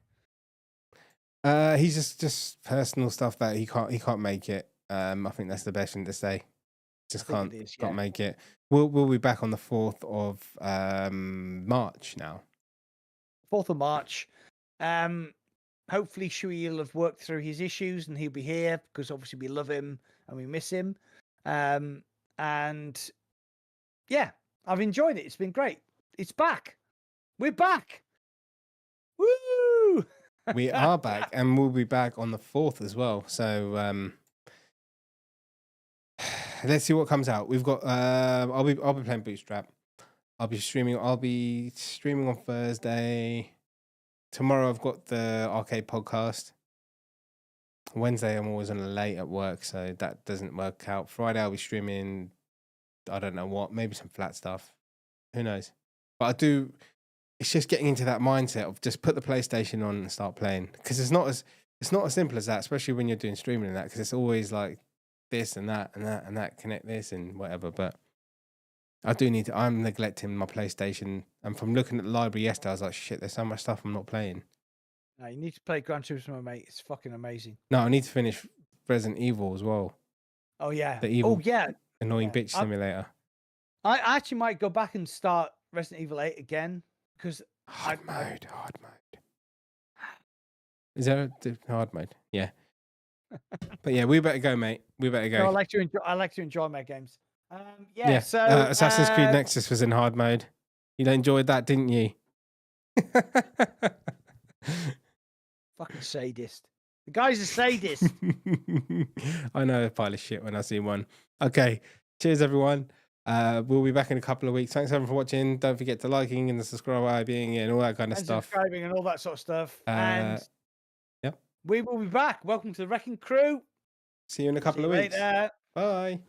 He's just personal stuff that he can't make it. I think that's the best thing to say. Just can't make it. We'll be back on the 4th of March now. 4th of March. Hopefully Shuey will have worked through his issues and he'll be here because obviously we love him and we miss him. And yeah, I've enjoyed it. It's been great. It's back. We're back. Woo! We are back, and we'll be back on the 4th as well. So let's see what comes out. We've got I'll be playing Bootstrap. I'll be streaming on Thursday. Tomorrow I've got the arcade podcast. Wednesday I'm always on late at work, so that doesn't work out. Friday I'll be streaming, I don't know what, maybe some flat stuff. Who knows? But it's just getting into that mindset of just put the PlayStation on and start playing. Because it's not as simple as that, especially when you're doing streaming and that, because it's always like this and that and that and that, connect this and whatever. But I'm neglecting my PlayStation. And from looking at the library yesterday, I was like, shit, there's so much stuff I'm not playing. No, you need to play Gran Turismo, mate. It's fucking amazing. No, I need to finish Resident Evil as well. Oh, yeah. Annoying bitch simulator. I actually might go back and start Resident Evil 8 again. Because hard mode. Is there a hard mode? Yeah. But yeah, we better go, mate. We better go. No, I like to enjoy my games. So Assassin's Creed Nexus was in hard mode. You enjoyed that, didn't you? Fucking sadist. The guy's a sadist. I know a pile of shit when I see one. Okay. Cheers, everyone. We'll be back in a couple of weeks. Thanks everyone for watching. Don't forget to liking and the subscribing and all that kind of stuff. Subscribing and all that sort of stuff. And we will be back. Welcome to the Rekin Krew. See you in a couple of weeks. Later. Bye.